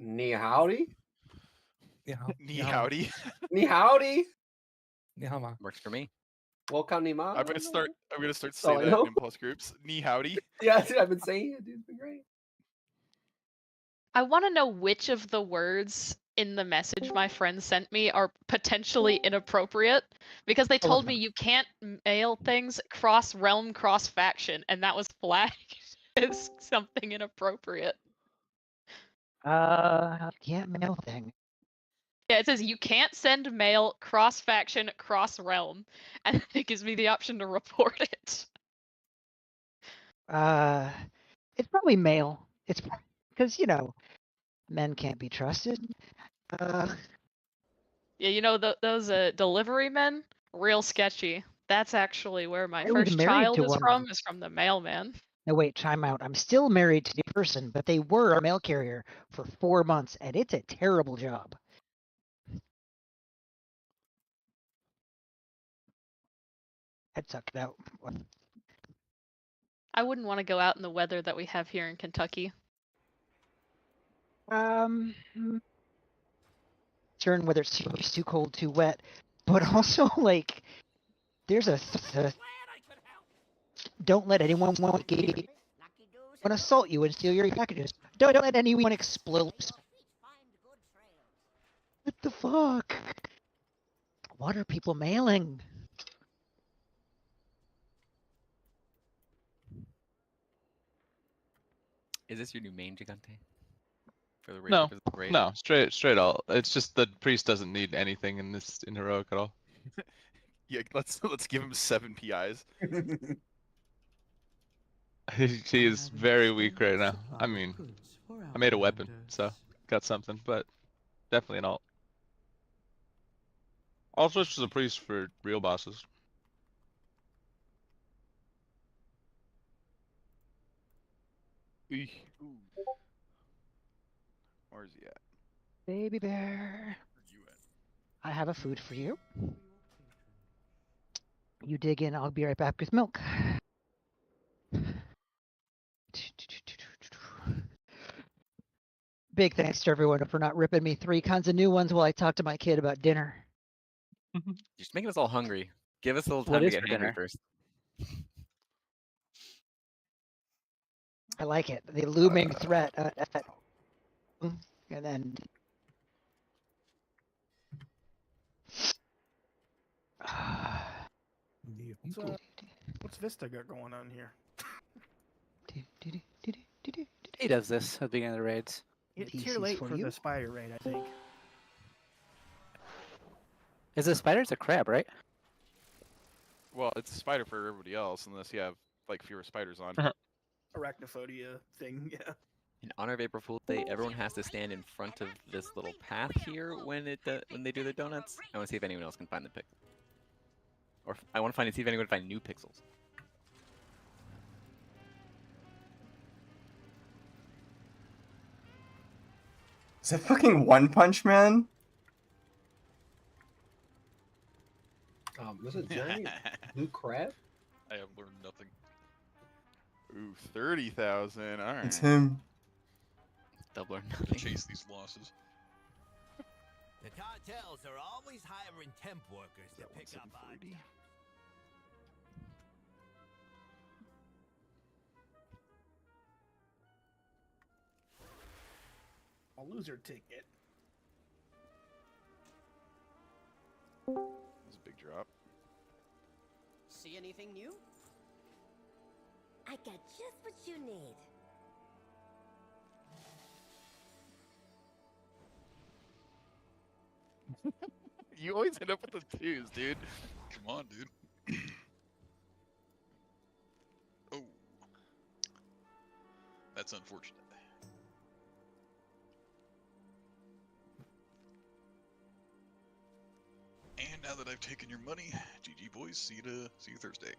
Ni howdy? Ni howdy. Ni howdy? Works for me. Welcome, ni ma. I'm gonna start That's saying all I that know. in impulse groups. Ni howdy. Yeah, dude, I've been saying it, dude. It's been great. I want to know which of the words in the message my friend sent me are potentially inappropriate, because they told me you can't mail things cross-realm, cross-faction, and that was flagged as something inappropriate. Can't mail thing. Yeah, it says you can't send mail cross-faction, cross-realm, and it gives me the option to report it. It's probably mail. It's because men can't be trusted. Yeah, you know those delivery men, real sketchy. That's actually where my I was first married child to is one. from the mailman. No, wait, time out. I'm still married to the person, but they were a mail carrier for 4 months, and it's a terrible job. I'd suck it out. I wouldn't want to go out in the weather that we have here in Kentucky. Certain whether it's too cold, too wet, but also like there's a don't let anyone want to assault you and steal your packages. Don't let anyone explode. What the fuck? What are people mailing? Is this your new main Gigante? For the No, for the raid? no, straight all. It's just the priest doesn't need anything in heroic at all. Yeah, let's give him 7 PIs. He is very weak right now. I mean, I made a weapon, so got something, but definitely an alt. I'll switch to the priest for real bosses. Eek. Where's he at? Baby bear. Where's you at? I have a food for you. You dig in, I'll be right back with milk. Big thanks to everyone for not ripping me 3 cans of new ones while I talk to my kid about dinner. You're just making us all hungry. Give us a little What time to is get for hungry dinner? first. I like it. The looming threat. And then. What's Vista got going on here? He does this at the beginning of the raids. It's PCs too late for for you. the spider raid, I think. Is it a spider? It's a crab, right? Well, it's a spider for everybody else, unless you have like fewer spiders on. Arachnophobia thing, yeah. In honor of April Fool's Day, everyone has to stand in front of this little path here when they do their donuts. I want to see if anyone else can find the pixel. Or I want to see if anyone can find new pixels. Is that fucking One Punch Man? Was it Johnny? New crab? I have learned nothing. Ooh, 30,000. All right. It's him. Double or To nothing. chase these losses. The cartels are always hiring temp workers to pick up odd. A loser ticket. That's a big drop. See anything new? I got just what you need. You always end up with the 2s, dude. Come on, dude. Oh. That's unfortunate. And now that I've taken your money, GG boys, see you Thursday.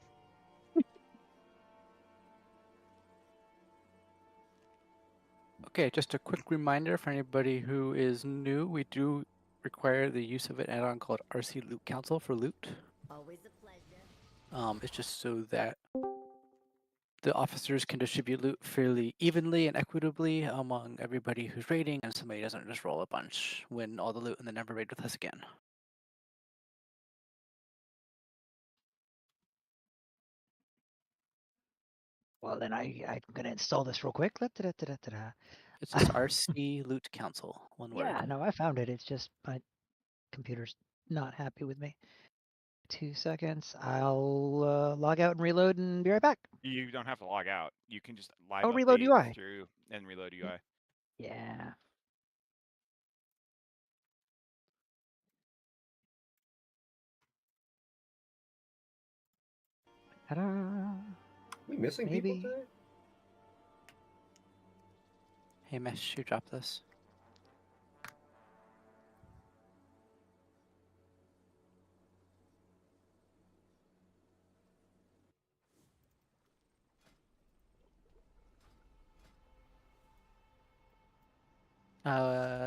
Okay, just a quick reminder for anybody who is new, we do require the use of an add-on called RC Loot Council for loot. Always a pleasure. It's just so that the officers can distribute loot fairly evenly and equitably among everybody who's raiding, and somebody doesn't just roll a bunch, win all the loot, and then never raid with us again. Well, then I'm gonna install this real quick. It's just RC Loot Council, one word. Yeah, no, I found it. It's just my computer's not happy with me. 2 seconds. I'll log out and reload and be right back. You don't have to log out. You can just live reload update UI. through and reload UI. Yeah. Ta-da. We missing Maybe. people today? Hey, Mesh, you drop this.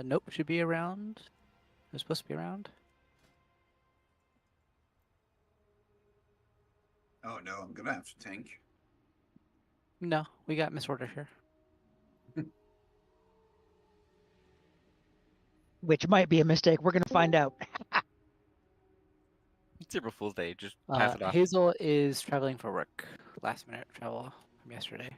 Nope, should be around. They're supposed to be around. Oh no, I'm gonna have to tank. No, we got misorder here. Which might be a mistake. We're gonna find out. It's April Fool's Day. Just pass it off. Hazel is traveling for work. Last minute travel from yesterday.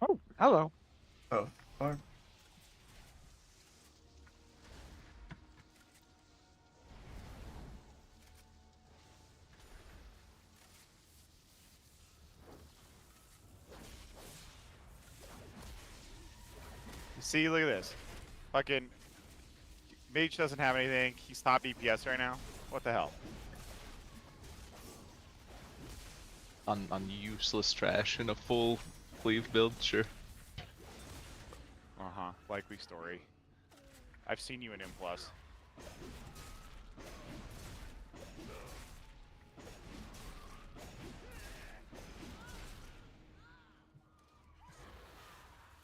Oh, hello. Oh, fuck. See, look at this. Fucking Mage doesn't have anything. He's top DPS right now. What the hell? On useless trash in a full cleave build, sure. Uh-huh. Likely story. I've seen you in M+.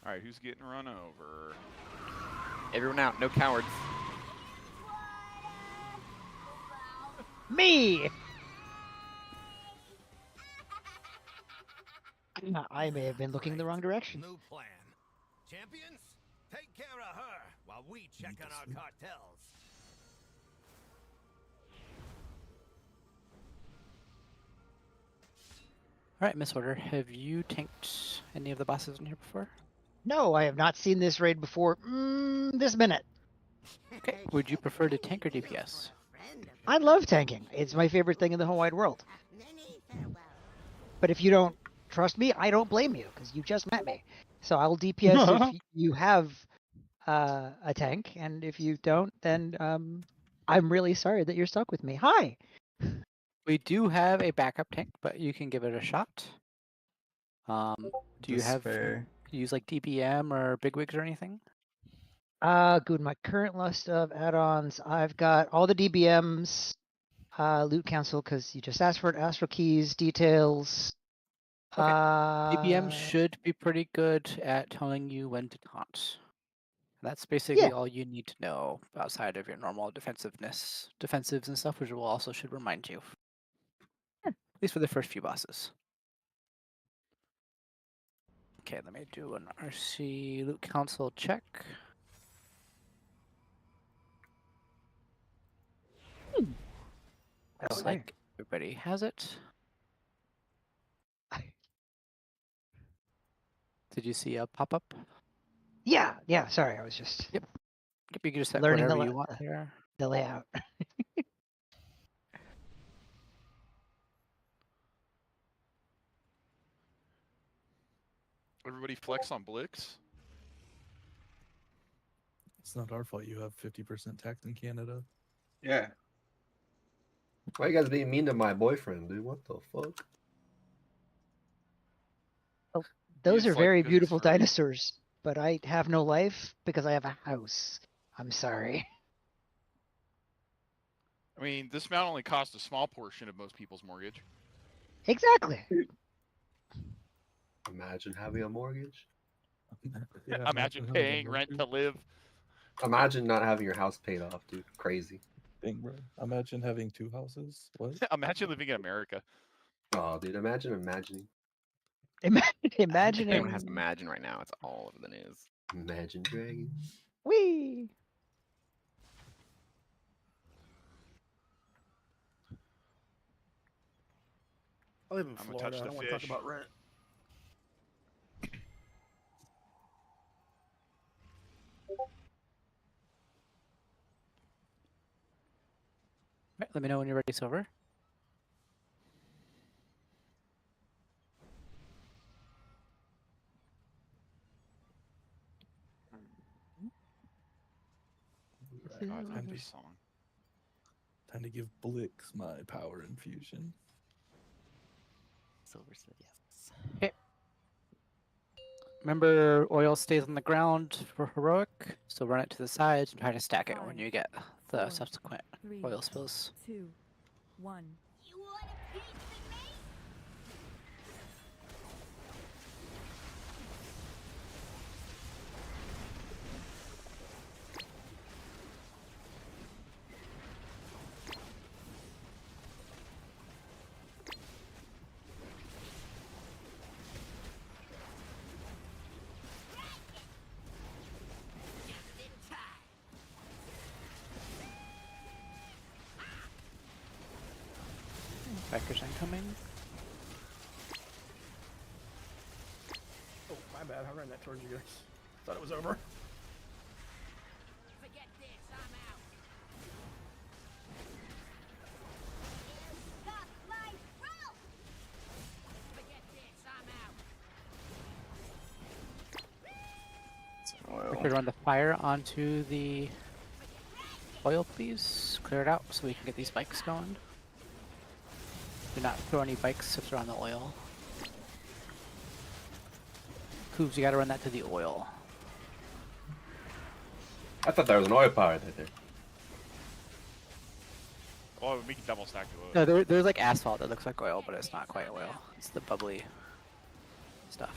Alright, who's getting run over? Everyone out, no cowards. Me! I may have been looking the wrong direction. New plan. Champions, take care of her while we check on our cartels. Alright, Misorder, have you tanked any of the bosses in here before? No, I have not seen this raid before this minute. Okay, would you prefer to tank or DPS? I love tanking. It's my favorite thing in the whole wide world. But if you don't trust me, I don't blame you, because you just met me. So I'll DPS if you have a tank, and if you don't, then I'm really sorry that you're stuck with me. Hi! We do have a backup tank, but you can give it a shot. Do you have use like DBM or bigwigs or anything? Good. My current list of add-ons, I've got all the DBMs, loot council, because you just asked for it, astral keys, details. Okay. DBM should be pretty good at telling you when to taunt. That's basically all you need to know outside of your normal defensives and stuff, which will also should remind you. At least for the first few bosses. Okay, let me do an RC loot council check. Looks like everybody has it. Did you see a pop-up? Yeah, sorry, I was just Yep, you can just set learning whatever you want here. The layout. Everybody flex on Blix. It's not our fault you have 50% tax in Canada. Yeah. Why you guys being mean to my boyfriend, dude? What the fuck? Oh, those He's are like very good beautiful for- dinosaurs, but I have no life because I have a house. I'm sorry. I mean, this amount only costs a small portion of most people's mortgage. Exactly. Imagine having a mortgage. Yeah, Imagine having a paying rent to mortgage. live. Imagine not having your house paid off, dude. Crazy. Dang, bro. Imagine having 2 houses. What? Imagine living in America. Oh, dude, imagine imagining. Imagining. Everyone has to imagine right now. It's all over the news. Imagine Dragons. Wee. I live in I'm gonna Florida. touch I the don't want to talk fish. about rent. Right, let me know when you're ready, Silver. Oh, I love this song. Time to give Blix my power infusion. Silver said yes. Okay. Remember, oil stays on the ground for heroic, so run it to the sides and try to stack it when you get the subsequent oil spills. 2, 1. You want a piece of me? Bikers incoming. Oh, my bad. I ran that towards you guys. Thought it was over. Forget this, I'm out. Stop my rope! Forget this, I'm out. We could run the fire onto the oil, please. Clear it out so we can get these bikes going. Do not throw any bikes if they're on the oil. Cooves, you gotta run that to the oil. I thought there was an oil power right there. Oh, we can double stack the wood. No, there's like asphalt that looks like oil, but it's not quite oil. It's the bubbly stuff.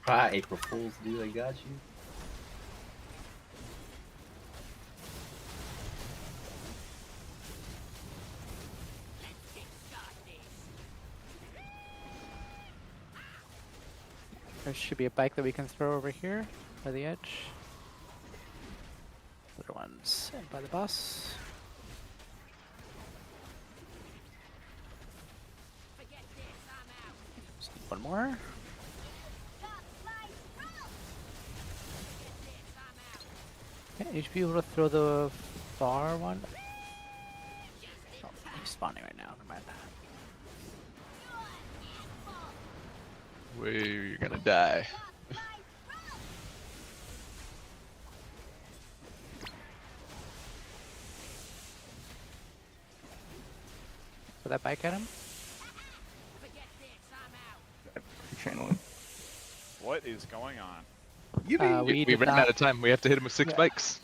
Ah, April Fools, dude, I got you. There should be a bike that we can throw over here by the edge. Other ones in by the bus. Just need one more. Okay, you should be able to throw the far one. Oh, he's spawning right now. Never mind. Where you're gonna die. Throw that bike at him. Channeling. What is going on? We We did ran not- out of time. We have to hit him with 6 Yeah. bikes.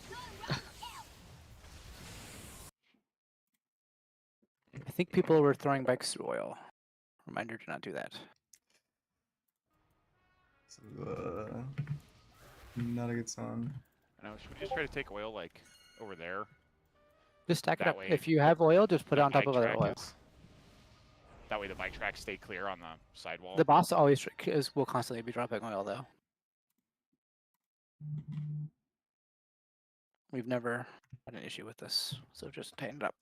I think people were throwing bikes through oil. Reminder to not do that. Not a good song. I know. Should we just try to take oil like over there? Just stack it That up. way If you have oil, just put it the on top bike of other track oil. That way the bike tracks stay clear on the sidewall. The boss always will constantly be dropping oil, though. We've never had an issue with this, so just tighten it up.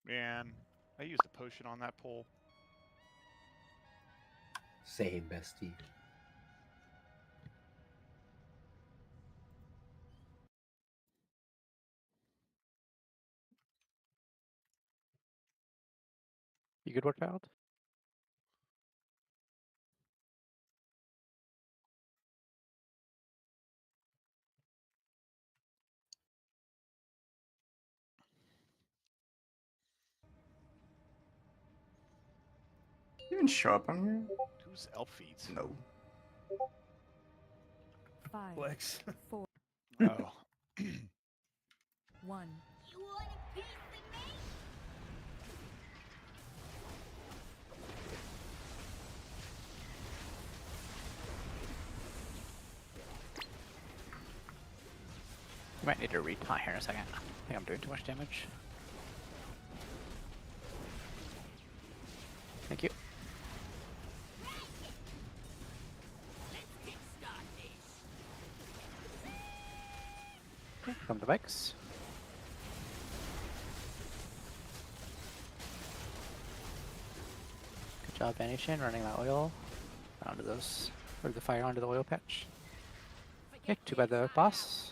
Man, I used a potion on that pole. Same, bestie. You good, work child? You even show up on here? Who's elf feet? No. Flex. 4, Oh. 1. You want a piece of me? You might need to retaunt here in a second. I think I'm doing too much damage. Thank you. Okay, from the bikes. Good job, Anishin, running that oil onto those, or the fire onto the oil patch. Okay, too bad the boss.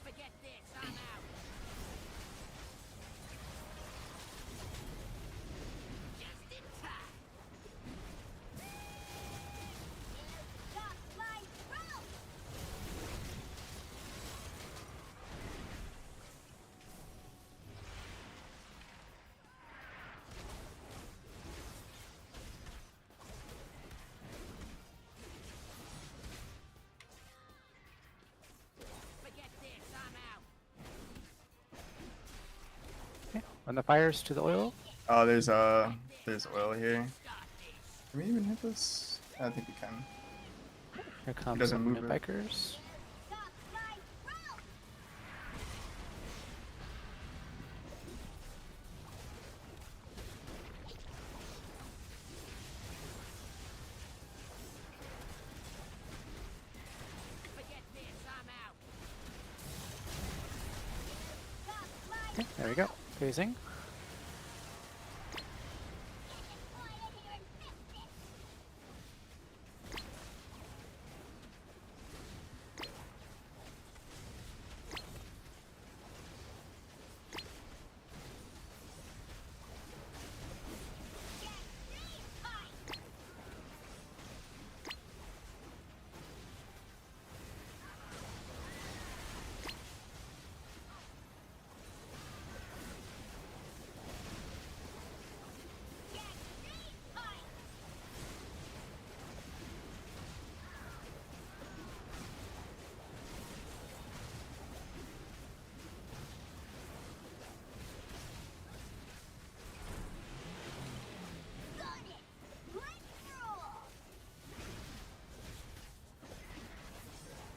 Forget this, I'm out. Just in time. Stop my throat! Forget this, I'm out. Okay, run the fires to the oil. Oh, there's oil here. Can we even hit this? I think we can. Here comes doesn't some move new it. bikers. Stop my throat! Forget this, I'm out. Stop my Okay, there we go. Phasing.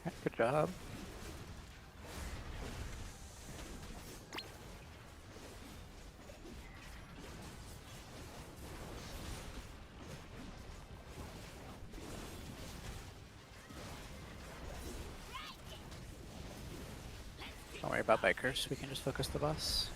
Okay, good job. Don't worry about bikers, we can just focus the boss.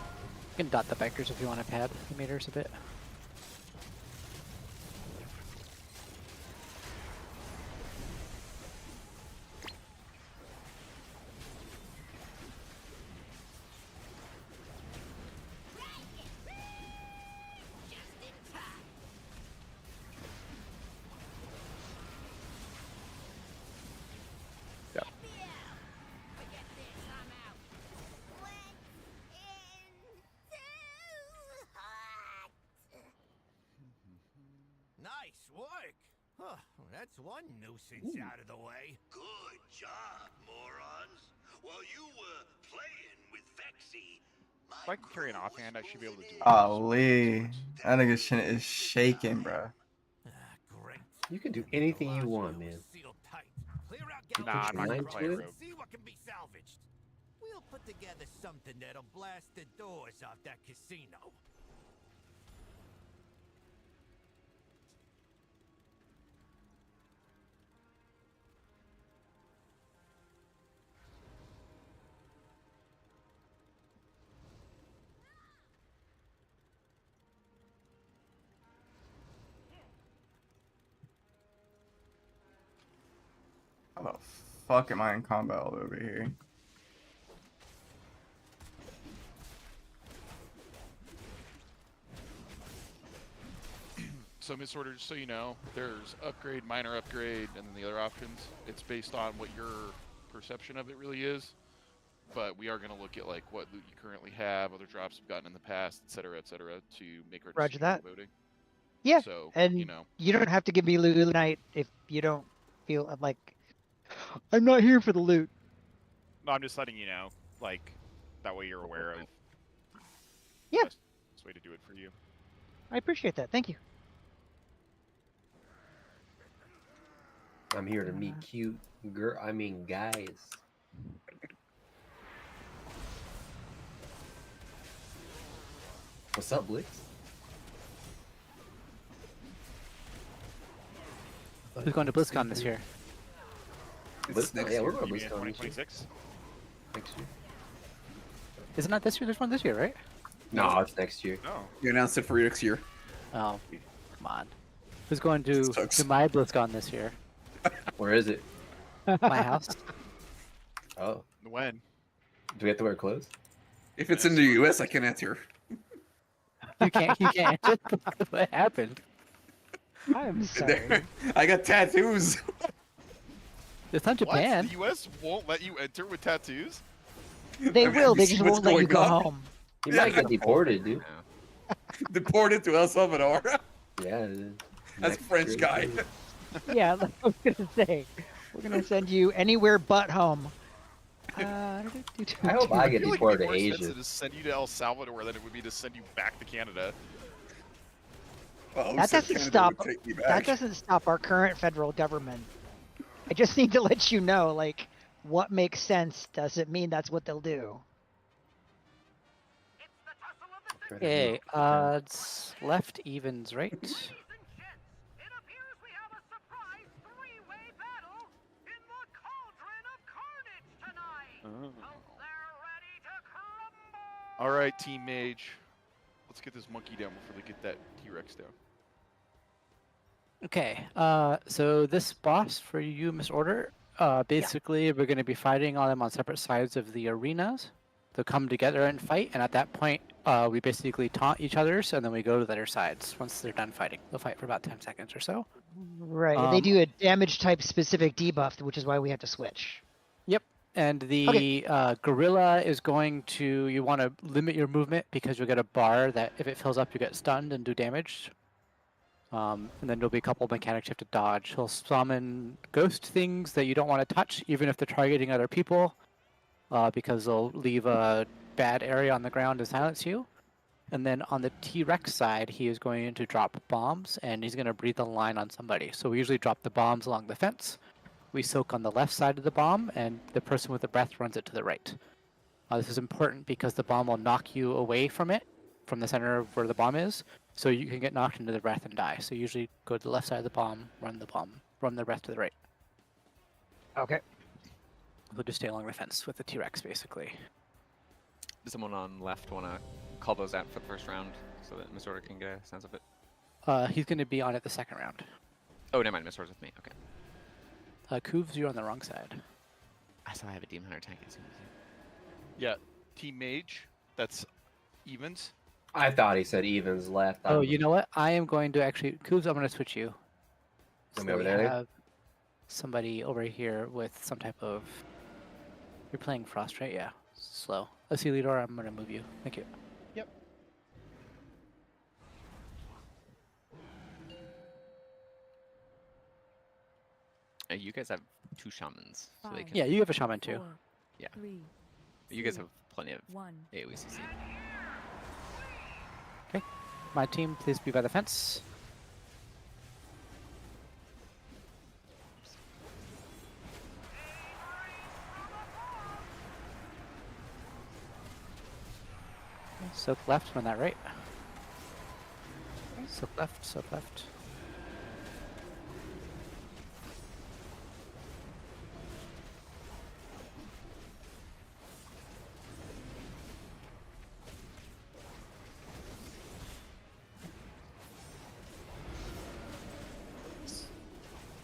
You can dot the bikers if you want to pad the meters a bit. Yep. Forget this, I'm out. Went in too hot. Nice work! Huh, that's one nuisance out of the way. Good job, morons. While you were playing with Vexy, If I can carry an offhand, I should be able to do it. Golly. That nigga shit is shaking, bro. Great. You can do anything you want, man. Sealed tight. Clear out You Nah, put I'm your not gonna mind play to it, it. Rogue. see what can be salvaged. We'll put together something that'll blast the doors off that casino. How the fuck am I in combat all over here? So Misorder, just so you know, there's upgrade, minor upgrade, and then the other options. It's based on what your perception of it really is. But we are going to look at like what loot you currently have, other drops you've gotten in the past, etc., to make our Roger decision that. for voting. Yeah, So, and you know. you don't have to give me loot tonight if you don't feel like I'm not here for the loot. No, I'm just letting you know, like, that way you're aware of Yeah. the best way to do it for you. I appreciate that. Thank you. I'm here to meet cute guys. What's up, Blix? Who's going to BlizzCon this year? Yeah, we're going to BlizzCon BlizzCon 2026. next year. Is it not this year? There's one this year, right? No, it's next year. No. You announced it for next year. Oh, come on. Who's going to my BlizzCon this year? Where is it? My house. Oh. When? Do we have to wear clothes? If it's in the US, I can enter. You can't. You can't. What happened? I'm sorry. I got tattoos. It's not Japan. What? The US won't let you enter with tattoos? They will. They just won't let you go home. You might get deported, dude. Deported to El Salvador. Yeah. That's French guy. Yeah, like I was gonna say, we're gonna send you anywhere but home. I hope I get deported to more Asia. expensive to send you to El Salvador than it would be to send you back to Canada. Well, That doesn't stop. That doesn't stop our current federal government. I just need to let you know, like, what makes sense doesn't mean that's what they'll do. Okay, odds left, evens right. All right, Team Mage. Let's get this monkey down before they get that T-Rex down. Okay, so this boss for you, Misorder, basically we're going to be fighting on them on separate sides of the arenas. They'll come together and fight, and at that point, we basically taunt each other's, and then we go to their sides. Once they're done fighting, they'll fight for about 10 seconds or so. Right, and they do a damage type specific debuff, which is why we have to switch. Yep, and the gorilla is going to, you want to limit your movement because you'll get a bar that if it fills up, you get stunned and do damage. And then there'll be a couple mechanics you have to dodge. He'll summon ghost things that you don't want to touch, even if they're targeting other people, because they'll leave a bad area on the ground to silence you. And then on the T-Rex side, he is going to drop bombs, and he's going to breathe a line on somebody. So we usually drop the bombs along the fence. We soak on the left side of the bomb, and the person with the breath runs it to the right. This is important because the bomb will knock you away from it, from the center of where the bomb is, so you can get knocked into the breath and die. So usually go to the left side of the bomb, run the breath to the right. Okay. We'll just stay along the fence with the T-Rex, basically. Does someone on left want to call those out for the first round so that Misorder can get a sense of it? He's going to be on it the second round. Oh, never mind. Misorder's with me. Okay. Koovs, you're on the wrong side. I saw I have a Demon Hunter tank. Yeah, Team Mage. That's evens. I thought he said evens left. Oh, you know what? I am going to actually, Koovs, I'm going to switch you. Somebody over we there? have somebody over here with some type of. You're playing Frost, right? Yeah. Slow. Let's see, Lidor. I'm going to move you. Thank you. Yep. You guys have 2 shamans. So they can... Yeah, you have a shaman too. Yeah. You guys have plenty of AoE CC. Okay. My team, please be by the fence. Soak left, run that right. Soak left, soak left.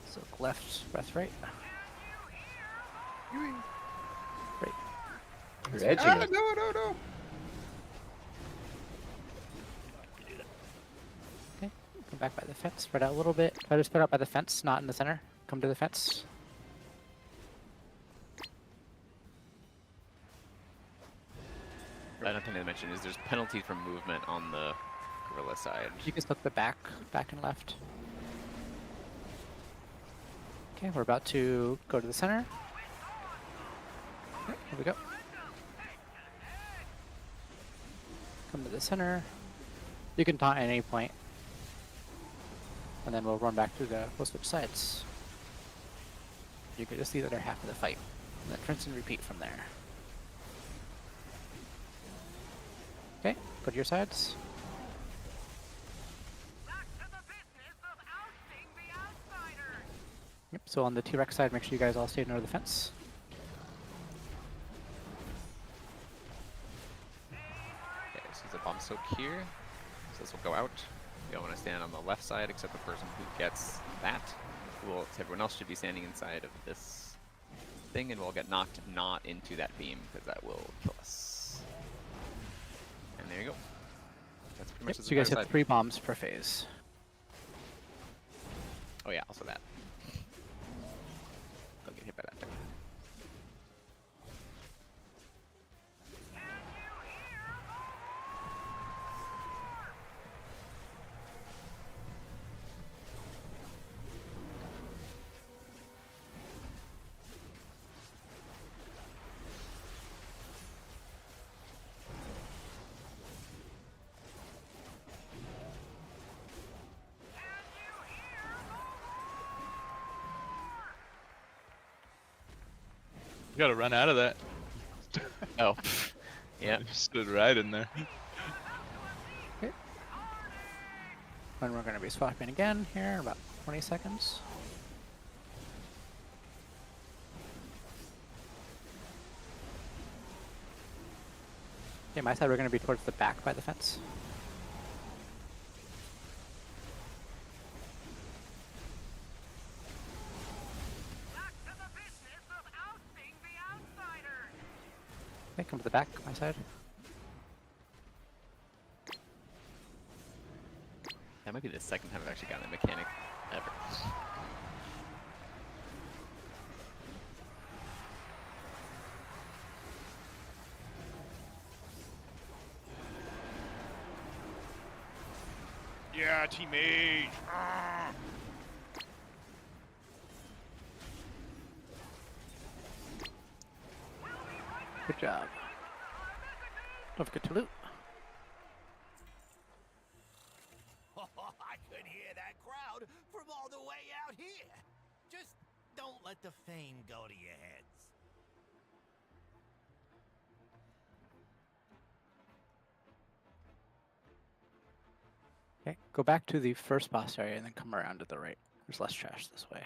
Soak left, breath right. Right. You're edging Ah, it. no. Come back by the fence. Spread out a little bit. Try to spread out by the fence, not in the center. Come to the fence. Another thing to mention is there's penalties for movement on the gorilla side. You can look the back and left. Okay, we're about to go to the center. Here we go. Come to the center. You can taunt at any point. And then we'll run back through we'll switch sides. You can just see that they're half of the fight. And then rinse and repeat from there. Okay, go to your sides. Yep, so on the T-Rex side, make sure you guys all stay near the fence. Okay, so there's a bomb soak here. So this will go out. You don't want to stand on the left side except the person who gets that. Well, everyone else should be standing inside of this thing, and we'll get knocked not into that beam because that will kill us. And there you go. That's pretty much So you guys have side. 3 bombs per phase. Oh yeah, also that. Don't get hit by that thing. You gotta run out of that. Oh, yeah. You stood right in there. Okay. And we're going to be swapping again here in about 20 seconds. Okay, my side we're going to be towards the back by the fence. Okay, come to the back, my side. That might be the second time I've actually gotten a mechanic ever. Yeah, teammate. Ah. Good job. Don't forget to loot. I could hear that crowd from all the way out here. Just don't let the fame go to your heads. Okay, go back to the first boss area and then come around to the right. There's less trash this way.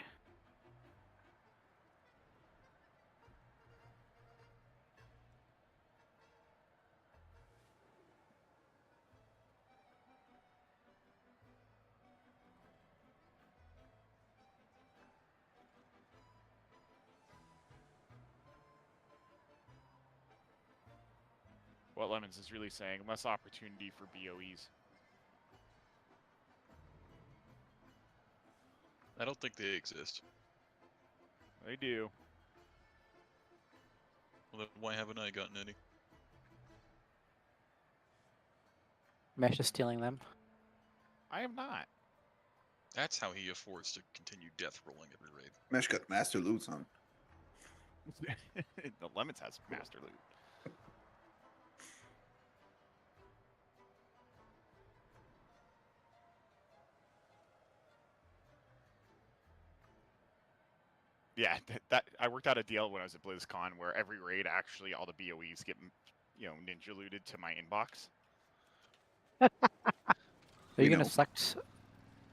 What Lemons is really saying, less opportunity for BOEs. I don't think they exist. They do. Well, then why haven't I gotten any? Mesh is stealing them. I am not. That's how he affords to continue death rolling every raid. Mesh got master loots on. The Lemons has master loot. Yeah, that I worked out a deal when I was at BlizzCon where every raid actually all the BOEs get, ninja looted to my inbox. Are you going to select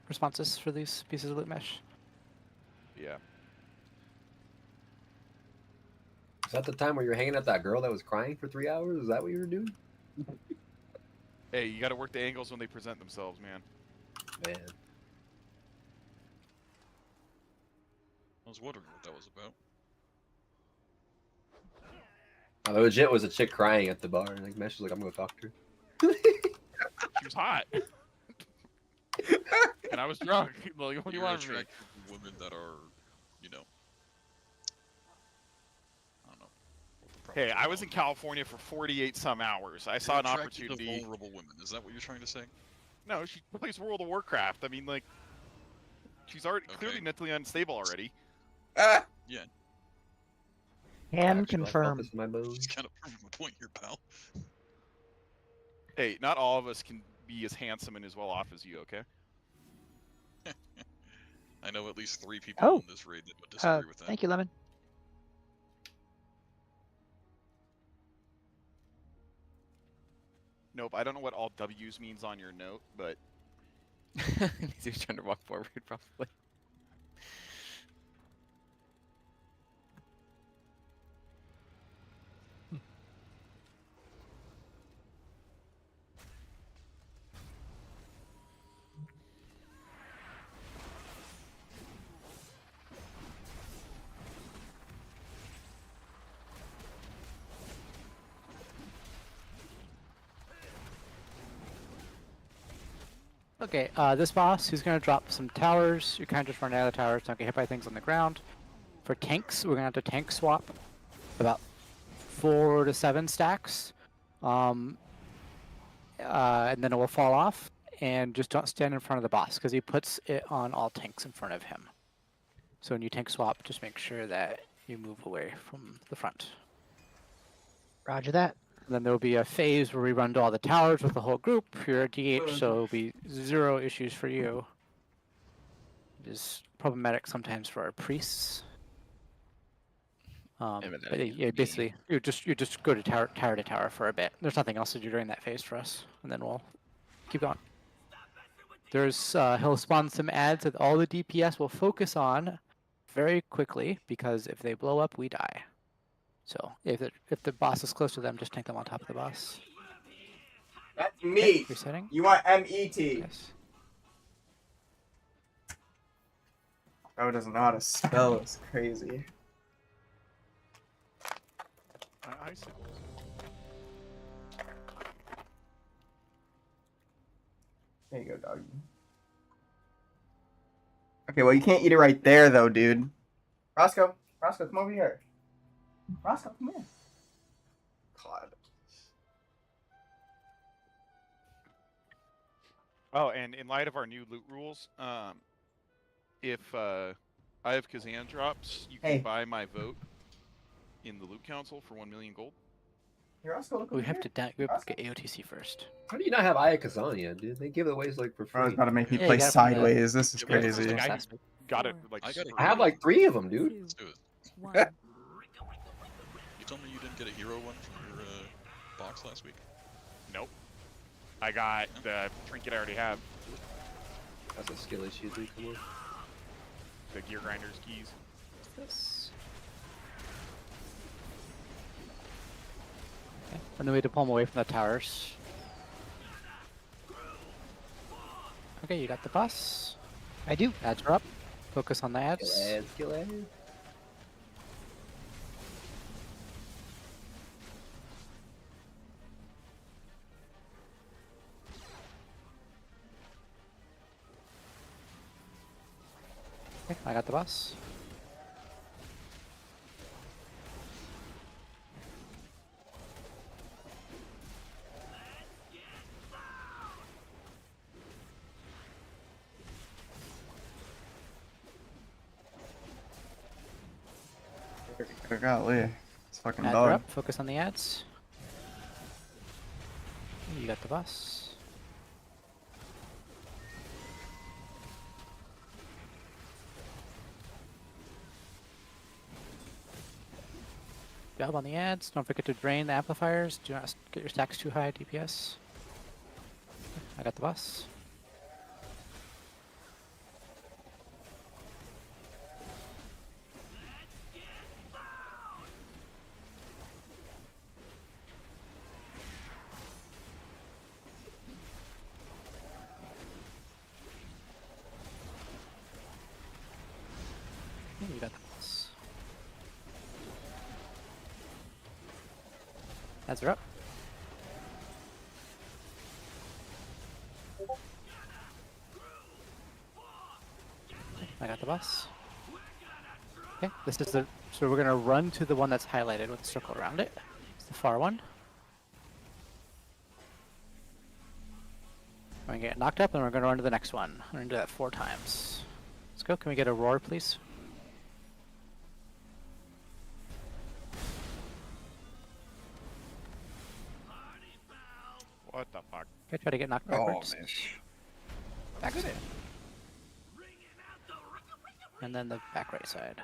responses for these pieces of loot mesh? Yeah. Is that the time where you're hanging out that girl that was crying for 3 hours? Is that what you were doing? Hey, you got to work the angles when they present themselves, man. Man. I was wondering what that was about. Oh, legit was a chick crying at the bar, and like Mesh was like, "I'm gonna talk to her." She was hot. and I was drunk. Like, what do you You're want from me? attracted to women that are, you know, I don't know. Hey, I was in California for 48 some hours. I saw an attracted to opportunity. vulnerable women. Is that what you're trying to say? No, she plays World of Warcraft. I mean, like, she's already clearly mentally unstable already. Ah! Yeah. Can confirm. Just kind of proving my point here, pal. Hey, not all of us can be as handsome and as well off as you, okay? I know at least 3 people Oh. in this raid that would disagree with that. Thank you, Lemon. Nope, I don't know what all W's means on your note, but... He's trying to walk forward, probably. Okay, this boss, he's going to drop some towers. You kind of just run out of towers, don't get hit by things on the ground. For tanks, we're going to have to tank swap about 4 to 7 stacks. And then it will fall off. And just don't stand in front of the boss, because he puts it on all tanks in front of him. So when you tank swap, just make sure that you move away from the front. Roger that. And then there will be a phase where we run to all the towers with the whole group. You're a DH, so it'll be 0 issues for you. It is problematic sometimes for our priests. But yeah, basically, you just go to tower to tower for a bit. There's nothing else to do during that phase for us, and then we'll keep going. There's he'll spawn some ads that all the DPS will focus on very quickly, because if they blow up, we die. So if the boss is close to them, just tank them on top of the boss. That's me. Resetting. You want MET. Yes. Bro doesn't know how to spell. It's crazy. I see. There you go, doggy. Okay, well, you can't eat it right there, though, dude. Roscoe, come over here. Roscoe, come here. God. Oh, and in light of our new loot rules, if I have Kazan drops, you can buy my vote in the loot council for 1 million gold. Here, Roscoe, look We have to get AOTC first. How do you not have Ayakazan yet, dude? They give it away like for free. Bro, it's about to make me play sideways. This is crazy. Got it like I have like 3 of them, dude. Let's do it. You told me you didn't get a hero one from your box last week? Nope. I got the trinket I already have. That's a skill issue, dude. Come on. The gear grinder's keys. This. Okay. And then we have to pull them away from the towers. Okay, you got the boss. I do. Ads are up. Focus on the ads. Kill ads. Okay, I got the boss. Golly. It's fucking Ads are dog. up. Focus on the ads. You got the boss. Job on the ads. Don't forget to drain the amplifiers. Do not get your stacks too high, DPS. I got the boss. You got the boss. Ads are up. the bus. Okay, this is the, so we're gonna run to the one that's highlighted with a circle around it. It's the far one. We're gonna get knocked up and we're gonna run to the next one. We're gonna do that 4 times. Let's go, can we get a roar, please? What the fuck? Okay, try to get knocked Oh, backwards. man. Back side. And then the back right side.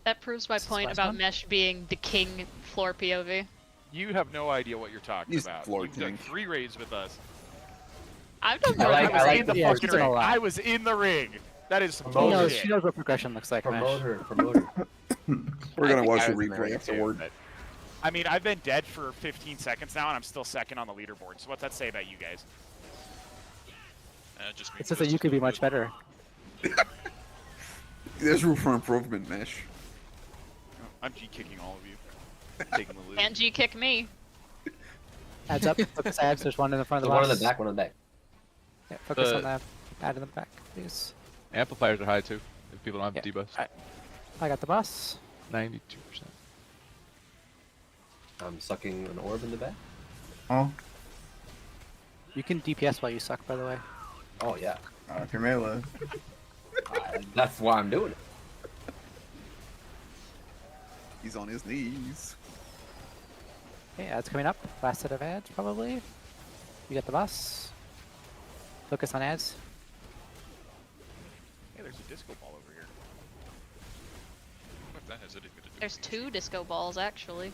That proves my This is point last about one? Mesh being the king floor POV. You have no idea what you're talking He's about. floor You've done king. 3 raids with us. I've done I more like- than I one. like in the the Yeah, fucking she's done a ring. lot. I was in the ring. That is some She Promote knows, bullshit. she knows what progression looks like, Promote Mesh. her, promote her. We're gonna think watch I the was in the replay ring too, afterward. but I mean, I've been dead for 15 seconds now, and I'm still second on the leaderboard. So what's that say about you guys? Just It says that you could be much better. There's room for improvement, Mesh. I'm G-kicking all of you. Taking the lead. And G kick me. Adds up, focus ads, there's one in the front of So the one box. in the back, one in the back. Yeah, focus on that ad in the back, please. Amplifiers are high too. If people don't have debuffs. I got the bus. 92%. I'm sucking an orb in the back. Oh, You can DPS while you suck, by the way. Oh yeah. if you're melee. That's why I'm doing it. He's on his knees. Okay, ads coming up. Last set of ads, probably. You got the bus. Focus on ads. Hey, there's a disco ball over here. What that has anything to do There's 2 disco balls, actually.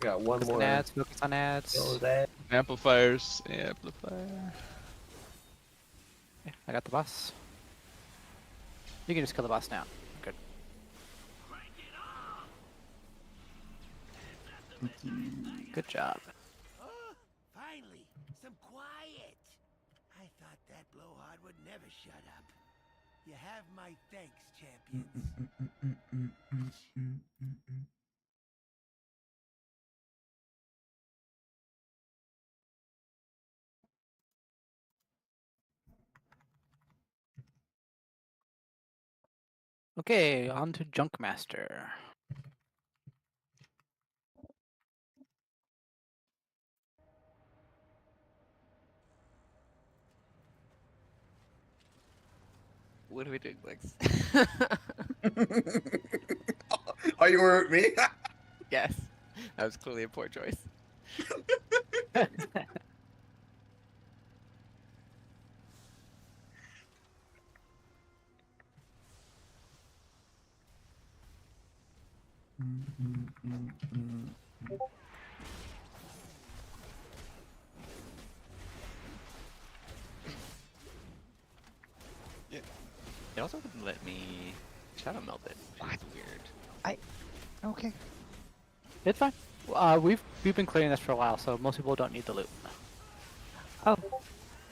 Got one Focus more. on ads, focus on ads. Kill that. Amplifiers, amplifier. Yeah, I got the bus. You can just kill the boss now. Good. Good job. Oh, finally, some quiet. I thought that blowhard would never shut up. You have my thanks, champions. Okay, on to Junkmaster. what are we doing, Lex? Are you with me? Yes, that was clearly a poor choice. Yeah. It also wouldn't let me shadow melt it, which is weird. Okay. It's fine. We've been clearing this for a while, so most people don't need the loot. Oh,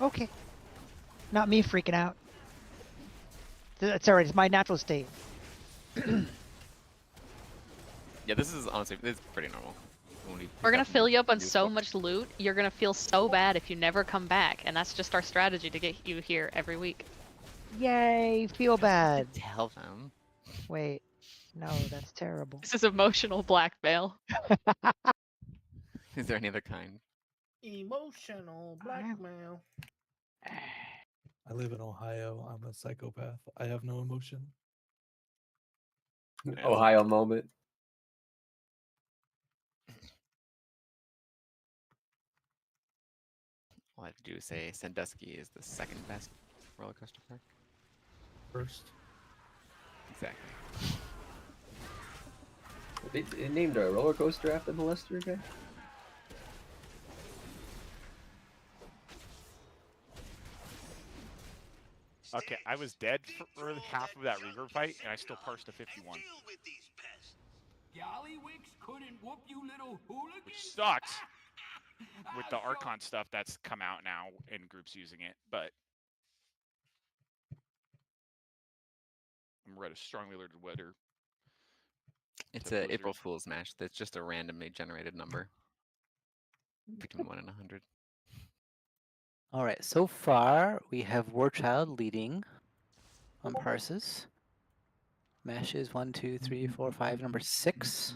okay. Not me freaking out. That's alright. It's my natural state. Yeah, this is honestly, this is pretty normal. When we We're gonna pick fill you up on new so books. much loot, you're gonna feel so bad if you never come back, and that's just our strategy to get you here every week. Yay! Feel bad. Tell them. Wait. No, that's terrible. This is emotional blackmail. Is there any other kind? Emotional blackmail. I live in Ohio. I'm a psychopath. I have no emotion. Ohio moment. All I have to do is say Sandusky is the second best roller coaster park. First. Exactly. They named a roller coaster after the Lester guy. Okay, I was dead for early half of that Reaver fight, and I still parsed a 51. Gollywicks couldn't whoop you little hooligan. Which sucks with the Archon stuff that's come out now and groups using it, but I'm read a strongly alerted weather. It's to a Blizzard. April Fool's Mash that's just a randomly generated number between 1 and 100. All right, so far we have Warchild leading on parses. Mesh is 1, 2, 3, 4, 5, number 6.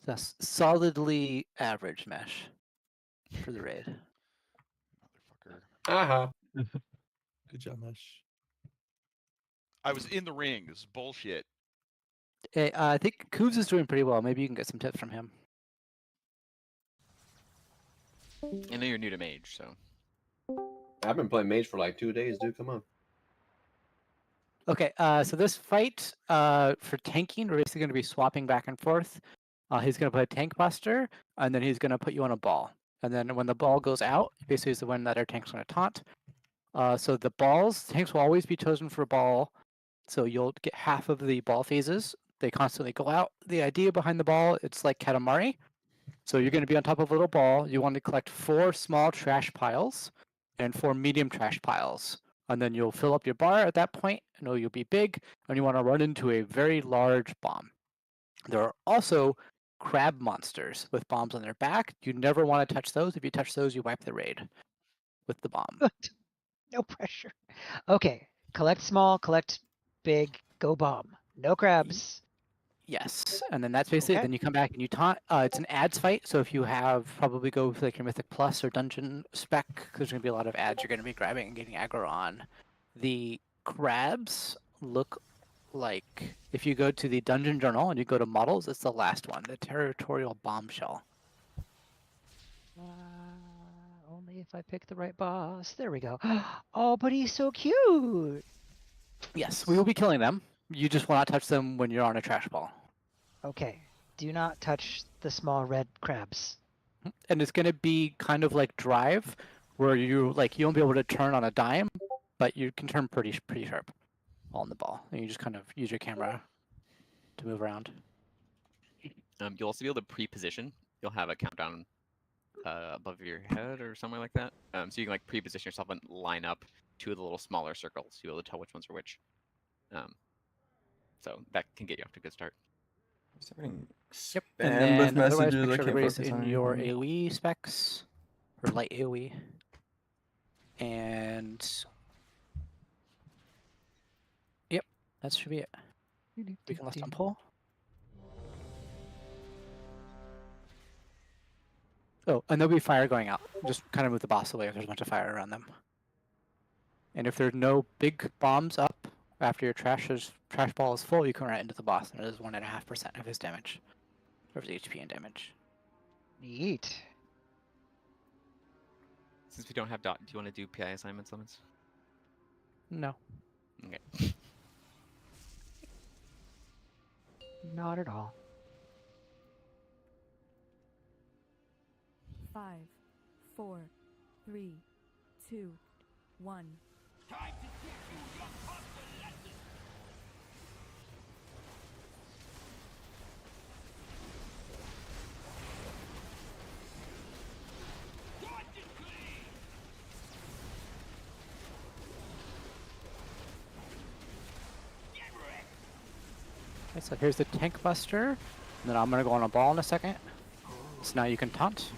That's solidly average mesh for the raid. Motherfucker. Uh-huh. Good job, Mesh. I was in the ring. This is bullshit. Hey, I think Coos is doing pretty well. Maybe you can get some tips from him. I know you're new to Mage, so. I've been playing Mage for like 2 days, dude. Come on. Okay, so this fight for tanking, we're basically going to be swapping back and forth. He's going to put a tank buster, and then he's going to put you on a ball. And then when the ball goes out, basically is the one that our tank's going to taunt. So the tanks will always be chosen for ball. So you'll get half of the ball phases. They constantly go out. The idea behind the ball, it's like Katamari. So you're going to be on top of a little ball. You want to collect 4 small trash piles and 4 medium trash piles. And then you'll fill up your bar at that point, and you'll be big, and you want to run into a very large bomb. There are also crab monsters with bombs on their back. You never want to touch those. If you touch those, you wipe the raid with the bomb. No pressure. Okay, collect small, collect big, go bomb. No crabs. Yes, and then that's basically, Okay. then you come back and you taunt. It's an ads fight, so if you have, probably go with like your Mythic Plus or Dungeon spec, because there's going to be a lot of ads you're going to be grabbing and getting aggro on. The crabs look like, if you go to the Dungeon Journal and you go to models, it's the last one, the Territorial Bombshell. Only if I pick the right boss. There we go. Oh, but he's so cute. Yes, we will be killing them. You just will not touch them when you're on a trash ball. Okay. Do not touch the small red crabs. And it's going to be kind of like Drive, where you won't be able to turn on a dime, but you can turn pretty sharp on the ball. And you just kind of use your camera to move around. You'll also be able to pre-position. You'll have a countdown above your head or somewhere like that. So you can like pre-position yourself and line up 2 of the little smaller circles. You'll be able to tell which ones are which. So that can get you off to a good start. Yep. Spam And then with otherwise, messages. make I sure can't everybody's focus in on your anything. AoE specs, or light AoE. And yep, that should be it. We can left on pull. Oh, and there'll be fire going out. Just kind of move the boss away if there's a bunch of fire around them. And if there's no big bombs up after your trash ball is full, you can run into the boss, and it is 1.5% of his damage, or his HP and damage. Neat. Since we don't have dot, do you want to do PI assignment summons? No. Okay. Not at all. 5, 4, 3, 2, 1. Time to teach you your hustle lesson. Okay, so here's the tank buster, and then I'm gonna go on a ball in a second. So now you can taunt.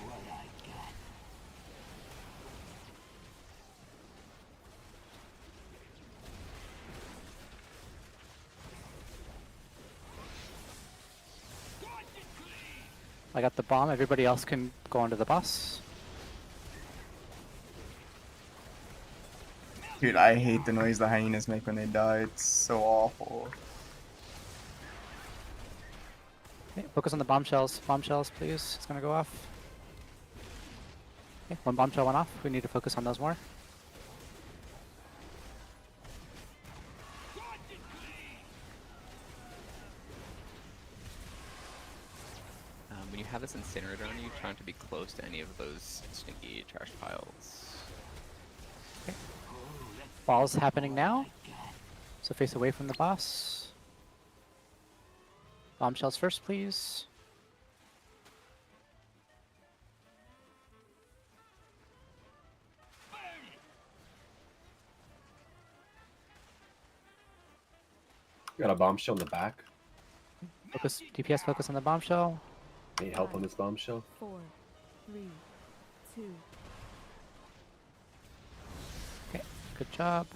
I got the bomb. Everybody else can go onto the bus. Dude, I hate the noise the hyenas make when they die. It's so awful. Okay, focus on the bombshells. Bombshells, please. It's gonna go off. Okay, 1 bombshell went off. We need to focus on those more. When you have this incinerator on you, try not to be close to any of those stinky trash piles. Okay. Ball's happening now. So face away from the boss. Bombshells first, please. Got a bombshell in the back. Focus, DPS focus on the bombshell. Need help on this bombshell? 4, 3, 2. Okay, good job.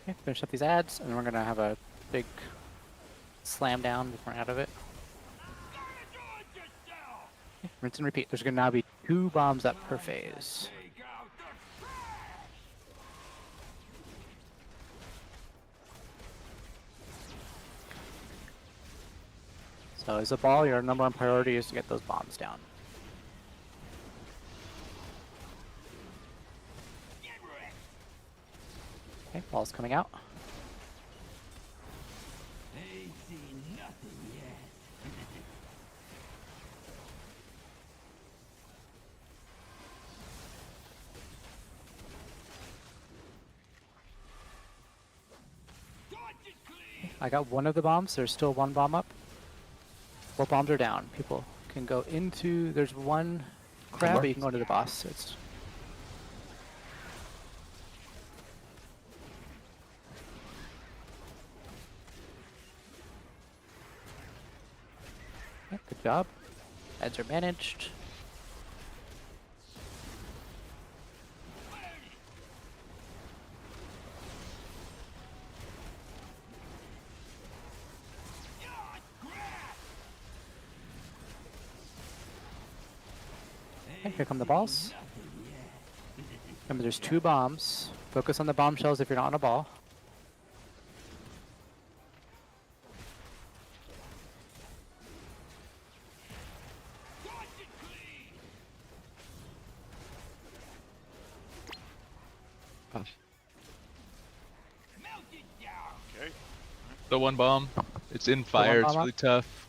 Okay, finish up these ads, and we're gonna have a big slam down before we're out of it. Okay, rinse and repeat. There's gonna now be 2 bombs up per phase. So as a ball, your number 1 priority is to get those bombs down. Okay, ball's coming out. I got one of the bombs. There's still 1 bomb up. Both bombs are down. People can go into. There's 1 crab, but you can go into the boss. It's okay, good job. Ads are managed. Okay, here come the balls. Remember, there's 2 bombs. Focus on the bombshells if you're not on a ball. Okay. The 1 bomb. It's in one fire. It's bomb really up? tough.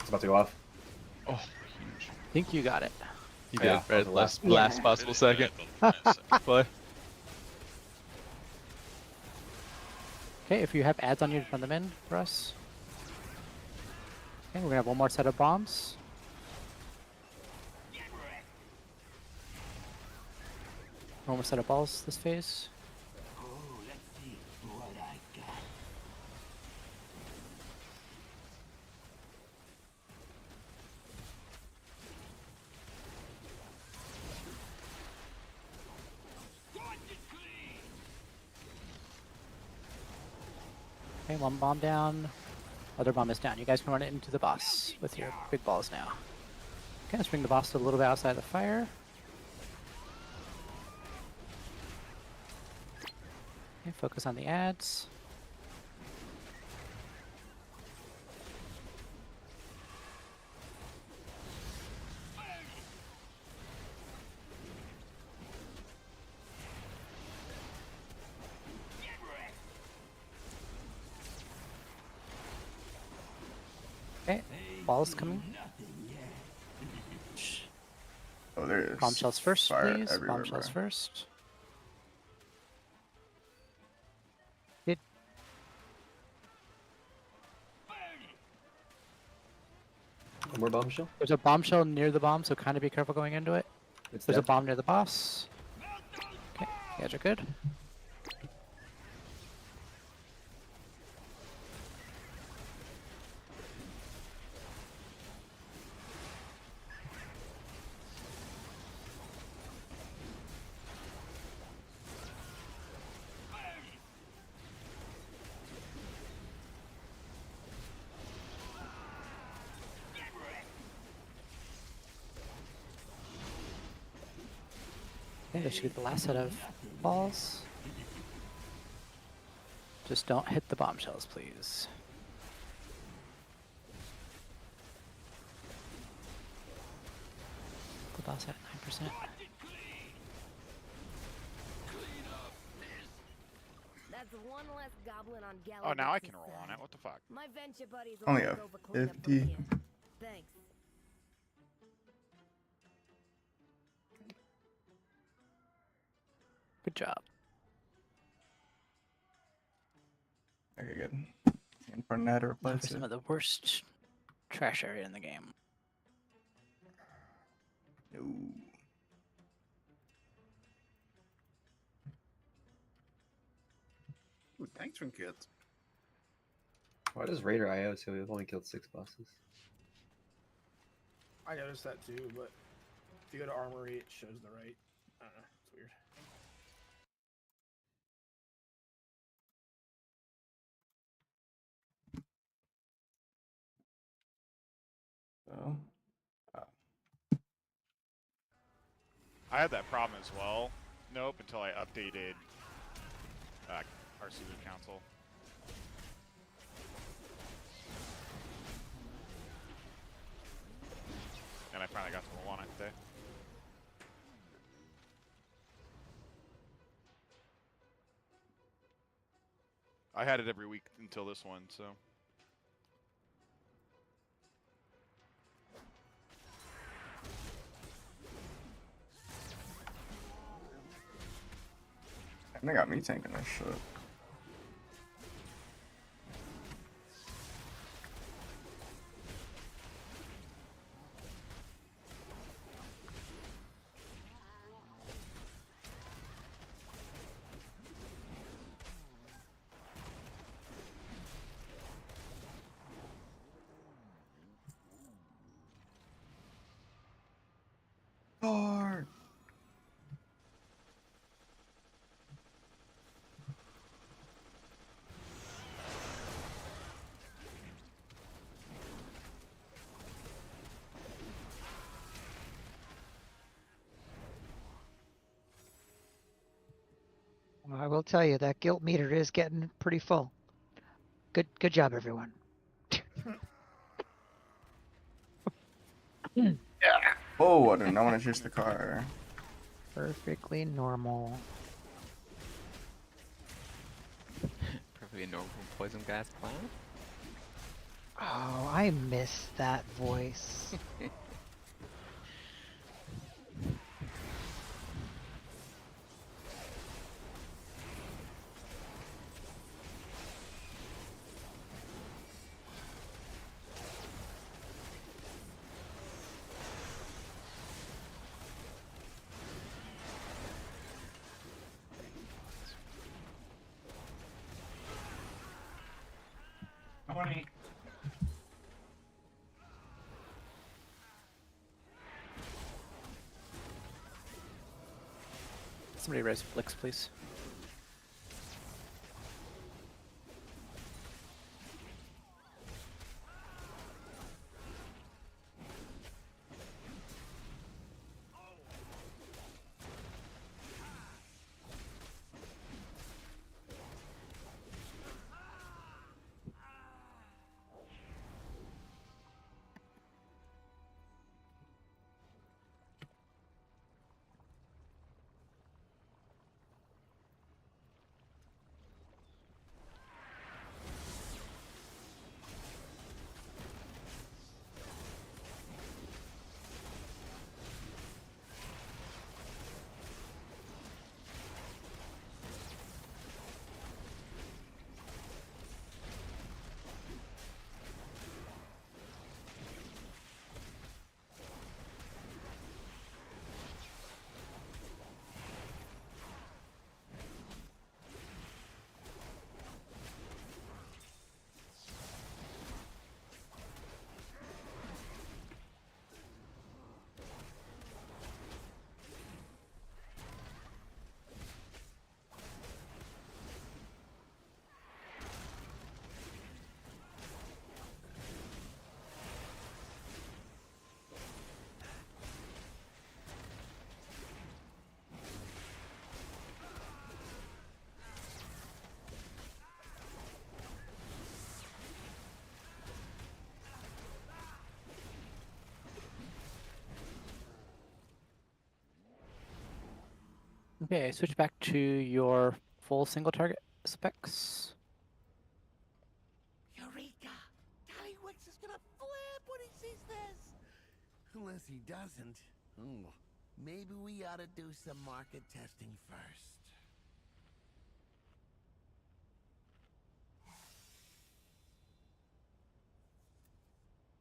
It's about to go off. Oh, I think you got it. you Yeah, did. Right, the last, last- last possible second. Play. Okay, if you have ads on you, run them in for us. Okay, we're gonna have 1 more set of bombs. One more set of balls this phase. Okay, 1 bomb down. Other bomb is down. You guys can run it into the boss with your big balls now. Okay, let's bring the boss a little bit outside the fire. Okay, focus on the ads. Okay, balls coming. Oh, there is. Bombshells first, fire please. everywhere, Bombshells bro. first. Hit. One more bombshell. There's a bombshell near the bomb, so kind of be careful going into it. It's There's a dead. bomb near the boss. Okay, you guys are good. Okay, that should be the last set of balls. Just don't hit the bombshells, please. The boss at 9%. That's 1 less goblin on Gallagher. Oh, now I can roll on it. What the fuck? My venture buddies Only will have go for cleanup from 50. here. Thanks. Good job. Okay, good. And for now to Now replace for some it. of the worst trash area in the game. No. Ooh, tank trinket. Why does Raider IO say we've only killed 6 bosses? I noticed that too, but if you go to Armory, it shows the right. I don't know. It's weird. So, I had that problem as well. Nope, until I updated our Suzu Council. And I finally got to Moana today. I had it every week until this one, so. and they got me tanking that shit. Hard. Well, I will tell you that guilt meter is getting pretty full. Good job, everyone. Yeah. Oh, I did not want to chase the car. Perfectly normal. Perfectly normal poison gas cloud. Oh, I miss that voice. Somebody raise Flix, please. Okay, switch back to your full single target specs. Eureka! Tallywix is gonna flip when he sees this! Unless he doesn't. Ooh, maybe we ought to do some market testing first.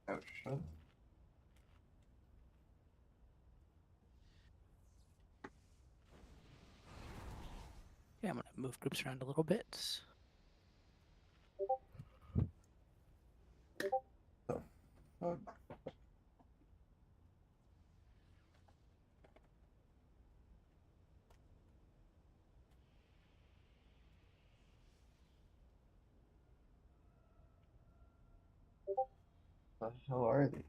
Oh, shit. Yeah, I'm gonna move groups around a little bit. fuck? What the hell are these?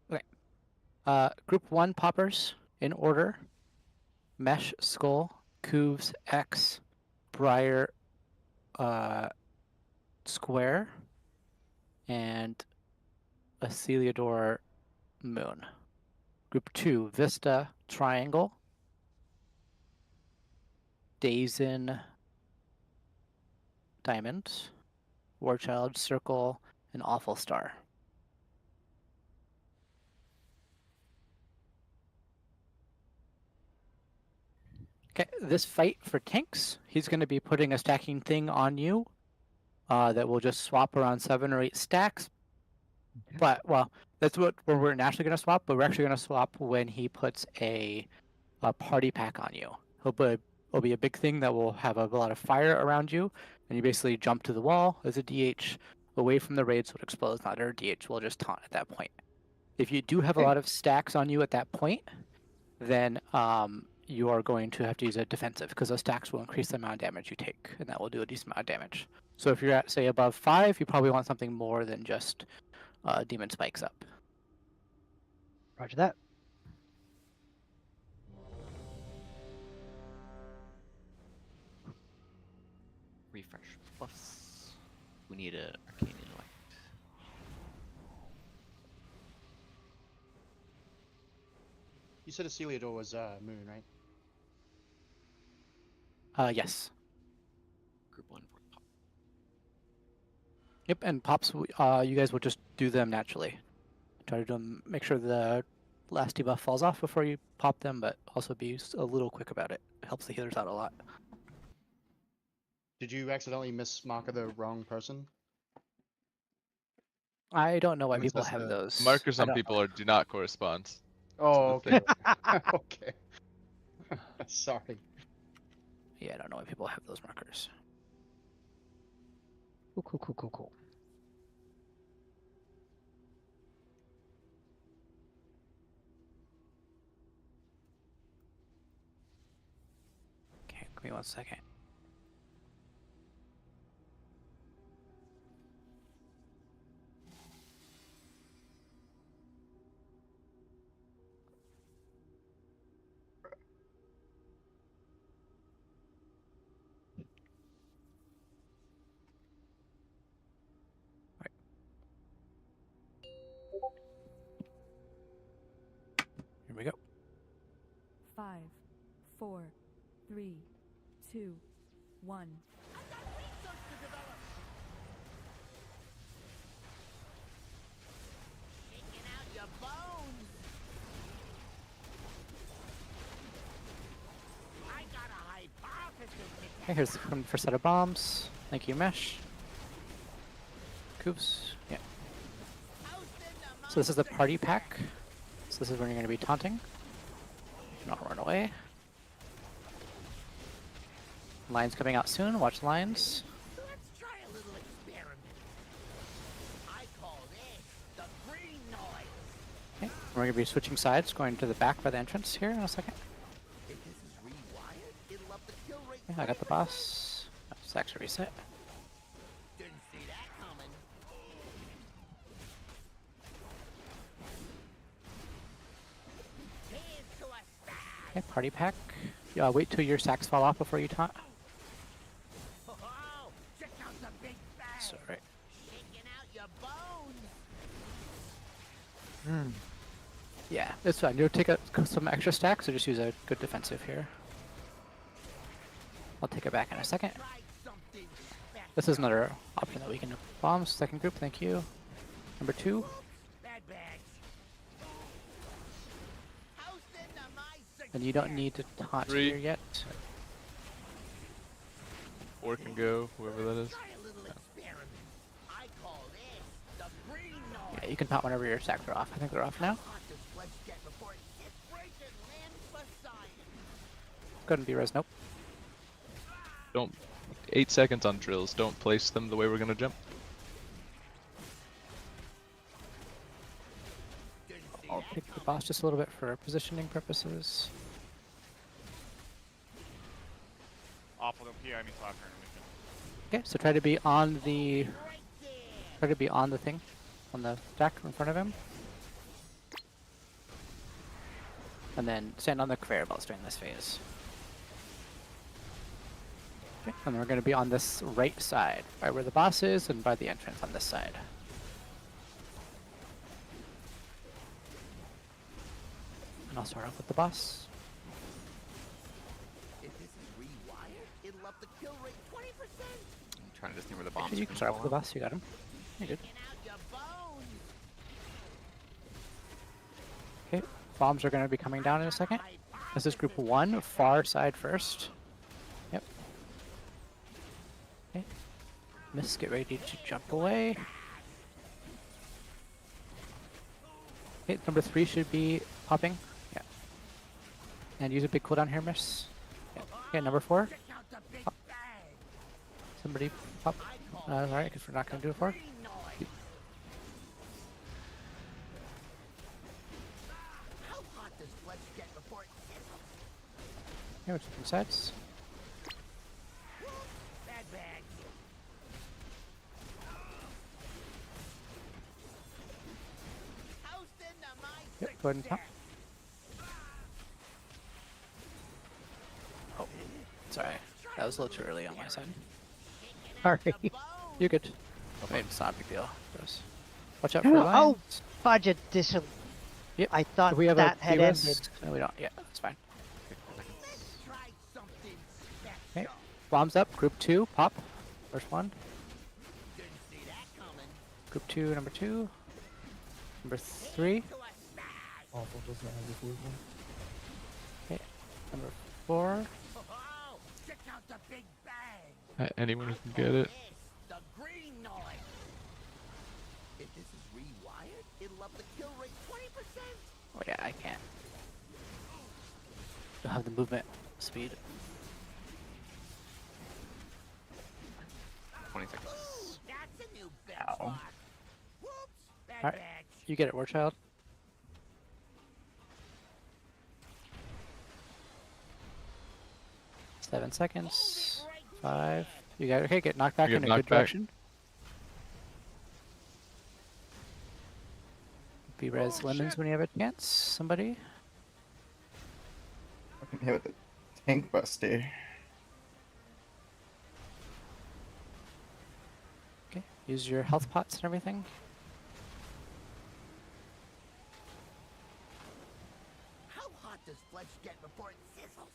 Okay. Group 1 poppers in order. Mesh, Skull, Cooves, X, Briar, Square, and a Celiador Moon. Group 2, Vista, Triangle, Dazen, Diamond, Warchild, Circle, and Awful Star. Okay, this fight for tanks, he's going to be putting a stacking thing on you that will just swap around 7 or 8 stacks. But, well, that's what we're naturally going to swap, but we're actually going to swap when he puts a party pack on you. It'll be a big thing that will have a lot of fire around you, and you basically jump to the wall as a DH away from the raid so it explodes. Not our DH will just taunt at that point. If you do have a lot of stacks on you at that point, then you are going to have to use a defensive because those stacks will increase the amount of damage you take, and that will do a decent amount of damage. So if you're at, say, above 5, you probably want something more than just Demon Spikes up. Roger that. Refresh plus. We need an Arcane Intellect. You said a Celiador was Moon, right? Yes. Group 1 for pop. Yep, and pops, you guys will just do them naturally. Try to do them, make sure the last debuff falls off before you pop them, but also be a little quick about it. It helps the healers out a lot. Did you accidentally mismark the wrong person? I don't know why It's people just have those. Markers I on don't- people do not correspond. Oh, So the okay. Okay. Sorry. Yeah, I don't know why people have those markers. Cool. Okay, give me 1 second. Here we go. 5, 4, 3, 2, 1. Taking out your bones. I got a hypothesis. Okay, here's the first set of bombs. Thank you, Mesh. Coops. Yeah. So this is the party pack. So this is when you're going to be taunting. Do not run away. Lines coming out soon. Watch lines. Let's try a little experiment. I call this the green noise. Okay. We're going to be switching sides, going to the back by the entrance here in a second. If this is rewired, it'll up the kill rate. Yeah, I got the boss. Stacks are reset. Didn't see that coming. Here's to a stack. Okay, party pack. Wait till your sacks fall off before you taunt. Oh, check out the big bag. So Yeah, it's fine. You'll take some extra stacks, or just use a good defensive here. I'll take it back in a second. This is another option that we can bomb. Second group, thank you. Number 2. And you don't need to taunt 3. here yet. 4 can go, whoever that is. Yeah, you can taunt whenever your stacks are off. I think they're off now. Go ahead and be res. Nope. Don't. 8 seconds on drills. Don't place them the way we're gonna jump. I'll pick the boss just a little bit for positioning purposes. Awful, don't PI me top turn. Okay, so try to be on the thing, on the stack in front of him. And then stand on the conveyor belts during this phase. Okay, and then we're going to be on this right side, right where the boss is, and by the entrance on this side. And I'll start off with the boss. If this is rewired, it'll up the kill rate 20%. I'm trying to just think where the bombs You are can start gonna off with the fall boss, you got him. You're good. Okay, bombs are going to be coming down in a second. This is group 1, far side first. Yep. Okay. Miss, get ready to jump away. Okay, number 3 should be popping. Yeah. And use a big cooldown here, miss. Yeah. Okay, number 4. Pop. Somebody pop. Alright, because we're not going to do it 4. Okay, we're taking sides. Yep, go ahead and pop. Oh, sorry. That was a little too early on my side. Sorry. You're good. I mean, it's not a big deal. Just watch out for Oh, lines. fudge it. Yep. I thought Do we have that a had Beerus? ended. No, we don't. Yeah, that's fine. Okay. Bombs up. Group 2. Pop. First one. Group 2, number 2. Number 3. Awful doesn't have this movement. Okay. Number 4. Anyone who can get it. If this is rewired, it'll up the kill rate 20%. Oh yeah, I can't. Don't have the movement speed. 20 seconds. That's a new Ow. benchmark. Whoops. Alright, you get it, War Child. Seven seconds. 5. You got it. Okay, get knocked back You in get a good knocked back. direction. Be res lemons when you have a chance. Somebody. Fucking hit with the tank buster. Okay, use your health pots and everything. How hot does flesh get before it sizzles?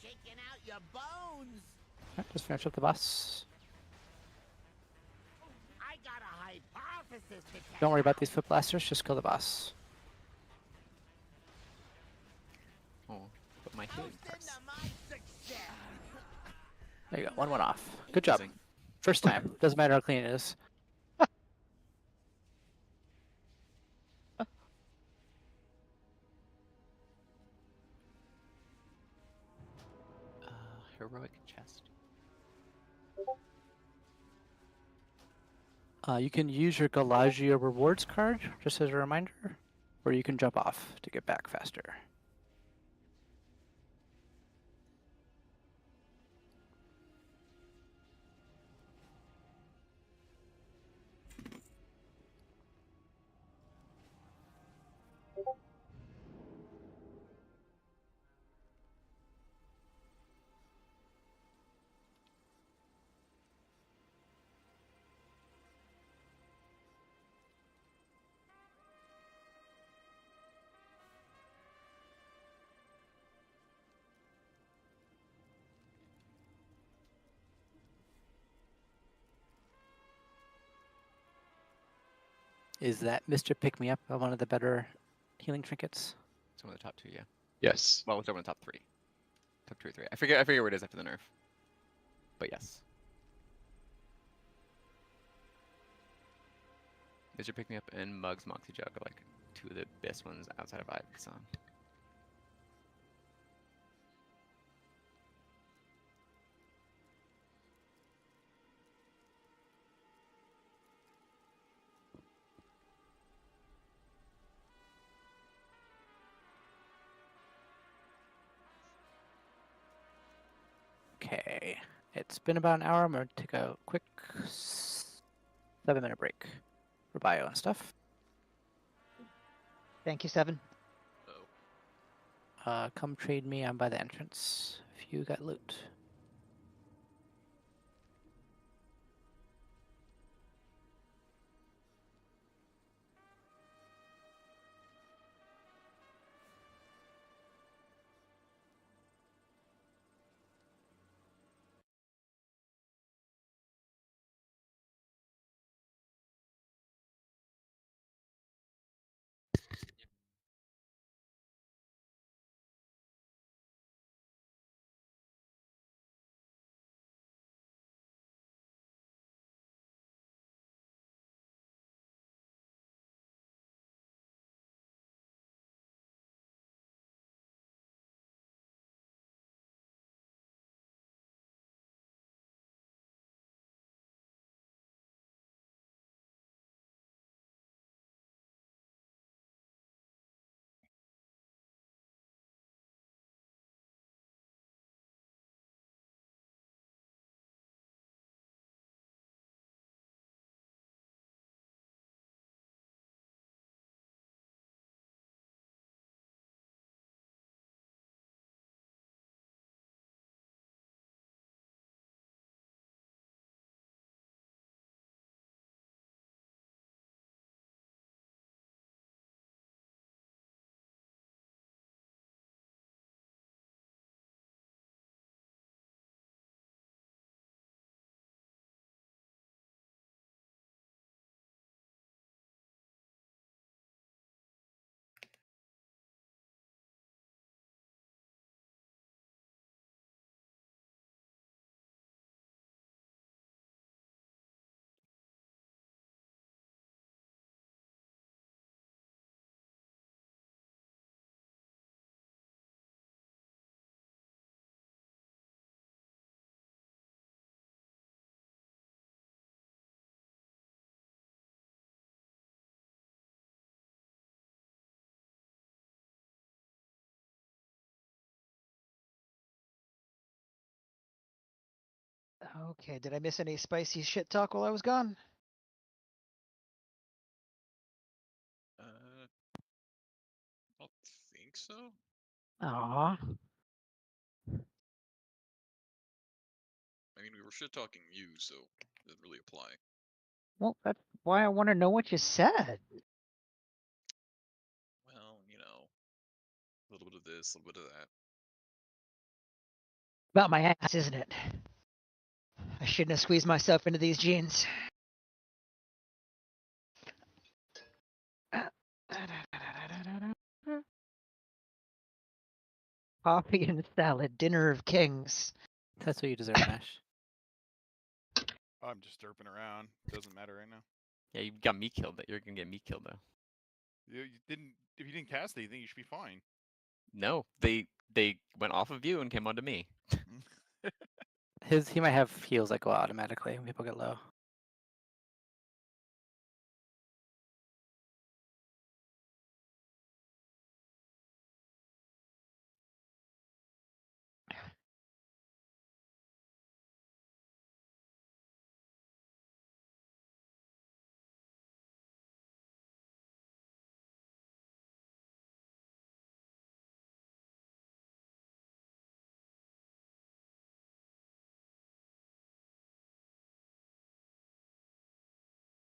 Shaking out your bones. Alright, just finish up the boss. I got a hypothesis to test. Don't worry about these foot blasters, just kill the boss. Oh, but my healing parts. There you go, 1 went off. Good job. Amazing. First time. Doesn't matter how clean it is. Heroic chest. You can use your Galagio rewards card, just as a reminder, or you can jump off to get back faster. Is that Mr. Pick Me Up one of the better healing trinkets? It's one of the top 2, yeah. Yes. Well, it's over in the top 3. Top 2 or 3. I forget where it is after the nerf. But yes. Mr. Pick Me Up and Mug's Moxie Jug are like 2 of the best ones outside of Ivy's song. Okay. It's been about an hour. I'm going to take a quick 7-minute break for bio and stuff. Thank you, Seven. Come trade me. I'm by the entrance if you got loot. Okay, did I miss any spicy shit talk while I was gone? I don't think so. Aw. I mean, we were shit talking you, so it doesn't really apply. Well, that's why I want to know what you said. Well, you know, a little bit of this, a little bit of that. About my ass, isn't it? I shouldn't have squeezed myself into these jeans. Coffee and salad, dinner of kings. That's what you deserve, Mash. I'm just derping around. Doesn't matter right now. Yeah, you got me killed. You're gonna get me killed though. You didn't. If you didn't cast anything, you should be fine. No, they went off of you and came onto me. He might have heals that go automatically when people get low.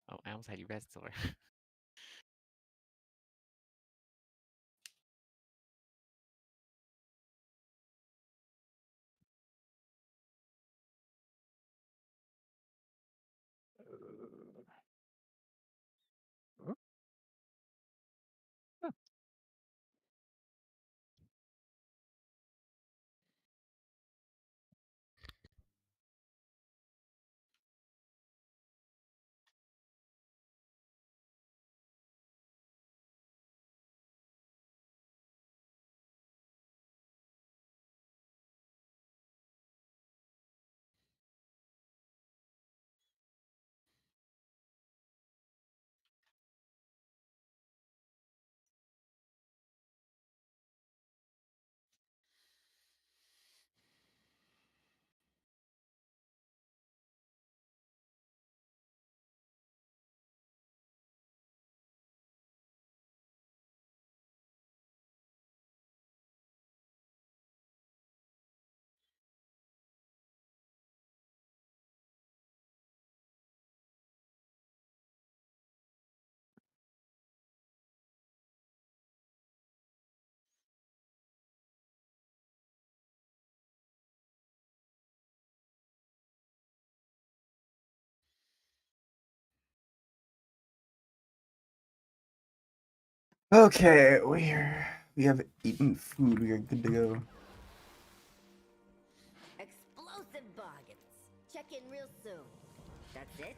Oh, I almost had you res Silver. Okay, we have eaten food. We are good to go. Explosive bargains. Check in real soon. That's it?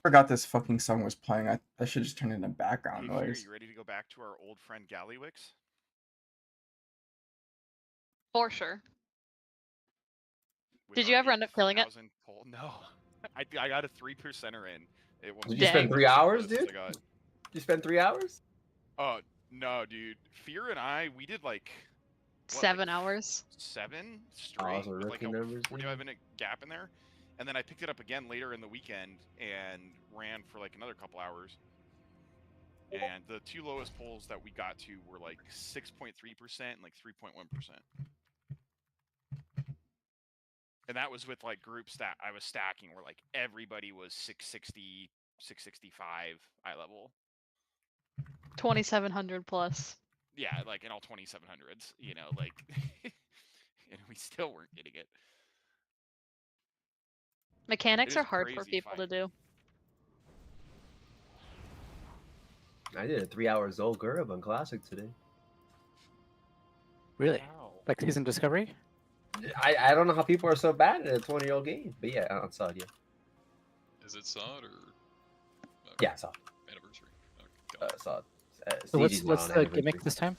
Forgot this fucking song was playing. I should just turn it into background Hey, Fear, noise. you ready to go back to our old friend Gallywix? For sure. With Did our you ever end up killing it? 8,000 poll? No. I got a 3%er in. It was Did you spend one of 3 the hours, simplest dude? I got. Did you spend 3 hours? Oh, no, dude. Fear and I, we did like... What, 7 hours. 7 Oh, straight those are with like rookie a numbers. 45-minute gap in there. And then I picked it up again later in the weekend and ran for like another couple hours. And the 2 lowest polls that we got to were like 6.3% and like 3.1%. And that was with like groups that I was stacking where like everybody was 660, 665 eye level. 2,700 plus. Yeah, like in all 2700s, you know, like, and we still weren't getting it. Mechanics It are is a hard for crazy people to fight. do. I did a 3-hour Zolgurb on Classic today. Really? Like season discovery? I don't know how people are so bad at a 20-year-old game, but yeah, on SOD, yeah. Is it SOD or? Yeah, SOD. Anniversary. SOD. So CG's what's not the on gimmick anniversary. this time?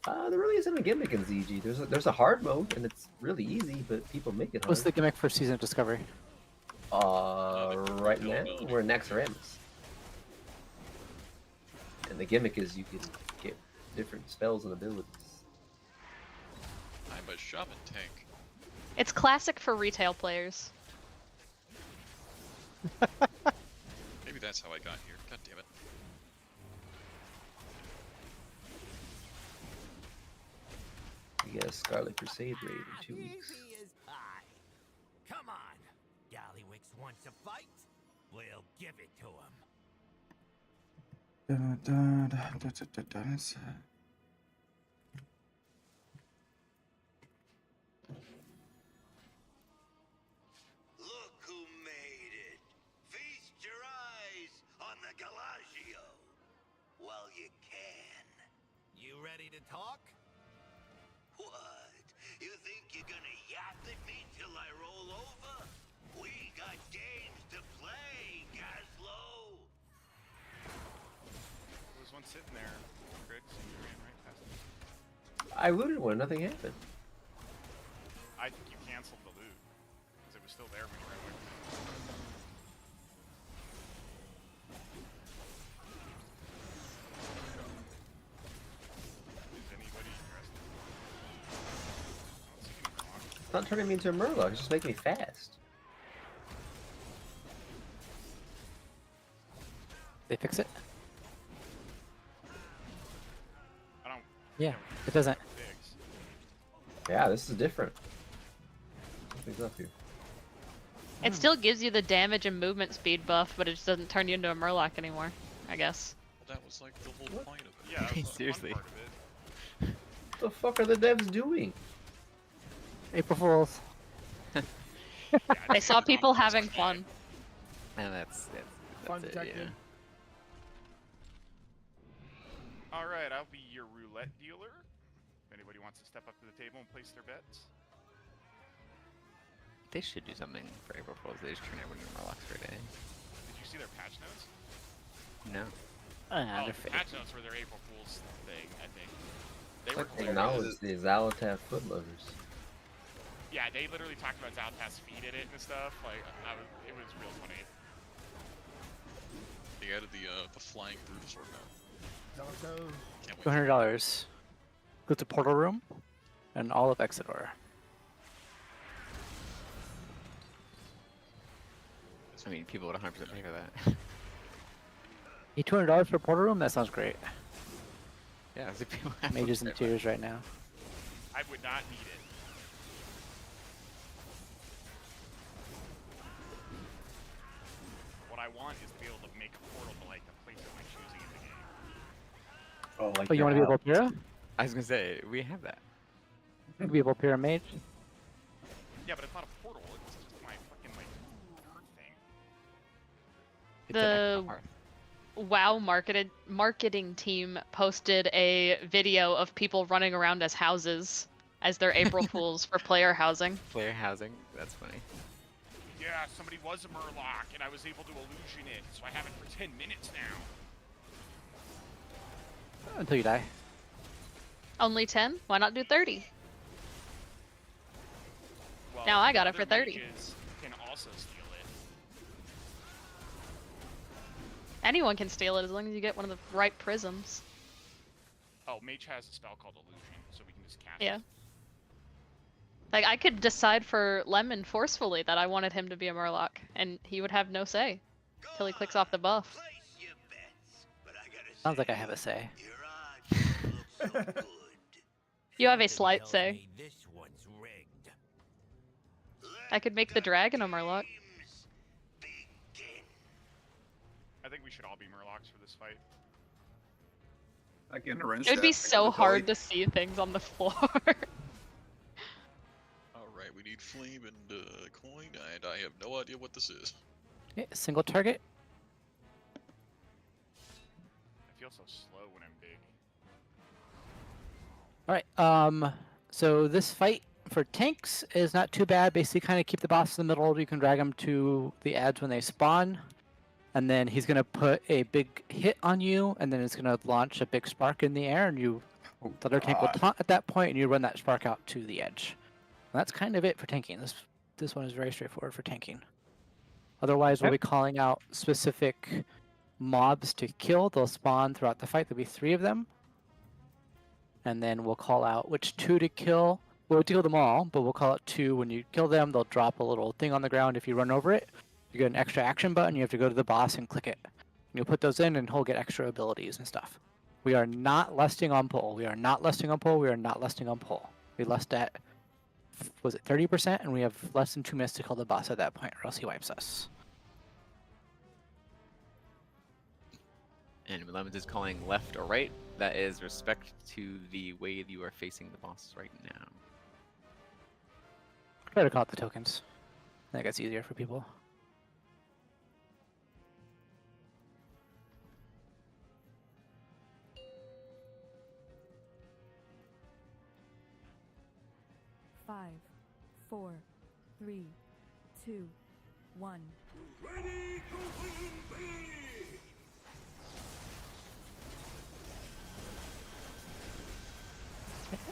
There really isn't a gimmick in ZG. There's a hard mode, and it's really easy, but people make it hard. What's the gimmick for season discovery? Right now, we're next Ramus. And the gimmick is you can get different spells and abilities. I'm a shaman tank. It's classic for retail players. Maybe that's how I got here. God damn it. We get a Scarlet Crusade raid in 2 weeks. Easy as pie. Come on. Gallywix wants a fight? We'll give it to him. Look who made it. Feast your eyes on the Galagio while you can. You ready to talk? What? You think you're gonna yap at me till I roll over? We got games to play, Gazlo. There was one sitting there, Greg, so you ran right past it. I looted one, nothing happened. I think you canceled the loot, because it was still there when you ran away from it. Is anybody interested? It's not turning me into a Murloc, it's just making me fast. They fix it? I don't... Yeah, it doesn't. Yeah, this is different. Something's up here. It still gives you the damage and movement speed buff, but it just doesn't turn you into a Murloc anymore, I guess. Well, that was like the whole point of it. Yeah, that was the fun Seriously. part of it. What the fuck are the devs doing? April Fools. They saw people having fun. And that's Fun it, detected. yeah. Alright, I'll be your roulette dealer. If anybody wants to step up to the table and place their bets. They should do something for April Fools. They just turn everyone into Murlocs for a day. Did you see their patch notes? No. Oh, They're fake. patch notes were their April Fool's thing, I think. They were Acknowledge the Zalatath footlovers. Yeah, they literally talked about Zaltas feed in it and stuff. Like, it was real funny. They added the flying Brutosaur now. Can't wait. $200. Go to Portal Room and all of Exodor. I mean, people would 100% pay for that. $200 for portal room? That sounds great. Yeah, so people have Mages in to pay tears right now. I would not need it. What I want is to be able to make a portal to like the place of my choosing in the game. Oh, like Oh, you want to be a Volpira? I was gonna say, we have that. You can be a Volpira mage. Yeah, but it's not a portal. It's just my fucking like hearth thing. It's an The extra hearth. WoW marketing team posted a video of people running around as houses as their April Fools for player housing. Player housing, that's funny. Yeah, somebody was a Murloc, and I was able to illusion it, so I have it for 10 minutes now. Until you die. Only 10? Why not do 30? Well, Now I got it other for 30. mages can also steal it. Anyone can steal it as long as you get one of the right prisms. Oh, mage has a spell called illusion, so we can just cast Yeah. it. Like, I could decide for Lemon forcefully that I wanted him to be a Murloc, and he would have no say till he clicks off the buff. Sounds like I have a say. You have a slight say. This one's rigged. I could make the dragon a Murloc. I think we should all be Murlocs for this fight. I can arrange It would that. be Thanks so for hard Kelly. to see things on the floor. Alright, we need flame and coin, and I have no idea what this is. Okay, single target. I feel so slow when I'm big. Alright, so this fight for tanks is not too bad. Basically, kind of keep the boss in the middle. You can drag them to the ads when they spawn. And then he's going to put a big hit on you, and then it's going to launch a big spark in the air, and you, the other tank will taunt at that point, and you run that spark out to the edge. And that's kind of it for tanking. This one is very straightforward for tanking. Otherwise, we'll be calling out specific mobs to kill. They'll spawn throughout the fight. There'll be 3 of them. And then we'll call out which 2 to kill. We'll kill them all, but we'll call out 2. When you kill them, they'll drop a little thing on the ground if you run over it. You get an extra action button, you have to go to the boss and click it. And you'll put those in and he'll get extra abilities and stuff. We are not lusting on pull. We are not lusting on pull. We are not lusting on pull. We lust at, was it 30%? And we have less than 2 minutes to kill the boss at that point, or else he wipes us. And Lemons is calling left or right. That is respect to the way you are facing the boss right now. Try to call out the tokens. I think that's easier for people. Five, 4, 3, 2, 1. Ready, go,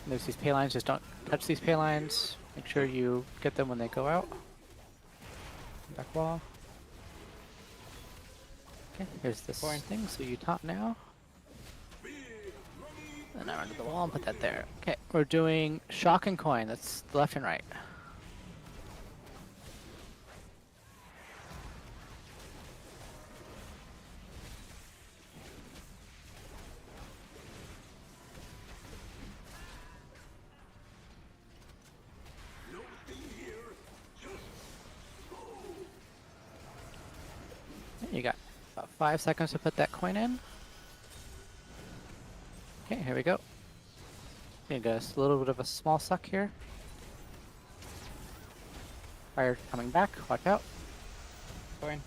There's these pay lines, just don't touch these pay lines. Make sure you get them when they go out. Back wall. Okay, here's this thing, so you taunt now. And I run to the wall and put that there. Okay, we're doing shock and coin, that's the left and right. You got about 5 seconds to put that coin in. Okay, here we go. You got a little bit of a small suck here. Fire coming back, watch out. Coin.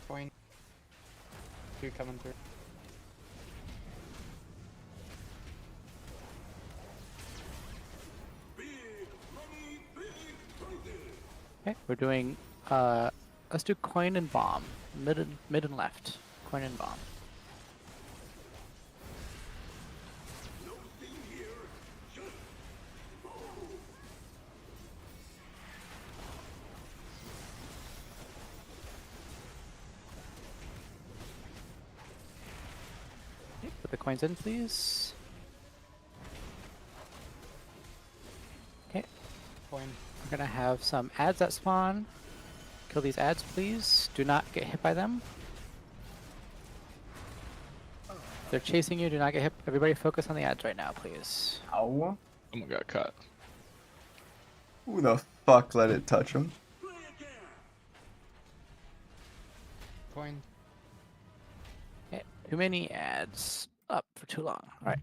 Coin. 2 coming through. Okay, we're doing, let's do coin and bomb. Mid and left. Coin and bomb. coins in, please. Okay. Coin. We're gonna have some ads that spawn. Kill these ads, please. Do not get hit by them. They're chasing you. Do not get hit. Everybody focus on the ads right now, please. Ow. Someone got caught. Who the fuck let it touch him? Coin. Okay. Too many ads up for too long. Alright.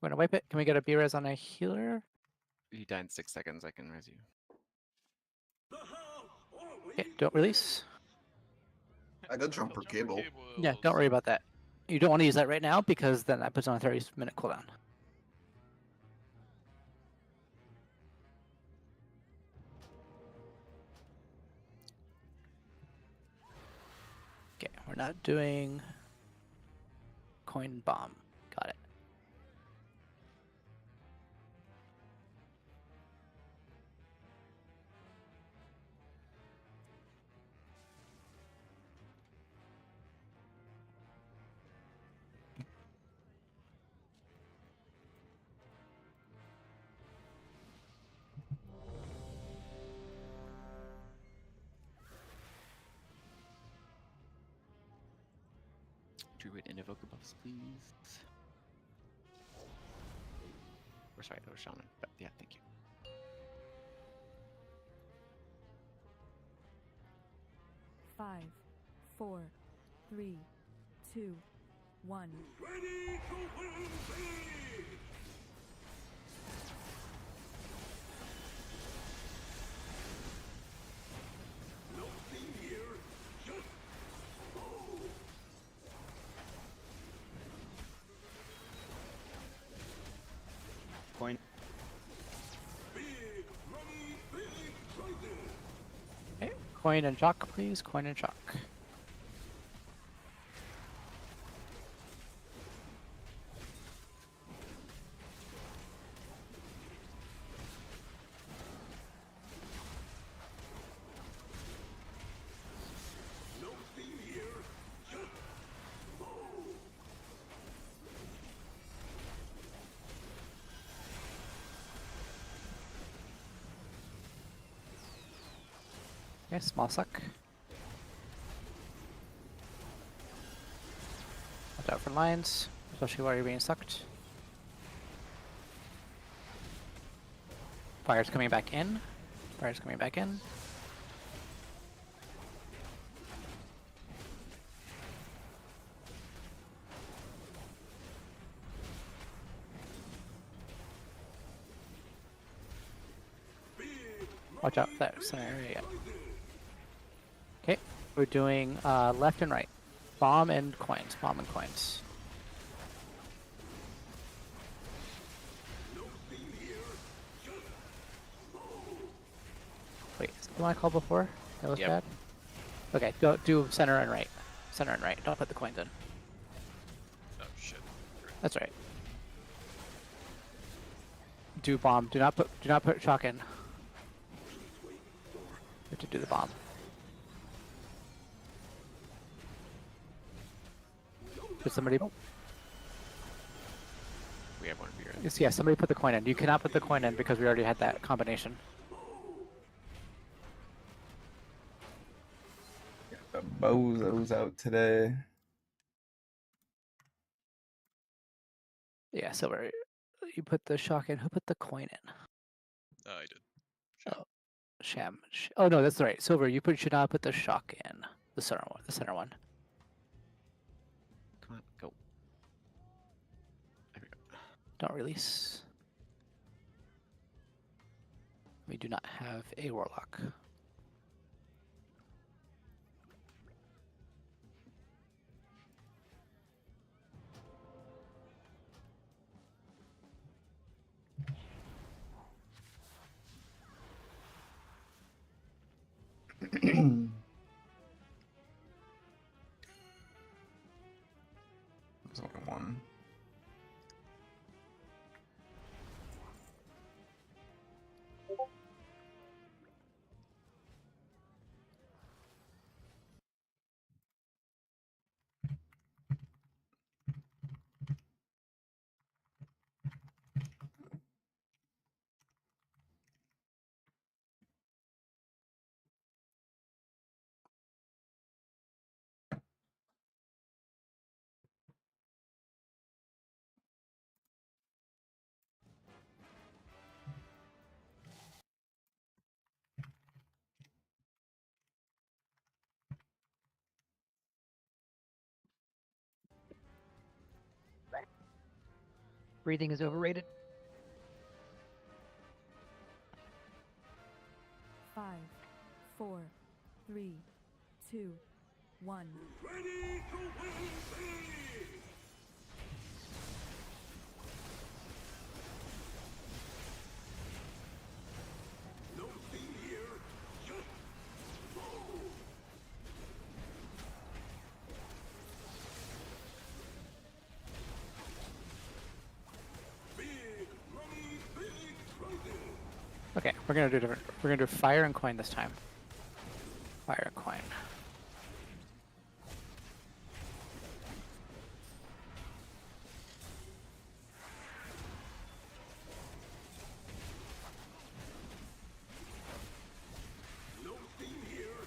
We're gonna wipe it. Can we get a B-res on a healer? You die in 6 seconds, I can res you. Okay, don't release. I got jumper cable. Yeah, don't worry about that. You don't want to use that right now because then that puts on a 30-minute cooldown. Okay, we're not doing coin bomb. Got it. Druid and Evoker buffs, please. Or sorry, that was Shaman. But yeah, thank you. Five, 4, 3, 2, 1. Ready to win big! Nothing here, just go! Coin. Big money, big prizes! Okay, coin and chalk, please. Coin and chalk. Nothing here, just go! Okay, small suck. Watch out for lines, especially while you're being sucked. Fire's coming back in. Fire's coming back in. Watch out for that center area. Okay, we're doing left and right. Bomb and coins. Bomb and coins. Wait, is that the one I called before? That was Yep. bad? Okay, go do center and right. Center and right. Don't put the coins in. Oh shit. That's right. Do bomb. Do not put shock in. You have to do the bomb. Did somebody? We have one of your. Yes, yeah, somebody put the coin in. You cannot put the coin in because we already had that combination. The bozos out today. Yeah, Silver, you put the shock in. Who put the coin in? I did. Oh, Sham. Oh no, that's right. Silver, you should not put the shock in. The center one. The center one. Come on, go. There we go. Don't release. We do not have a warlock. There's only one. breathing is overrated. 5, 4, 3, 2, 1. Ready to win big! No steam here, just go! Big money, big prizes! Okay, we're gonna do different. We're gonna do fire and coin this time. Fire and coin.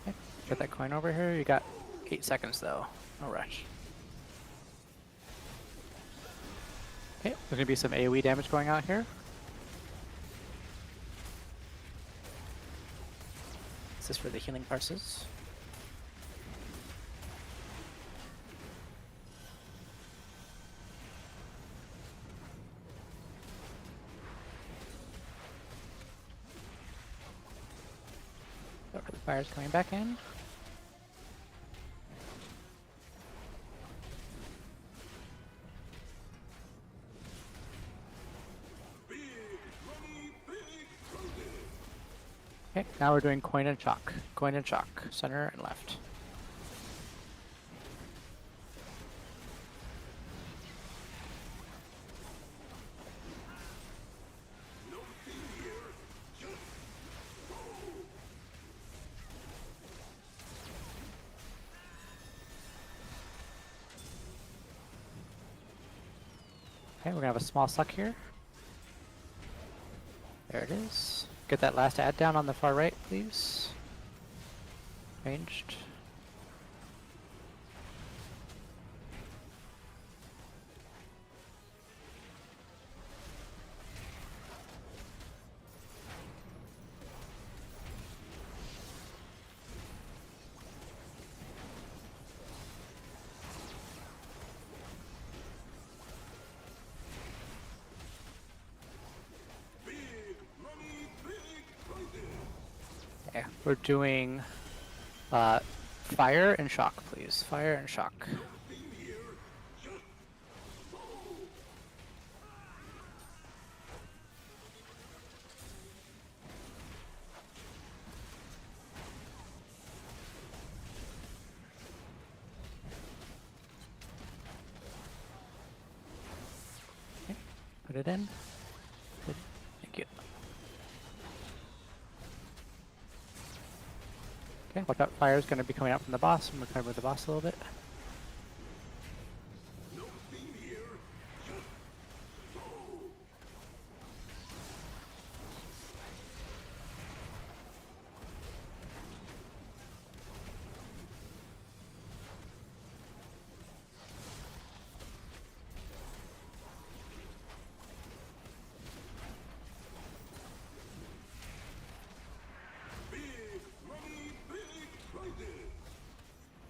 Okay, get that coin over here. You got 8 seconds though. No rush. Okay, there's gonna be some AoE damage going out here. This is for the healing parses. The fire's coming back in. Okay, now we're doing coin and chalk. Coin and chalk, center and left. Okay, we're gonna have a small suck here. There it is. Get that last ad down on the far right, please. Ranged. Okay, we're doing fire and shock, please. Fire and shock. Okay, put it in. Good. Thank you. Okay, watch out, fire is going to be coming out from the boss. I'm going to cover the boss a little bit.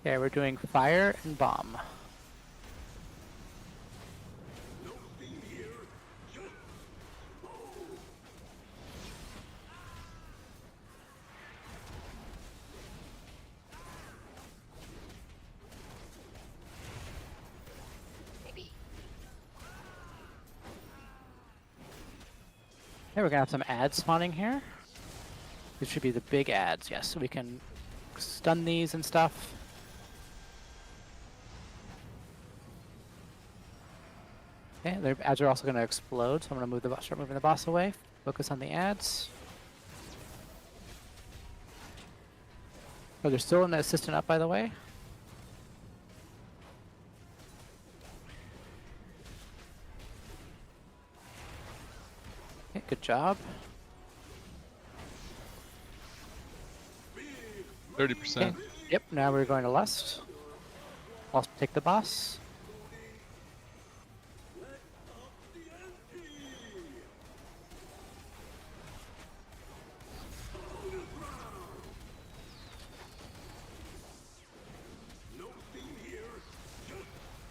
Okay, we're doing fire and bomb. Okay, we're gonna have some ads spawning here. These should be the big ads, yes, so we can stun these and stuff. Okay, their ads are also going to explode, so I'm going to start moving the boss away. Focus on the ads. Oh, there's still an assistant up, by the way. Okay, good job. 30%. Okay. Yep, now we're going to Lust. Lust take the boss.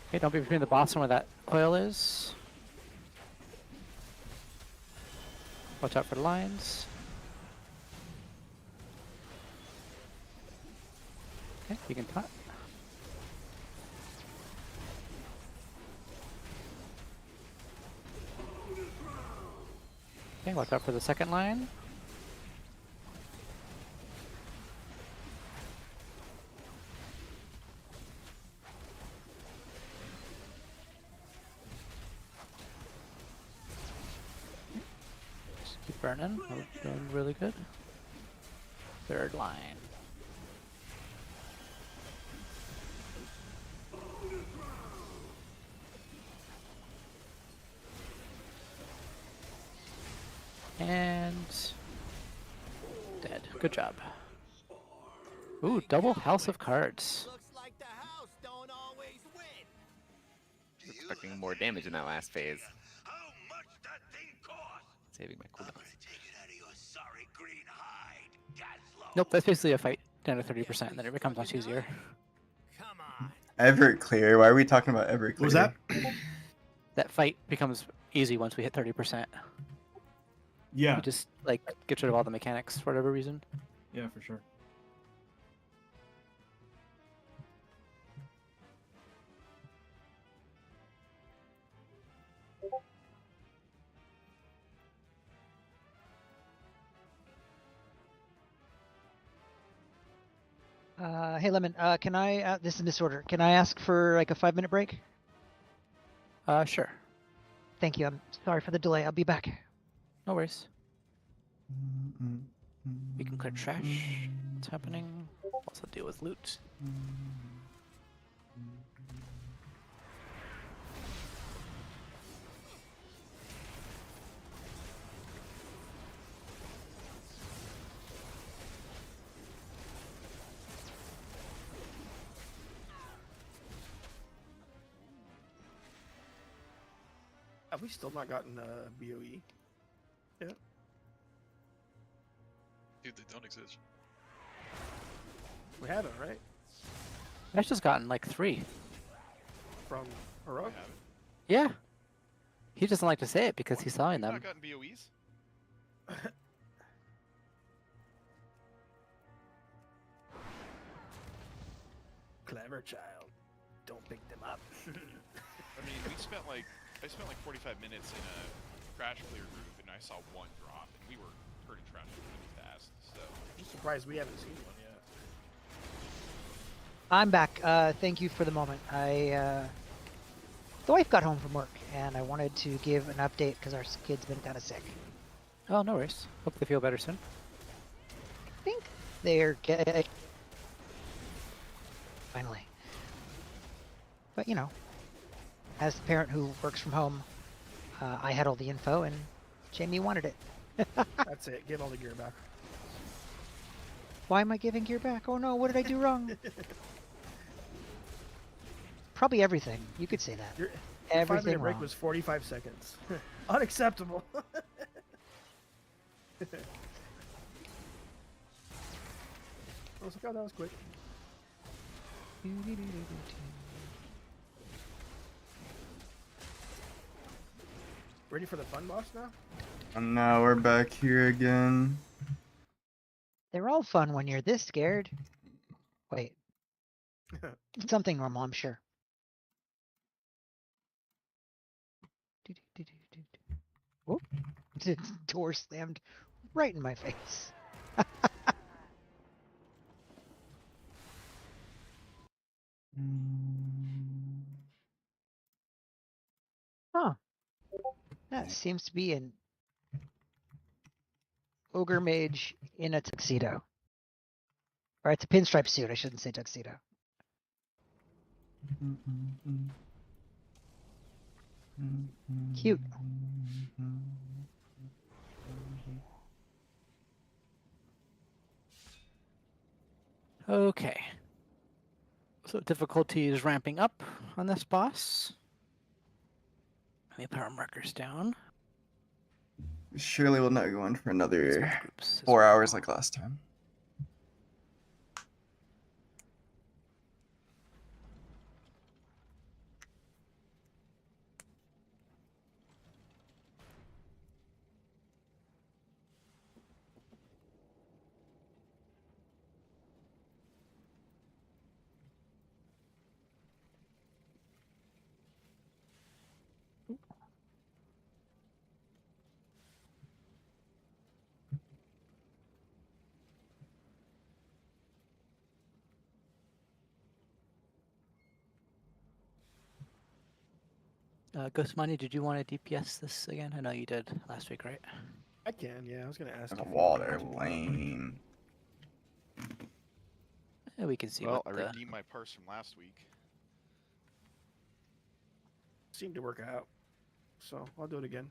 Okay, don't be between the boss and where that coil is. Watch out for the lines. Okay, you can taunt. Okay, watch out for the second line. Just keep burning. We're doing really good. Third line. And dead. Good job. Ooh, double House of Cards. Expecting more damage in that last phase. Saving my cooldowns. Nope, that's basically a fight down to 30%, and then it becomes much easier. Everclear. Why are we talking about Everclear? What was that? That fight becomes easy once we hit 30%. Yeah. You just, like, get rid of all the mechanics for whatever reason. Yeah, for sure. Hey Lemon, can I? This is Disorder. Can I ask for like a 5-minute break? Sure. Thank you. I'm sorry for the delay. I'll be back. No worries. We can clear trash. What's happening? Also deal with loot. Have we still not gotten BOE? Yeah. Dude, they don't exist. We haven't, right? I've just gotten like 3. From Heroic? Yeah. He doesn't like to say it because he's selling them. Not gotten BOEs? Clever child. Don't pick them up. I mean, I spent like 45 minutes in a crash clear group, and I saw 1 drop, and we were turning trash really fast. So I'm surprised we haven't seen one yet. I'm back. Thank you for the moment. The wife got home from work, and I wanted to give an update because our kid's been kind of sick. Oh, no worries. Hope they feel better soon. I think they're getting... Finally. But, you know, as the parent who works from home, I had all the info, and Jamie wanted it. That's it. Give all the gear back. Why am I giving gear back? Oh no, what did I do wrong? Probably everything. You could say that. Your Everything 5-minute break wrong. was 45 seconds. Unacceptable. Oh, God, that was quick. Ready for the fun boss now? And now we're back here again. They're all fun when you're this scared. Wait. Something normal, I'm sure. Whoop. Door slammed right in my face. Huh. That seems to be an ogre mage in a tuxedo. Or it's a pinstripe suit, I shouldn't say tuxedo. Cute. Okay. So difficulty is ramping up on this boss. Let me put our markers down. Surely we'll not go on for another 4 hours like last time. Ghost Money, did you want to DPS this again? I know you did last week, right? I can, yeah. I was gonna ask. There's a if you wall wanted there. to. Lame. Yeah, we can see Well, what I the... redeemed my purse from last week. Seemed to work out, so I'll do it again.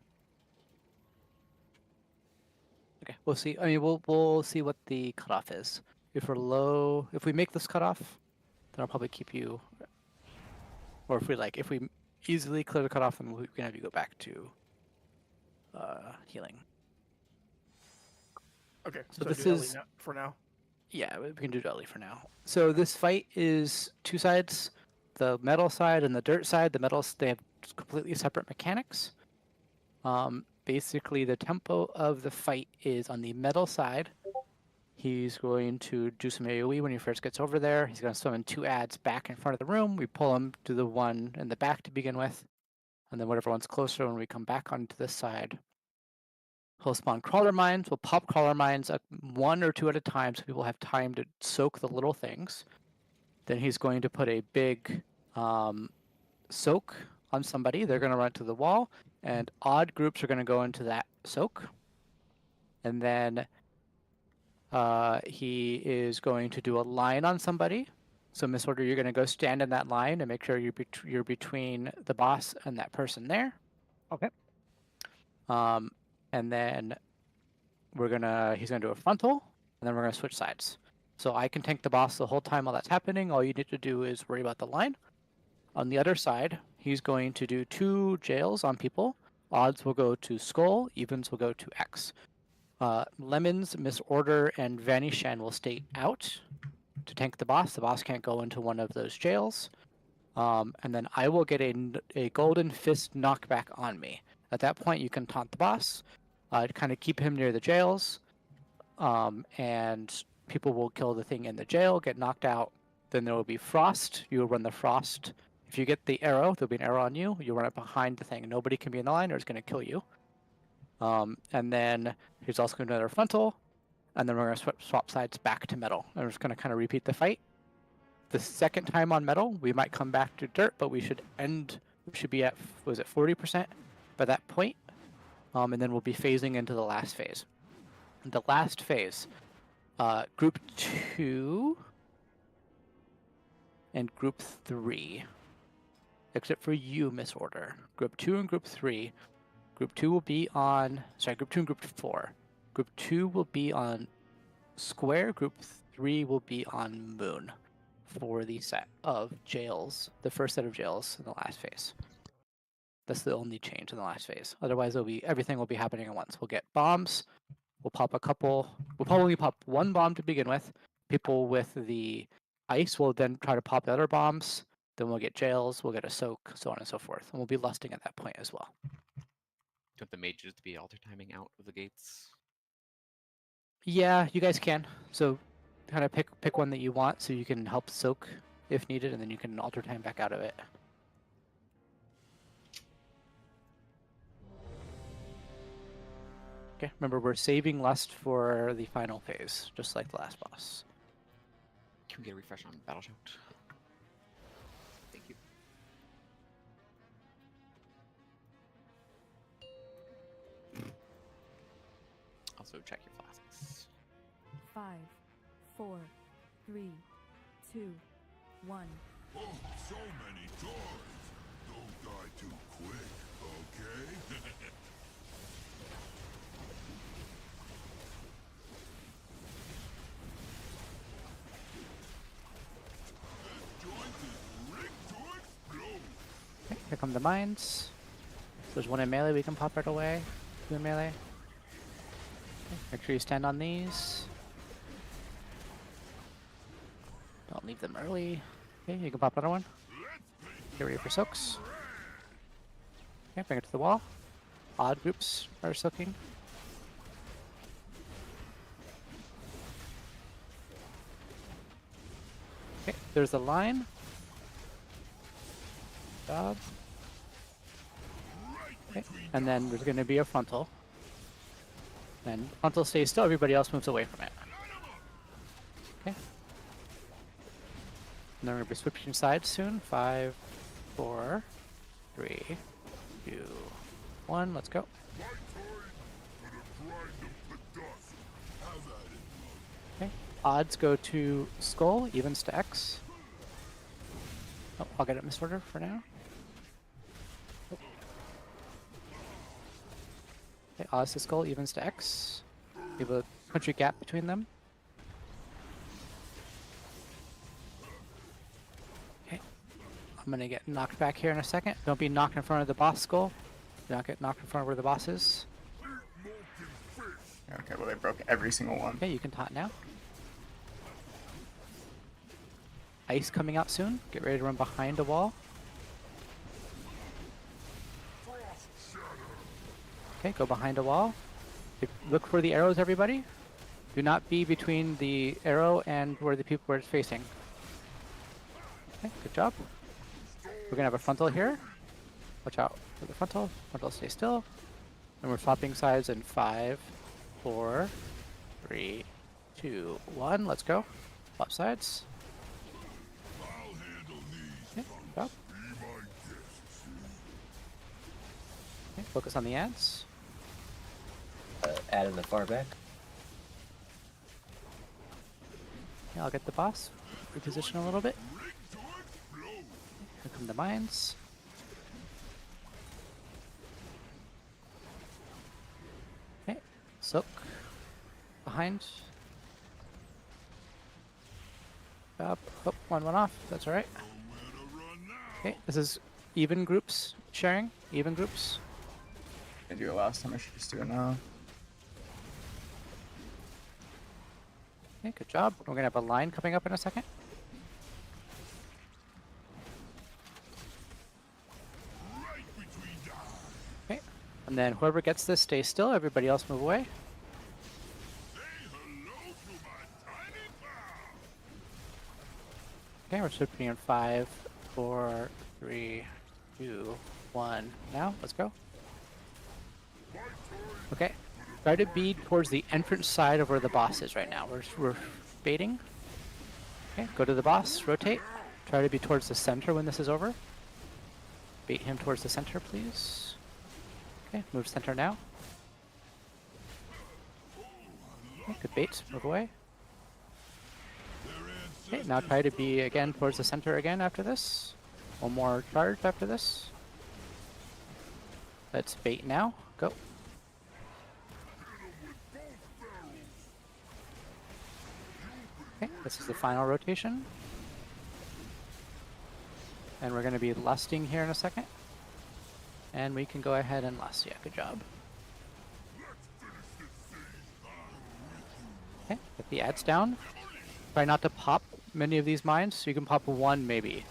Okay, we'll see. I mean, we'll see what the cutoff is. If we're low, if we make this cutoff, then I'll probably keep you. Or if we easily clear the cutoff, then we can have you go back to healing. Okay, So so this do Ellie is now, for now. Yeah, we can do Dolly for now. So this fight is two sides, the metal side and the dirt side. The metals, they have completely separate mechanics. Basically, the tempo of the fight is on the metal side. He's going to do some AoE when he first gets over there. He's going to summon 2 adds back in front of the room. We pull him to the one in the back to begin with. And then whatever one's closer, when we come back onto this side, he'll spawn crawler mines. We'll pop crawler mines 1 or 2 at a time so people have time to soak the little things. Then he's going to put a big soak on somebody. They're going to run to the wall, and odd groups are going to go into that soak. And then he is going to do a line on somebody. So Miss Order, you're going to go stand in that line and make sure you're between the boss and that person there. Okay. And then he's gonna do a frontal, and then we're gonna switch sides. So I can tank the boss the whole time while that's happening. All you need to do is worry about the line. On the other side, he's going to do 2 jails on people. Odds will go to Skull, evens will go to X. Lemons, Misorder, and Vanishan will stay out to tank the boss. The boss can't go into one of those jails. And then I will get a Golden Fist knockback on me. At that point, you can taunt the boss, to kind of keep him near the jails, and people will kill the thing in the jail, get knocked out. Then there will be Frost. You will run the Frost. If you get the arrow, there'll be an arrow on you. You run it behind the thing. Nobody can be in the line or it's going to kill you. And then here's also going to do another frontal. And then we're going to swap sides back to metal. And we're just going to kind of repeat the fight. The second time on metal, we might come back to dirt, but we should be at, was it 40% by that point? And then we'll be phasing into the last phase. And the last phase, Group 2 and Group 3, except for you, Misorder. Group 2 and Group 3. Group 2 will be on, Group 2 and Group 4. Group 2 will be on Square. Group 3 will be on Moon for the set of jails, the first set of jails in the last phase. That's the only change in the last phase. Otherwise, everything will be happening at once. We'll get bombs. We'll pop a couple. We'll probably pop 1 bomb to begin with. People with the ice will then try to pop the other bombs. Then we'll get jails. We'll get a soak, so on and so forth. And we'll be lusting at that point as well. Do you want the mages to be alter timing out of the gates? Yeah, you guys can. So kind of pick one that you want so you can help soak if needed, and then you can alter time back out of it. Okay, remember we're saving lust for the final phase, just like the last boss. Can we get a refresh on Battle Shout? Thank you. Also check your flasks. 5, 4, 3, 2, 1. Oh, so many toys. Don't die too quick, okay? Okay, here come the mines. So there's 1 in melee we can pop right away. 2 in melee. Okay, make sure you stand on these. Don't leave them early. Okay, you can pop another one. Get ready for soaks. Okay, bring it to the wall. Odd groups are soaking. Okay, there's the line. Job. Okay, and then there's going to be a frontal. And frontal stays still, everybody else moves away from it. Okay. And then we're going to be switching sides soon. 5, 4, 3, 2, 1. Let's go. Okay. Odds go to Skull, evens to X. Oh, I'll get it in misorder for now. Oh. Okay, odds to Skull, evens to X. We have a country gap between them. Okay. I'm gonna get knocked back here in a second. Don't be knocked in front of the boss, Skull. Do not get knocked in front of where the boss is. Okay, well they broke every single one. Okay, you can taunt now. Ice coming out soon. Get ready to run behind a wall. Okay, go behind a wall. Look for the arrows, everybody. Do not be between the arrow and where the people were facing. Okay, good job. We're gonna have a frontal here. Watch out for the frontal. Frontal, stay still. And we're swapping sides in 5, 4, 3, 2, 1. Let's go. Swap sides. Okay, good job. Okay, focus on the ads. Add in the far back. Okay, I'll get the boss. Reposition a little bit. Here come the mines. Okay, Silk. Behind. Up. Oh, one went off. That's alright. Okay, this is even groups sharing. Even groups. I didn't do it last time, I should just do it now. Okay, good job. We're gonna have a line coming up in a second. Okay, and then whoever gets this, stay still. Everybody else move away. Okay, we're sweeping in 5, 4, 3, 2, 1. Now, let's go. Okay. Try to be towards the entrance side of where the boss is right now. We're baiting. Okay, go to the boss, rotate. Try to be towards the center when this is over. Bait him towards the center, please. Okay, move center now. Okay, good bait, move away. Okay, now try to be again towards the center again after this. One more charge after this. Let's bait now, go. Okay, this is the final rotation. And we're going to be lusting here in a second. And we can go ahead and lust. Yeah, good job. Okay, get the ads down. Try not to pop many of these mines, so you can pop one maybe.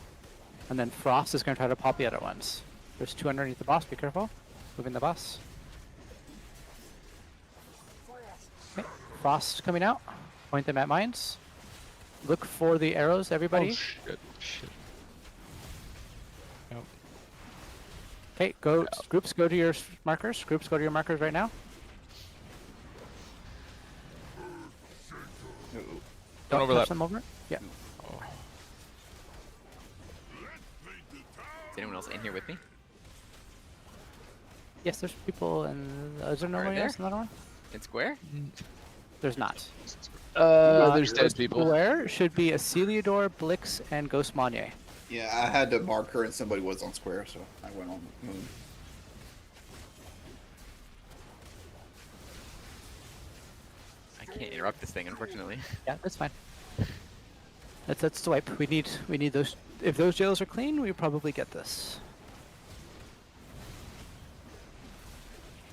And then Frost is going to try to pop the other ones. There's 2 underneath the boss, be careful. Moving the boss. Okay, Frost coming out. Point them at mines. Look for the arrows, everybody. Oh, shit. Nope. Okay, go. Groups, go to your markers. Groups, go to your markers right now. Don't overlap. Push them over. Yeah. Oh. Is anyone else in here with me? Yes, there's people, and is there nobody else in that one? In square? There's not. There's dead people. Square should be a Celiodor, Blix, and Ghost Monye. Yeah, I had to mark her and somebody was on square, so I went on moon. I can't interrupt this thing, unfortunately. Yeah, that's fine. Let's swipe. We need those. If those jails are clean, we probably get this.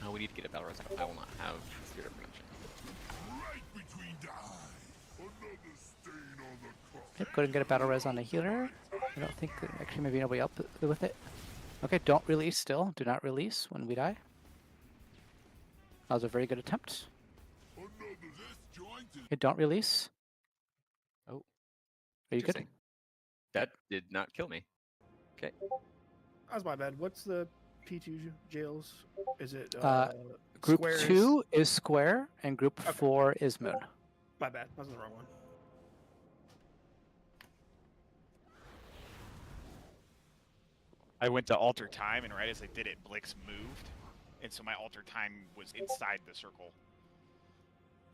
Oh, we need to get a battle rose. I will not have Spirit of Prevention. Yep, go ahead and get a battle res on the healer. I don't think that actually maybe nobody else with it. Okay, don't release still. Do not release when we die. That was a very good attempt. Okay, don't release. Oh. Are you good? Interesting. That did not kill me. Okay. That's my bad. What's the P2 jails? Is it Group squares? 2 is square, and group 4 is moon. My bad. That was the wrong one. I went to alter time, and right as I did it, Blix moved, and so my alter time was inside the circle.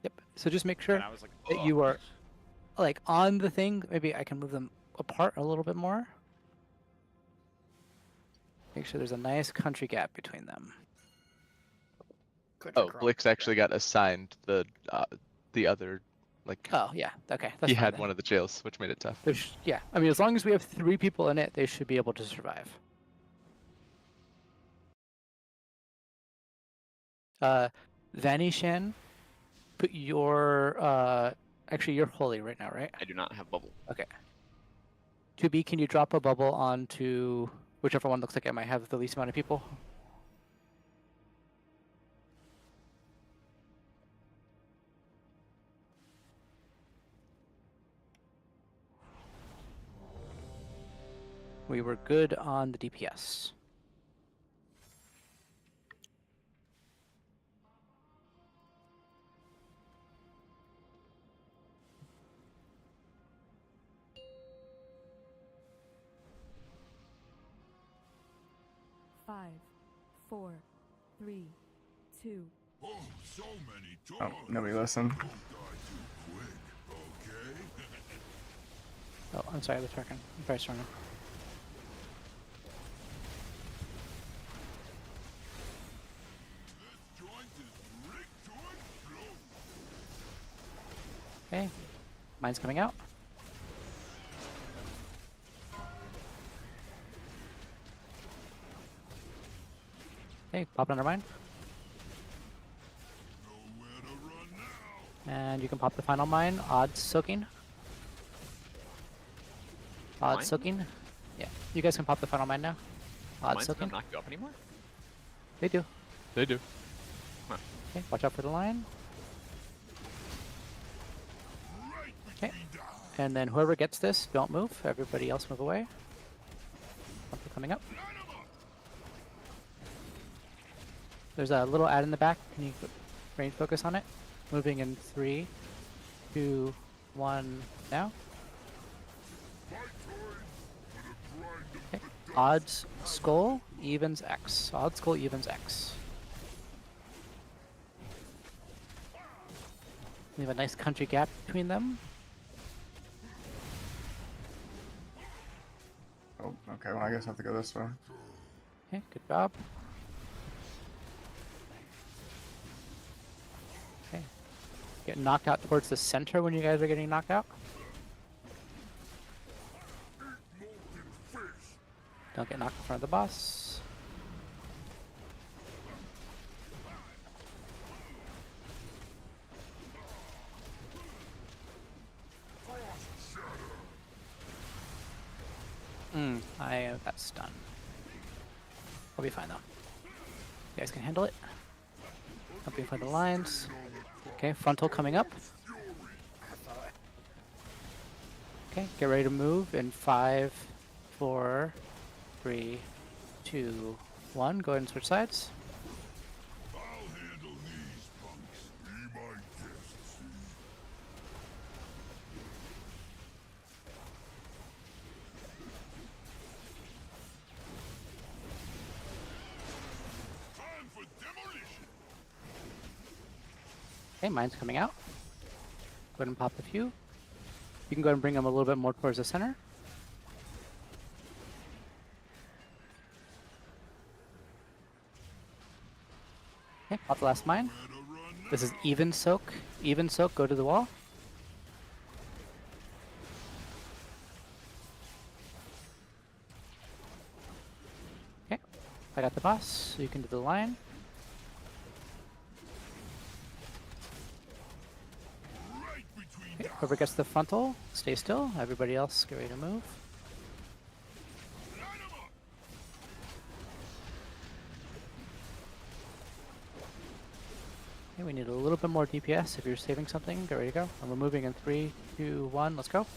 Yep. So just make sure And I was like, that you are like on the thing. Maybe I can move them apart a little bit more. Make sure there's a nice country gap between them. Oh, Blix actually got assigned the other, like. Oh yeah, okay, that's he fine had then. one of the jails, which made it tough. Yeah, I mean, as long as we have 3 people in it, they should be able to survive. Vanny Shen, put your actually you're holy right now, right? I do not have bubble. Okay. 2B, can you drop a bubble onto whichever one looks like it might have the least amount of people? We were good on the DPS. Five, 4, 3, 2. Oh, so many Oh, nobody listened. Oh, I'm sorry, the Tarkin. I'm very strong. Okay, mine's coming out. Okay, pop it under mine. And you can pop the final mine. Odds soaking. Odds Mine? soaking. Yeah, you guys can pop the final mine now. Odds Mine's soaking. not knock you up anymore? They do. They do. Huh. Okay, watch out for the line. Okay, and then whoever gets this, don't move. Everybody else move away. Something coming up. There's a little ad in the back. Can you range focus on it? Moving in 3, 2, 1, now. Okay. Odds skull evens X. Odds skull evens X. We have a nice country gap between them. Oh, okay. Well, I guess I have to go this way. Okay, good job. Okay. Get knocked out towards the center when you guys are getting knocked out. Don't get knocked in front of the boss. I got stunned. I'll be fine though. You guys can handle it. Help me find the lines. Okay, frontal coming up. Okay, get ready to move in 5, 4, 3, 2, 1. Go ahead and switch sides. Okay, mine's coming out. Go ahead and pop a few. You can go ahead and bring them a little bit more towards the center. Okay, pop the last mine. This is even soak. Even soak, go to the wall. Okay, I got the boss, so you can do the line. Okay, whoever gets the frontal, stay still. Everybody else, get ready to move. Okay, we need a little bit more DPS. If you're saving something, get ready to go. And we're moving in 3, 2, 1, let's go.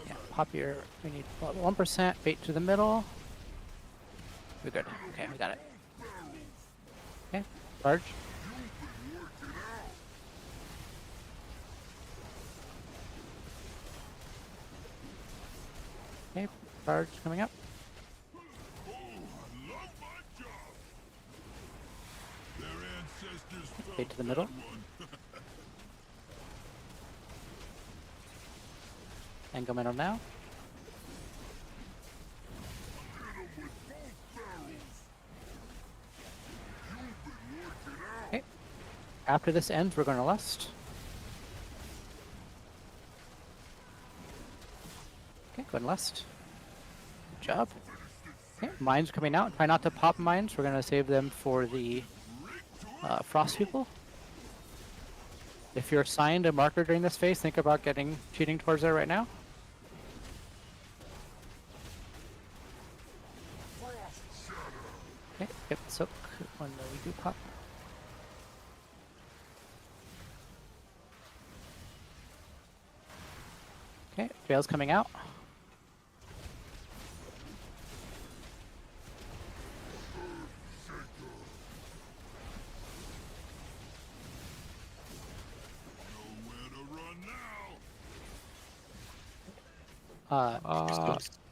Yeah, pop your, we need 1%, bait to the middle. We're good. Okay, we got it. Okay, charge. Charge coming up. Fade to the middle. And go middle now. Okay. After this ends, we're going to Lust. Okay, go ahead and Lust. Good job. Okay, mines coming out. Try not to pop mines. We're going to save them for the Frost people. If you're assigned a marker during this phase, think about cheating towards there right now. Okay, yep, soak when we do pop. Okay, Veil's coming out.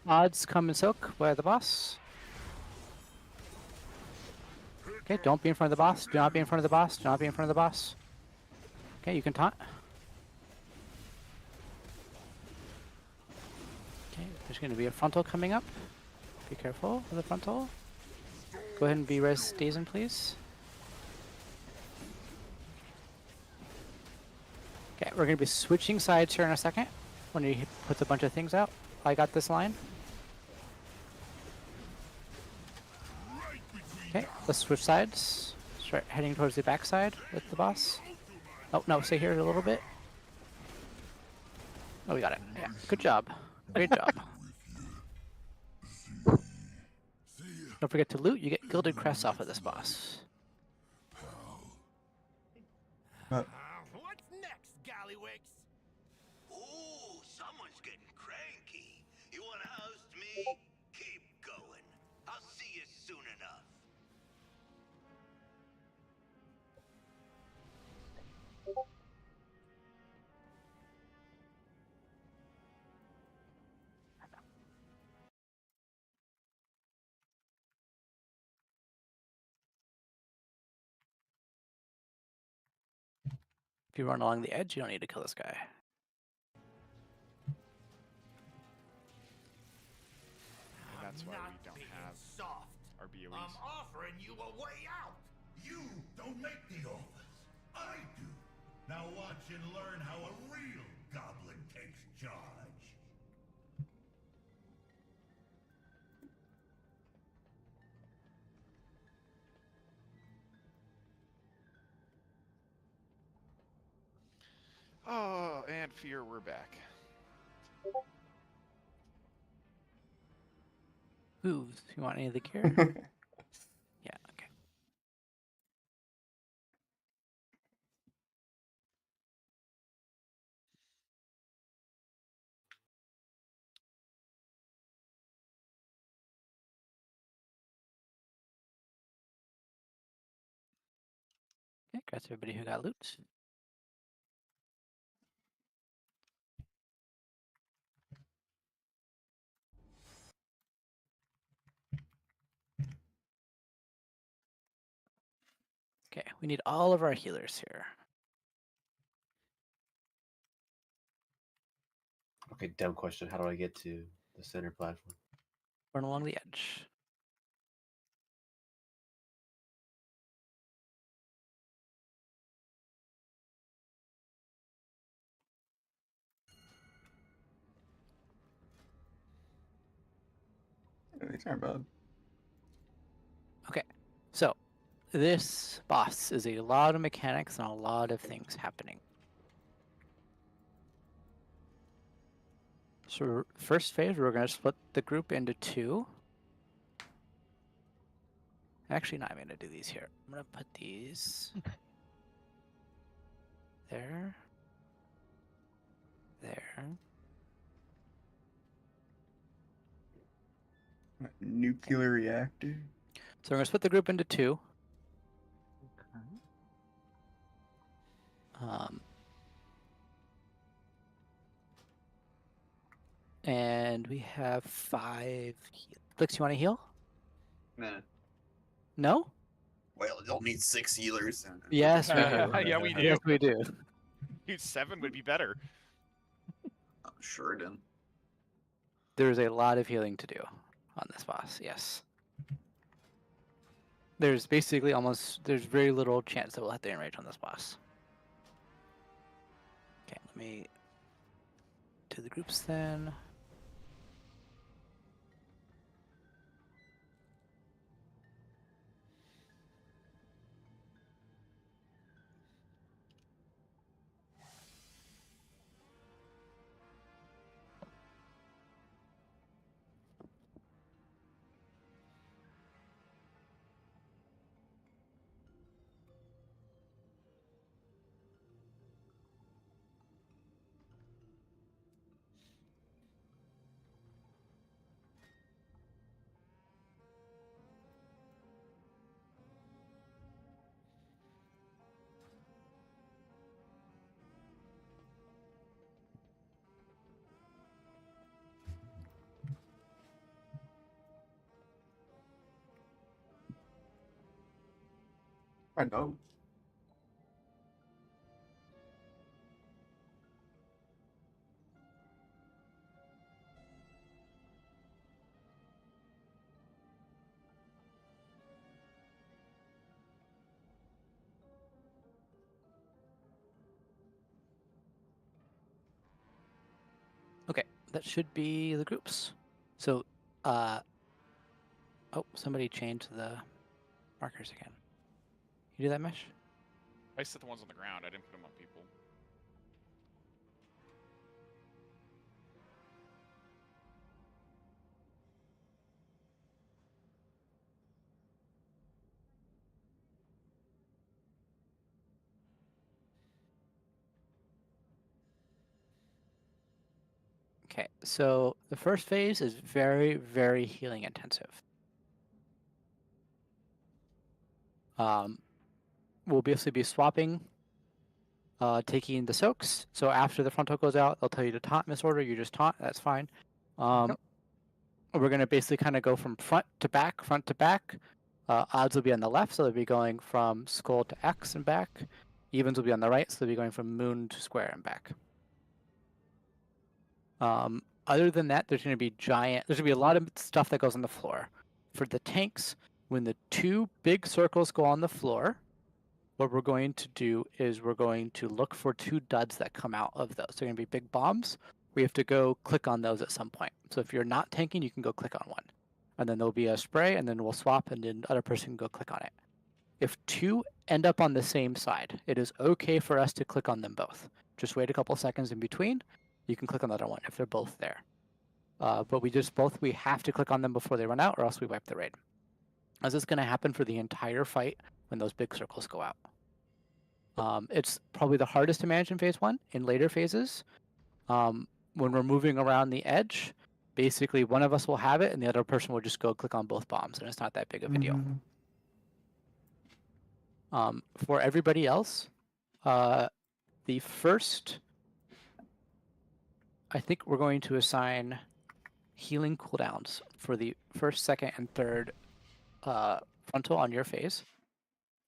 Odds come and soak by the boss. Okay, don't be in front of the boss. Do not be in front of the boss. Do not be in front of the boss. Okay, you can taunt. Okay, there's going to be a frontal coming up. Be careful of the frontal. Go ahead and be res Dazen, please. Okay, we're going to be switching sides here in a second when he puts a bunch of things out. I got this line. Okay, let's switch sides. Start heading towards the backside with the boss. Oh, no, stay here a little bit. Oh, we got it. Yeah, good job. Great job. Don't forget to loot. You get gilded crests off of this boss. What's next, Gallywix? Ooh, someone's getting cranky. You want to host me? Keep going. I'll see you soon enough. If you run along the edge, you don't need to kill this guy. And that's why we don't have our BOEs. I'm offering you a way out. You don't make the offers. I do. Now watch and learn how a real goblin takes charge. Oh, and Fear, we're back. Hooves. You want any of the gear? Yeah, okay. Okay, congrats everybody who got loot. Okay, we need all of our healers here. Okay, dumb question. How do I get to the center platform? Run along the edge. These aren't bad. Okay, so this boss is a lot of mechanics and a lot of things happening. So first phase, we're going to split the group into two. Actually, no, I'm going to do these here. I'm going to put these there, there. Nuclear reactor. So we're going to split the group into two. And we have 5 Blix, you want to heal? Nah. No? Well, you'll need 6 healers. Yes, we do. Yeah, we do. Yes, we do. Dude, 7 would be better. Sure, then. There's a lot of healing to do on this boss, yes. There's basically there's very little chance that we'll hit the enrage on this boss. Okay, let me do the groups then. I know. Okay, that should be the groups. So, oh, somebody changed the markers again. You do that, Mesh? I set the ones on the ground. I didn't put them on people. Okay, so the first phase is very, very healing intensive. We'll basically be swapping, taking the soaks. So after the frontal goes out, they'll tell you to taunt misorder. You just taunt. That's fine. We're going to basically kind of go from front to back, front to back. Odds will be on the left, so they'll be going from skull to X and back. Evens will be on the right, so they'll be going from moon to square and back. Other than that, there's going to be a lot of stuff that goes on the floor. For the tanks, when the 2 big circles go on the floor, what we're going to do is we're going to look for 2 duds that come out of those. They're going to be big bombs. We have to go click on those at some point. So if you're not tanking, you can go click on one. And then there'll be a spray, and then we'll swap, and then the other person can go click on it. If 2 end up on the same side, it is okay for us to click on them both. Just wait a couple seconds in between. You can click on the other one if they're both there. But we have to click on them before they run out, or else we wipe the raid. This is going to happen for the entire fight when those big circles go out. It's probably the hardest to manage in phase 1. In later phases, when we're moving around the edge, basically one of us will have it and the other person will just go click on both bombs, and it's not that big of a deal. For everybody else, the first, I think we're going to assign healing cooldowns for the first, second, and third frontal on your phase.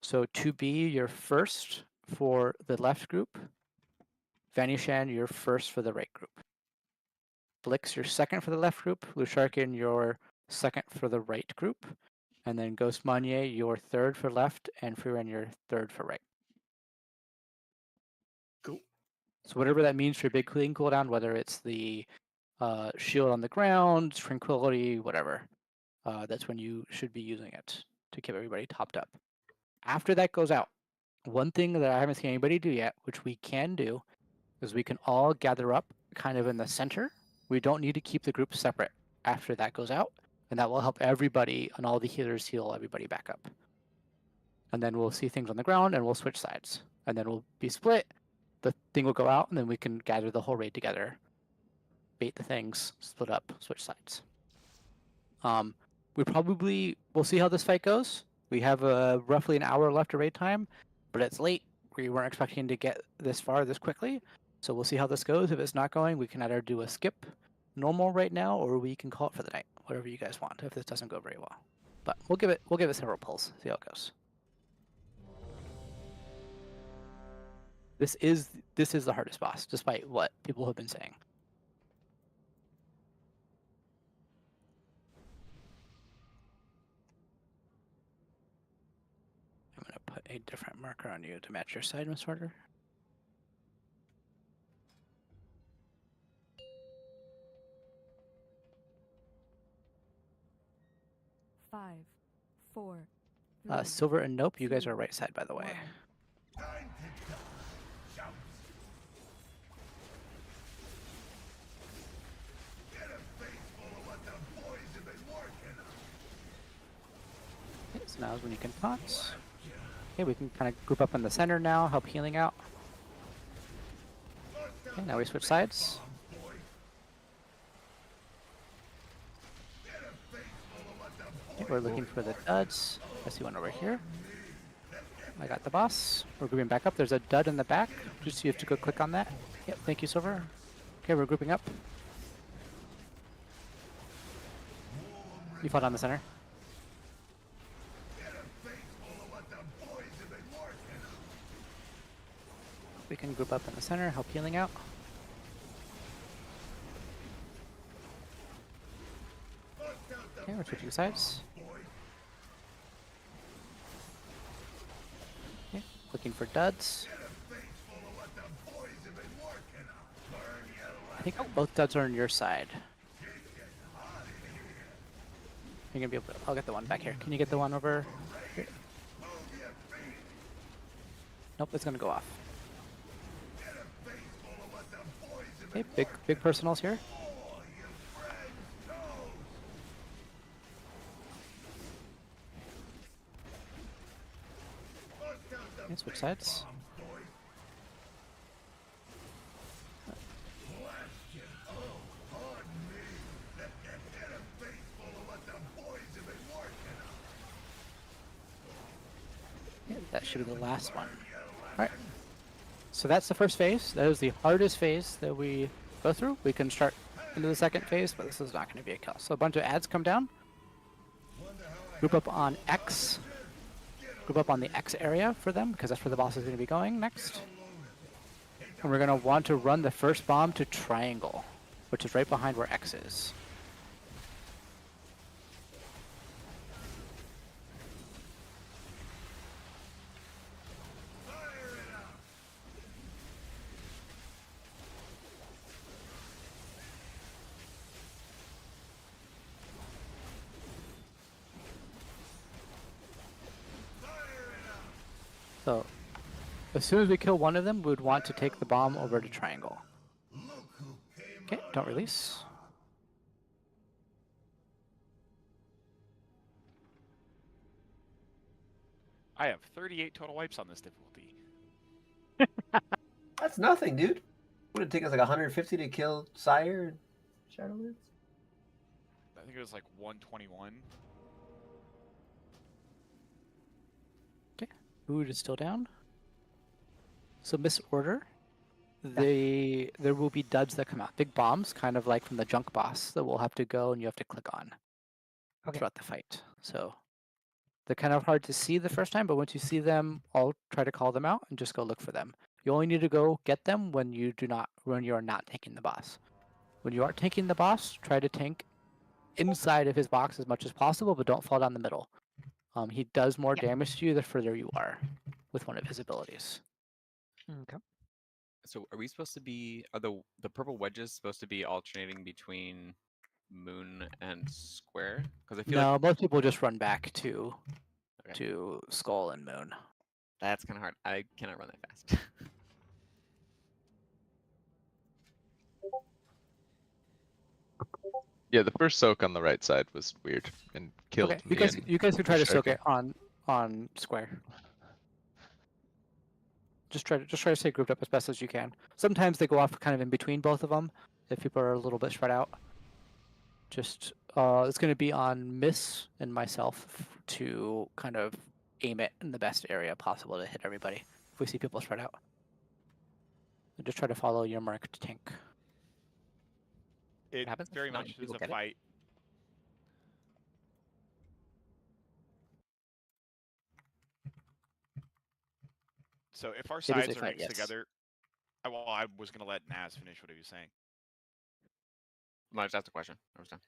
So to be your first for the left group, Vanishan your first for the right group. Blix your second for the left group, Lusharkin your second for the right group, and then Ghost Manye your third for left, and Freeran your third for right. Cool. So whatever that means for your big healing cooldown, whether it's the shield on the ground, tranquility, whatever, that's when you should be using it to keep everybody topped up. After that goes out, one thing that I haven't seen anybody do yet, which we can do, is we can all gather up kind of in the center. We don't need to keep the group separate after that goes out, and that will help everybody and all the healers heal everybody back up. And then we'll see things on the ground, and we'll switch sides. And then we'll be split. The thing will go out, and then we can gather the whole raid together, bait the things, split up, switch sides. We'll see how this fight goes. We have roughly an hour left of raid time, but it's late. We weren't expecting to get this far this quickly, so we'll see how this goes. If it's not going, we can either do a skip normal right now, or we can call it for the night. Whatever you guys want. If this doesn't go very well, but we'll give it several pulls. See how it goes. This is the hardest boss, despite what people have been saying. I'm gonna put a different marker on you to match your side, Miss Order. Five, four, Silver and Nope, you guys are right side, by the way. Okay, so now is when you can taunt. Okay, we can kind of group up in the center now, help healing out. Okay, now we switch sides. Okay, we're looking for the duds. I see one over here. I got the boss. We're grouping back up. There's a dud in the back. Just you have to go click on that. Yep, thank you, Silver. Okay, we're grouping up. You fall down the center. We can group up in the center, help healing out. Okay, we're switching sides. Okay, looking for duds. I think both duds are on your side. You're gonna be able to, I'll get the one back here. Can you get the one over here? Nope, it's gonna go off. Okay, big personals here. Okay, switch sides. Okay, that should be the last one. Alright. So that's the first phase. That is the hardest phase that we go through. We can start into the second phase, but this is not going to be a kill. So a bunch of ads come down. Group up on X. Group up on the X area for them, because that's where the boss is going to be going next. And we're going to want to run the first bomb to triangle, which is right behind where X is. So, as soon as we kill one of them, we would want to take the bomb over to triangle. Okay, don't release. I have 38 total wipes on this difficulty. That's nothing, dude. Would it take us like 150 to kill Sire and Shadowlands? I think it was like 121. Okay, Food is still down. So misorder. There will be duds that come out. Big bombs, kind of like from the junk boss, that will have to go and you have to click on throughout the fight. So they're kind of hard to see the first time, but once you see them, I'll try to call them out and just go look for them. You only need to go get them when you are not tanking the boss. When you are tanking the boss, try to tank inside of his box as much as possible, but don't fall down the middle. He does more damage to you the further you are with one of his abilities. Okay. So are we supposed to be, are the purple wedges supposed to be alternating between moon and square? Because I feel No, like most people just run back to skull and moon. that's kind of hard. I cannot run that fast. Yeah, the first soak on the right side was weird and killed Okay, me. you guys can try to soak Sharky. it on square. Just try to stay grouped up as best as you can. Sometimes they go off kind of in between both of them if people are a little bit spread out. Just it's going to be on Miss and myself to kind of aim it in the best area possible to hit everybody if we see people spread out. And just try to follow your marked tank. It happens if very not much many is people a get it? fight. So if our It is a sides are fight, mixed yes. together, well, I was gonna let Naz finish what he was saying. No, just ask the question. I was done.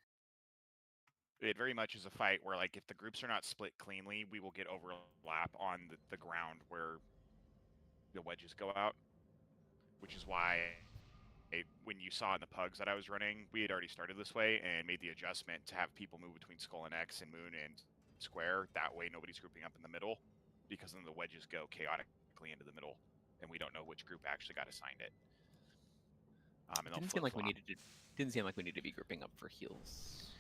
It very much is a fight where, like, if the groups are not split cleanly, we will get overlap on the ground where the wedges go out, which is why when you saw in the pugs that I was running, we had already started this way and made the adjustment to have people move between Skull and X and Moon and Square. That way nobody's grouping up in the middle, because then the wedges go chaotically into the middle, and we don't know which group actually got assigned it. And Didn't seem like we needed to. Didn't seem like we needed to be grouping up for heals.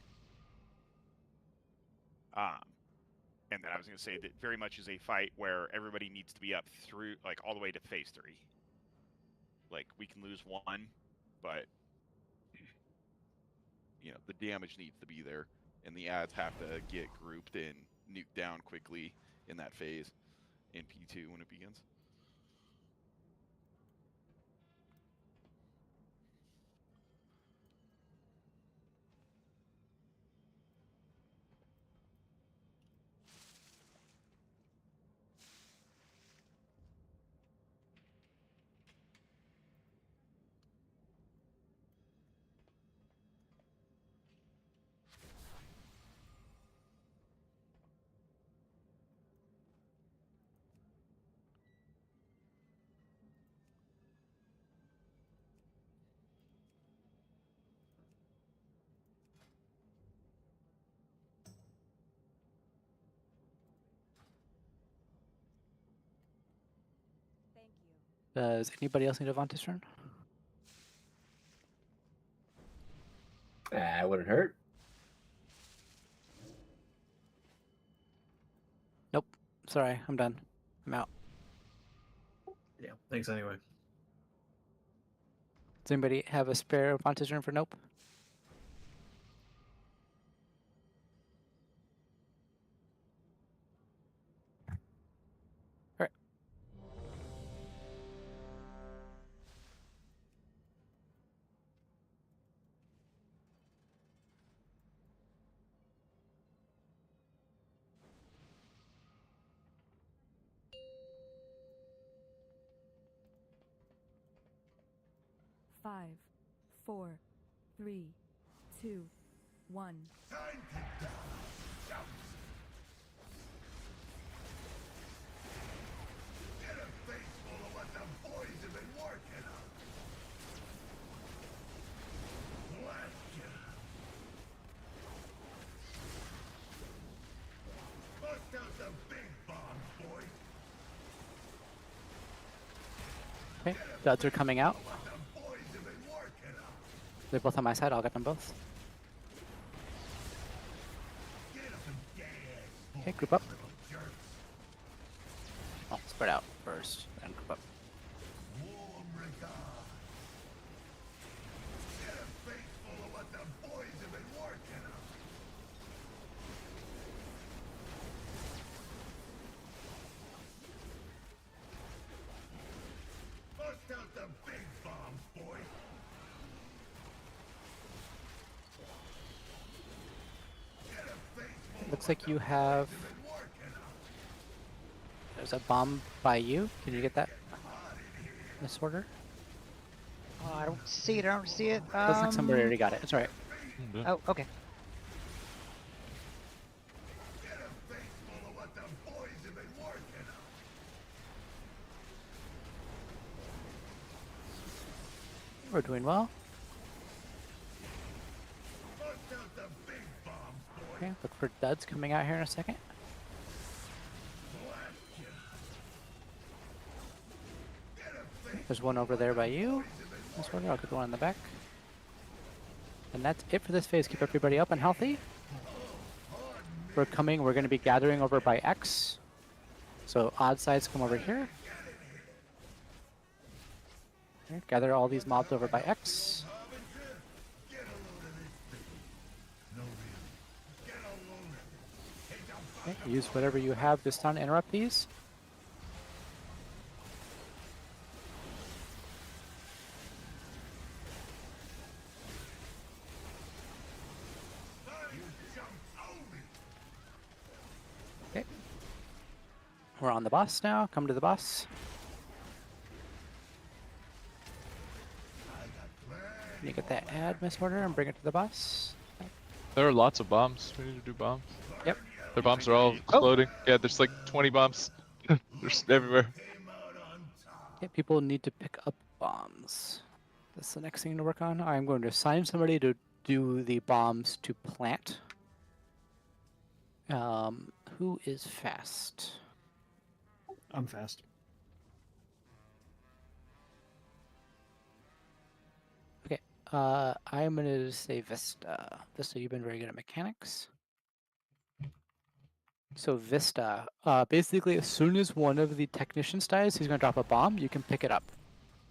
And then I was going to say that very much is a fight where everybody needs to be up through, like, all the way to phase 3. Like, we can lose one, but, you know, the damage needs to be there, and the ads have to get grouped and nuked down quickly in that phase in P2 when it begins. Does anybody else need a Vantage turn? It wouldn't hurt. Nope. Sorry, I'm done. I'm out. Yeah, thanks anyway. Does anybody have a spare Vantage turn for nope? Alright. Five, 4, 3, 2, 1. Time to die. Get a face full of what the boys have been working on. Blast ya. Bust out the big bombs, boys. Okay, duds are coming out. What the boys have been working on. They're both on my side. I'll get them both. Okay, group up. Oh, spread out first, then group up. Warm regard. Get a face full of what the boys have been working on. Bust out the big bombs, boys. Get a face full Looks like you have. There's a bomb by you. Can you get that in this order? Oh, I don't see it. I don't see it. Looks like somebody already got it. It's alright. Oh, okay. Get a face full of what the boys have been working on. We're doing well. Bust out the big bombs, boys. Okay, look for duds coming out here in a second. There's one over there by you. This order, I'll get the one in the back. And that's it for this phase. Keep everybody up and healthy. We're coming, we're going to be gathering over by X. So odd sides come over here. Okay, gather all these mobs over by X. Okay, use whatever you have to stun interrupt these. We're on the boss now. Come to the boss. You get that ad miss order and bring it to the boss. There are lots of bombs. We need to do bombs. Yep. The bombs are all exploding. Yeah, there's like 20 bombs. They're just everywhere. Yeah, people need to pick up bombs. That's the next thing to work on. I'm going to assign somebody to do the bombs to plant. Who is fast? I'm fast. Okay. I'm gonna say Vista. Vista, you've been very good at mechanics. So Vista, basically as soon as one of the technicians dies, he's gonna drop a bomb. You can pick it up.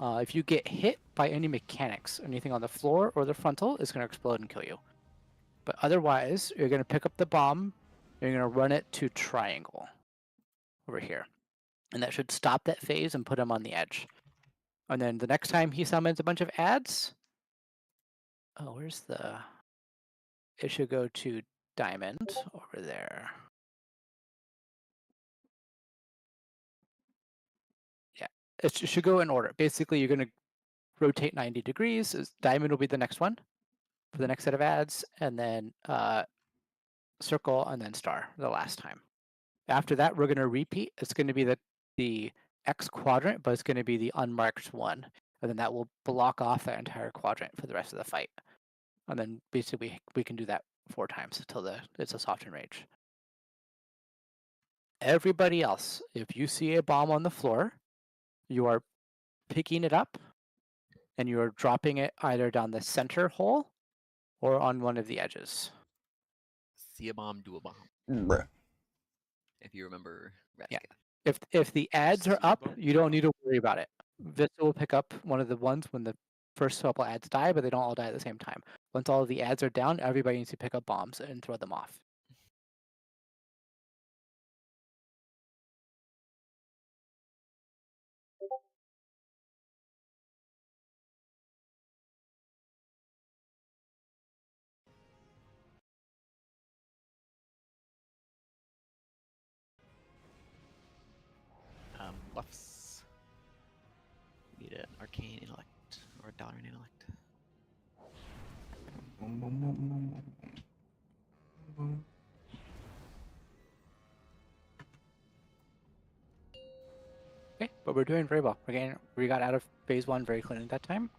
If you get hit by any mechanics, anything on the floor or the frontal, it's gonna explode and kill you. But otherwise, you're gonna pick up the bomb. You're gonna run it to triangle over here, and that should stop that phase and put him on the edge. And then the next time he summons a bunch of ads, oh, where's the? It should go to diamond over there. Yeah, it should go in order. Basically, you're gonna rotate 90 degrees. Diamond will be the next one for the next set of ads, and then circle, and then star the last time. After that, we're going to repeat. It's going to be the X quadrant, but it's going to be the unmarked one. And then that will block off that entire quadrant for the rest of the fight. And then basically we can do that 4 times until it's a soft enrage. Everybody else, if you see a bomb on the floor, you are picking it up and you are dropping it either down the center hole or on one of the edges. See a bomb, do a bomb. Bruh. If you remember Radka. Yeah. If the ads are up, you don't need to worry about it. Vista will pick up one of the ones when the first couple ads die, but they don't all die at the same time. Once all of the ads are down, everybody needs to pick up bombs and throw them off. Buffs. Need an arcane intellect or a Dalaran intellect. Okay, but we're doing very well. We got out of phase 1 very cleanly that time.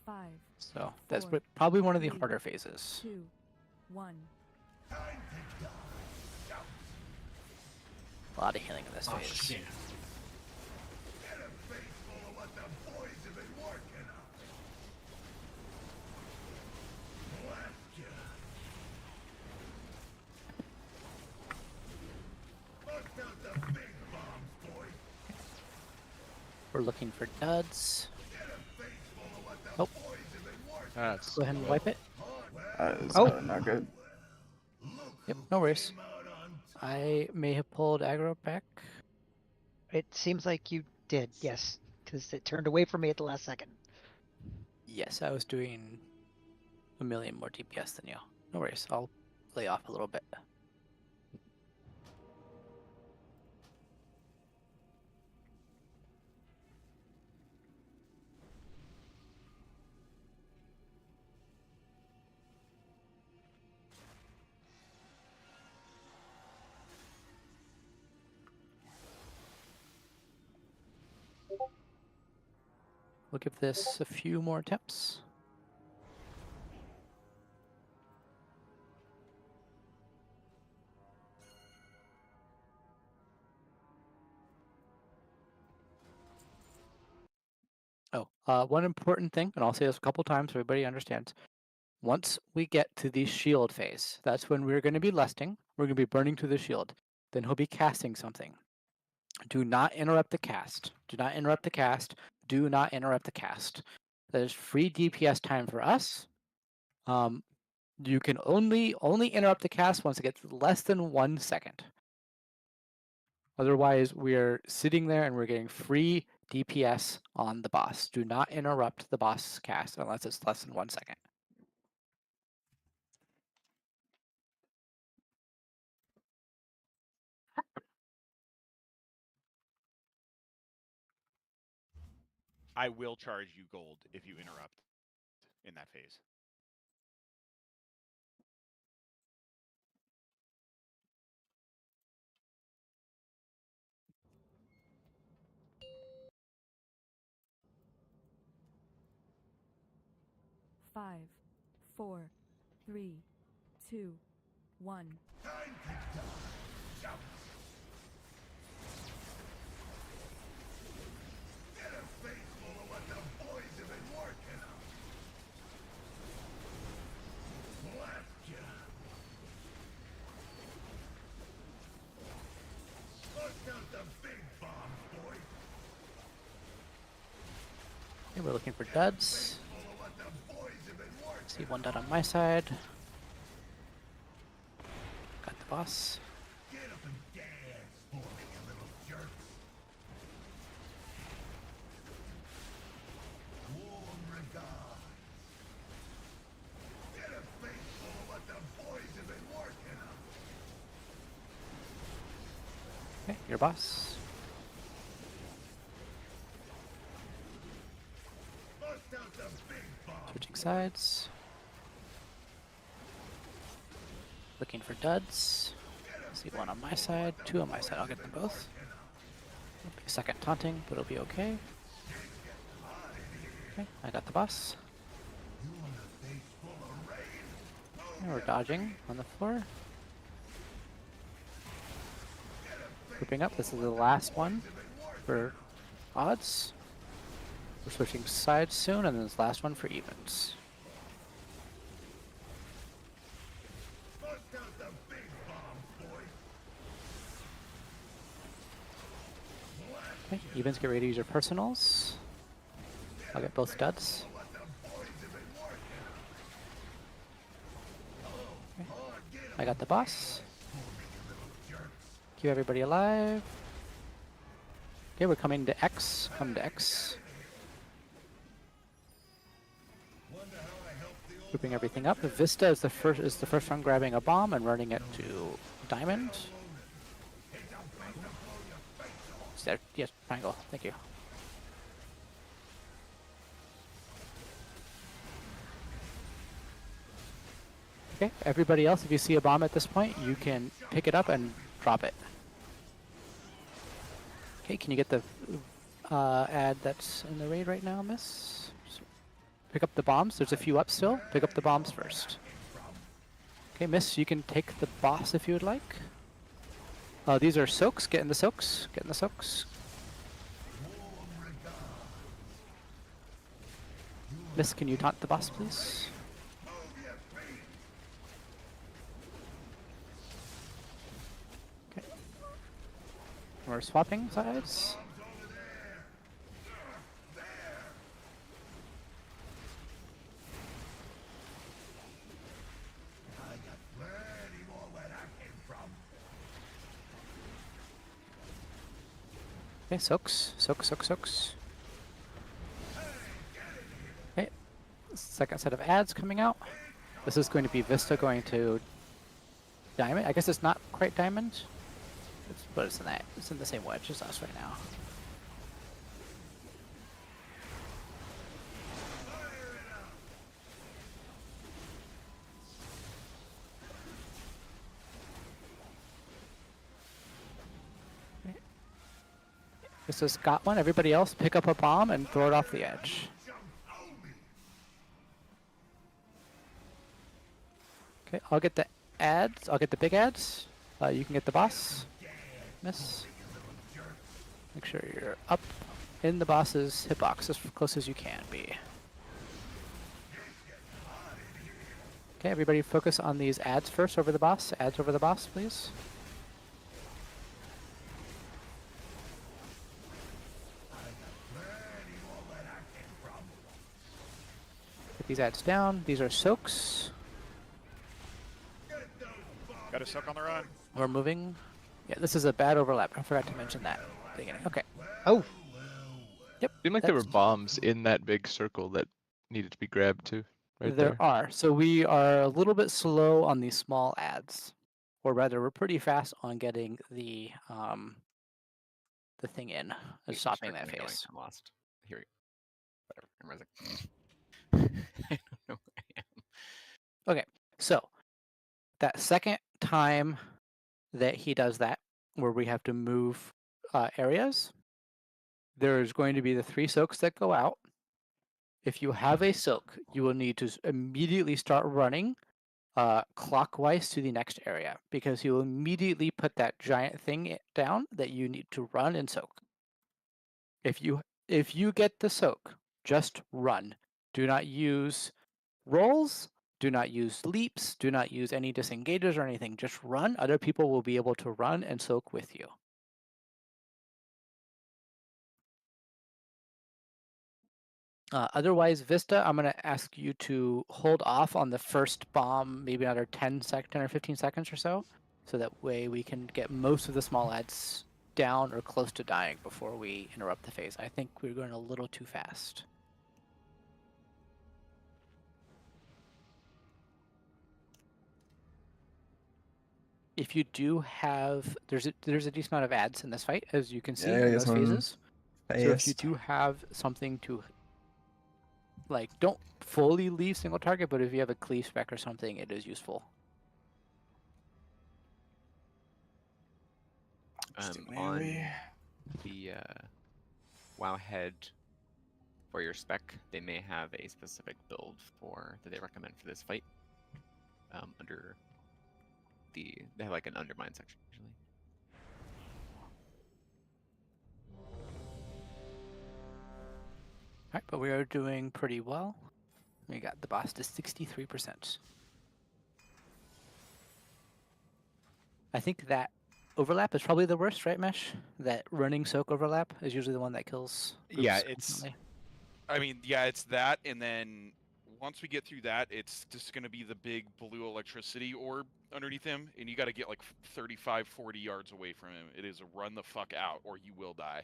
5. So that's 4, probably one of the 3, harder phases. 2, 1. A lot of healing in this phase. Shit. We're looking for duds. Oh. That's Go ahead and wipe it. Not good. Yep, no worries. I may have pulled aggro back. It seems like you did, yes, because it turned away from me at the last second. Yes, I was doing a million more DPS than you. No worries, I'll lay off a little bit. We'll give this a few more attempts. One important thing, and I'll say this a couple times so everybody understands. Once we get to the shield phase, that's when we're going to be lusting. We're going to be burning through the shield. Then he'll be casting something. Do not interrupt the cast. Do not interrupt the cast. Do not interrupt the cast. That is free DPS time for us. You can only interrupt the cast once it gets less than 1 second. Otherwise, we're sitting there and we're getting free DPS on the boss. Do not interrupt the boss cast unless it's less than 1 second. I will charge you gold if you interrupt in that phase. Five, 4, 3, 2, 1. Okay, we're looking for duds. See one dud on my side. Got the boss. Okay, your boss. Switching sides. Looking for duds. See one on my side, two on my side. I'll get them both. It'll be a second taunting, but it'll be okay. Okay, I got the boss. And we're dodging on the floor. Grouping up. This is the last one for odds. We're switching sides soon, and then this last one for evens. Okay, evens, get ready to use your personals. I'll get both duds. Okay. I got the boss. Keep everybody alive. Okay, we're coming to X. Come to X. Grouping everything up. Vista is the first one grabbing a bomb and running it to diamond. Is there? Yes, triangle. Thank you. Okay, everybody else, if you see a bomb at this point, you can pick it up and drop it. Okay, can you get the ad that's in the raid right now, miss? Pick up the bombs. There's a few up still. Pick up the bombs first. Okay, miss, you can take the boss if you would like. These are soaks. Get in the soaks. Get in the soaks. Miss, can you taunt the boss, please? Okay. We're swapping sides. Okay, soaks. Soaks. Okay, second set of ads coming out. This is going to be Vista going to diamond. I guess it's not quite diamond, but it's in that. It's in the same wedge as us right now. This has got one. Everybody else pick up a bomb and throw it off the edge. Okay, I'll get the ads. I'll get the big ads. You can get the boss. Miss. Make sure you're up in the boss's hitbox as close as you can be. Okay, everybody focus on these ads first over the boss. Ads over the boss, please. Get these ads down. These are soaks. Got a soak on the run. We're moving. Yeah, this is a bad overlap. I forgot to mention that. Okay. Oh. Yep. Seemed like there were bombs in that big circle that needed to be grabbed too. Right There are. So we are a little bit slow on these small ads, or rather, we're pretty fast on getting the thing in, stopping that phase. I'm lost. Here we go. Whatever. I don't know where I am. Okay, so that second time that he does that, where we have to move areas, there's going to be the 3 soaks that go out. If you have a soak, you will need to immediately start running clockwise to the next area, because he will immediately put that giant thing down that you need to run and soak. If you get the soak, just run. Do not use rolls. Do not use leaps. Do not use any disengages or anything. Just run. Other people will be able to run and soak with you. Otherwise, Vista, I'm going to ask you to hold off on the first bomb, maybe another 10 or 15 seconds or so that way we can get most of the small ads down or close to dying before we interrupt the phase. I think we're going a little too fast. If you do have, there's a decent amount of ads in this fight, as you can see in those phases. So if you do have something to, like, don't fully leave single target, but if you have a cleave spec or something, it is useful. On the WoW head for your spec, they may have a specific build that they recommend for this fight. They have like an undermine section usually. Alright, but we are doing pretty well. We got the boss to 63%. I think that overlap is probably the worst, right, Mesh? That running soak overlap is usually the one that kills groups. Yeah, it's that, and then once we get through that, it's just going to be the big blue electricity orb underneath him, and you got to get like 35, 40 yards away from him. It is a run the fuck out, or you will die.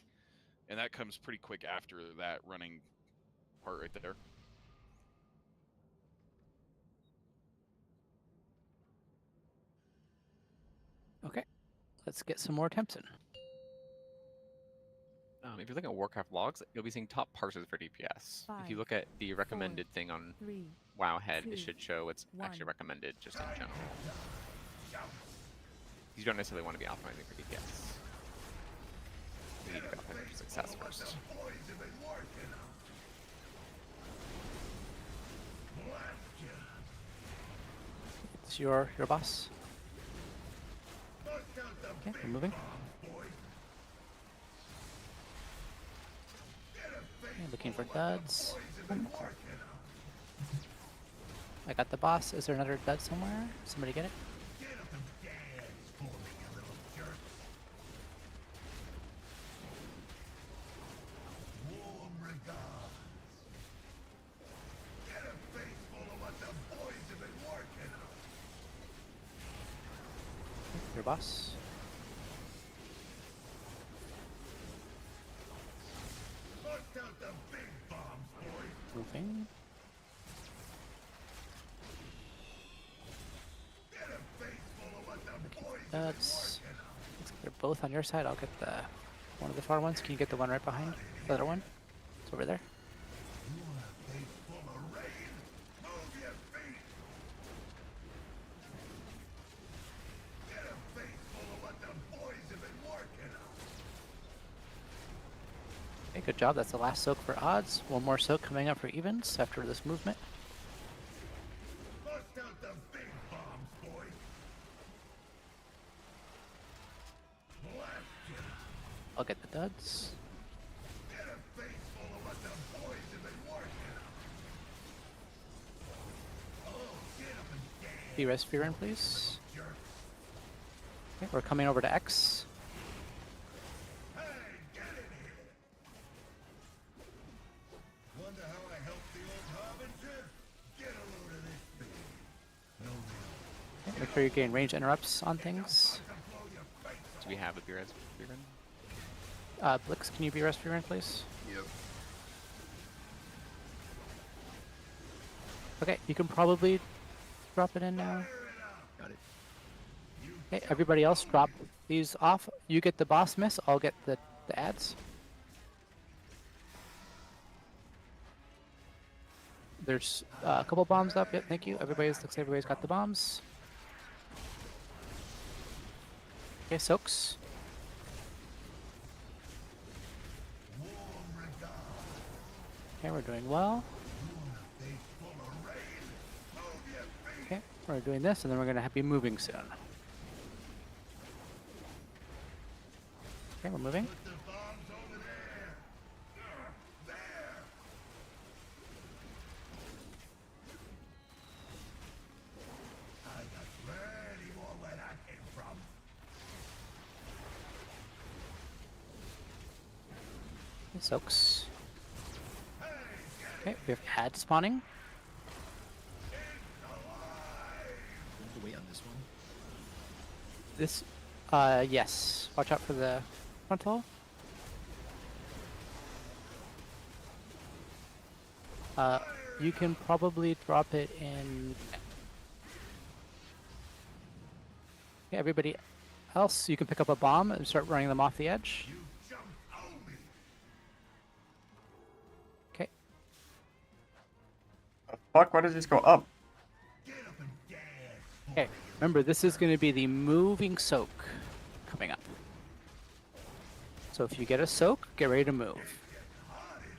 And that comes pretty quick after that running part right there. Okay, let's get some more attempts in. If you're looking at Warcraft logs, you'll be seeing top parsers for DPS. If you look at the recommended thing on WoW head, it should show what's actually recommended just in general. You don't necessarily want to be optimizing for DPS. You need to be optimizing for success first. It's your boss. Okay, we're moving. Okay, looking for duds. I got the boss. Is there another dud somewhere? Somebody get it? Your boss. Moving. That's. They're both on your side. I'll get one of the far ones. Can you get the one right behind the other one? It's over there. Okay, good job. That's the last soak for odds. One more soak coming up for evens after this movement. I'll get the duds. Be res fear in, please. Okay, we're coming over to X. Okay, make sure you gain range interrupts on things. Do we have a B-res fear in? Blix, can you be res fear in, please? Yep. Okay, you can probably drop it in now. Got it. Okay, everybody else drop these off. You get the boss miss, I'll get the ads. There's a couple bombs up. Yep, thank you. Looks like everybody's got the bombs. Okay, soaks. Okay, we're doing well. Okay, we're doing this, and then we're gonna be moving soon. Okay, we're moving. Soaks. Okay, we have ad spawning. Wait on this one. This, yes. Watch out for the frontal. You can probably drop it in. Okay, everybody else, you can pick up a bomb and start running them off the edge. Okay. Fuck, why does this go up? Okay, remember this is going to be the moving soak coming up. So if you get a soak, get ready to move.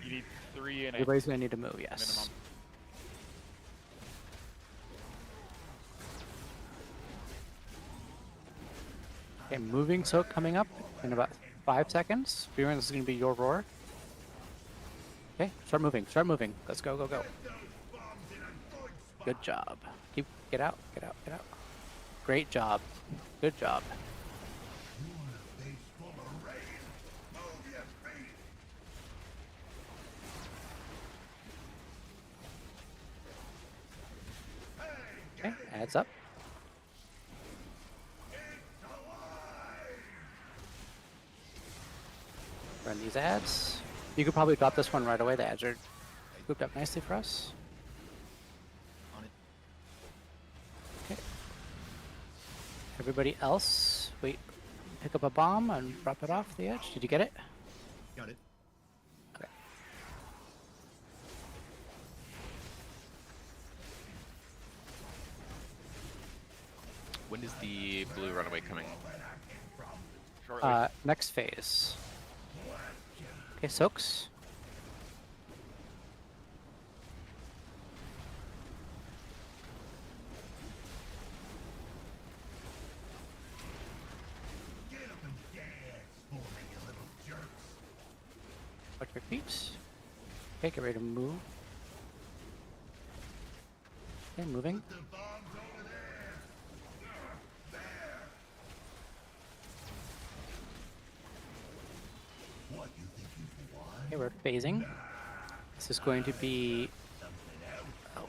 You need 3 and Everybody's going to need to move, yes. minimum. Okay, moving soak coming up in about 5 seconds. Remember, this is going to be your roar. Okay, start moving, start moving. Let's go, go, go. Good job. Get out, get out, get out. Great job. Good job. Okay, adds up. Run these ads. You could probably drop this one right away. The ads are grouped up nicely for us. On it. Okay. Everybody else, wait. Pick up a bomb and drop it off the edge. Did you get it? Got it. Okay. When is the blue runaway coming? Shortly. Next phase. Okay, soaks. Watch your feet. Okay, get ready to move. Okay, moving. Okay, we're phasing. This is going to be... Oh,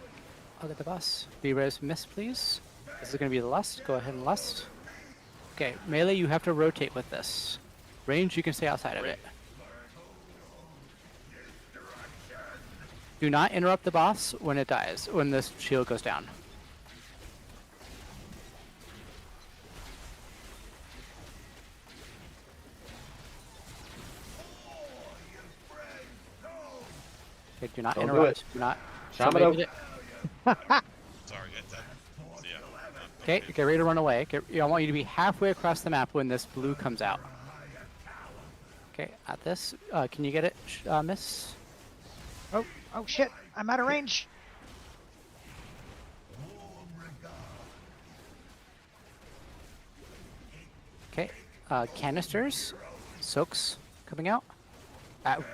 I'll get the boss. Be res miss, please. This is going to be the lust. Go ahead and lust. Okay, melee, you have to rotate with this. Range, you can stay outside of it. Do not interrupt the boss when it dies, when this shield goes down. Okay, do not Don't do interrupt. it. Do not. Shama somebody did it. Sorry, yeah. Okay, get ready to run away. I want you to be halfway across the map when this blue comes out. Okay, at this, can you get it, miss? Oh shit! I'm out of range. Okay, canisters, soaks coming out.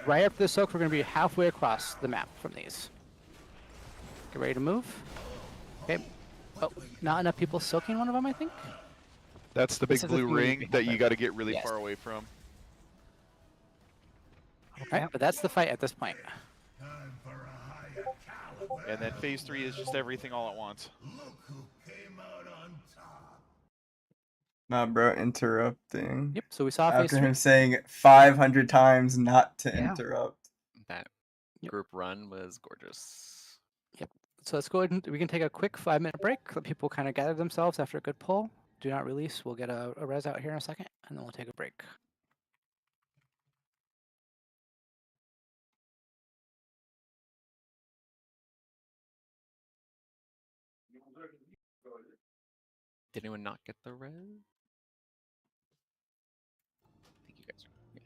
Right after the soak, we're going to be halfway across the map from these. Get ready to move. Okay. Oh, not enough people soaking one of them, I think. That's the This big is the blue thing ring that you got to get really Yes. far away from. Okay, but that's the fight at this point. And then phase 3 is just everything all at once. Nah, bro, interrupting. Yep, so we saw phase After 3. him saying 500 times not to interrupt. That group run was gorgeous. Yep. So let's go ahead and we can take a quick 5-minute break. Let people kind of gather themselves after a good pull. Do not release. We'll get a res out here in a second, and then we'll take a break. Did anyone not get the res? I think you guys are. Yeah.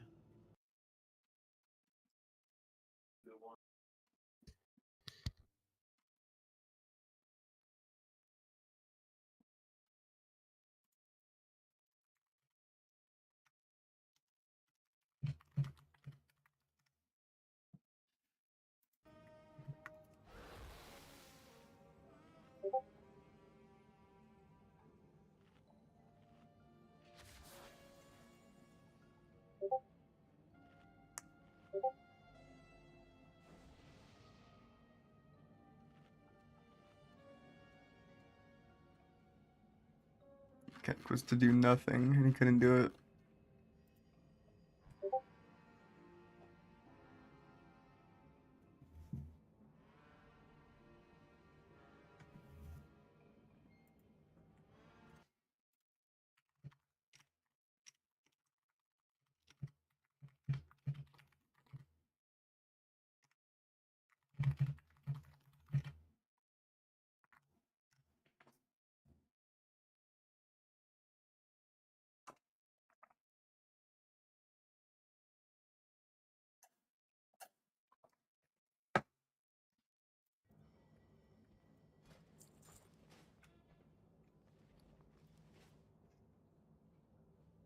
Cat was to do nothing, and he couldn't do it.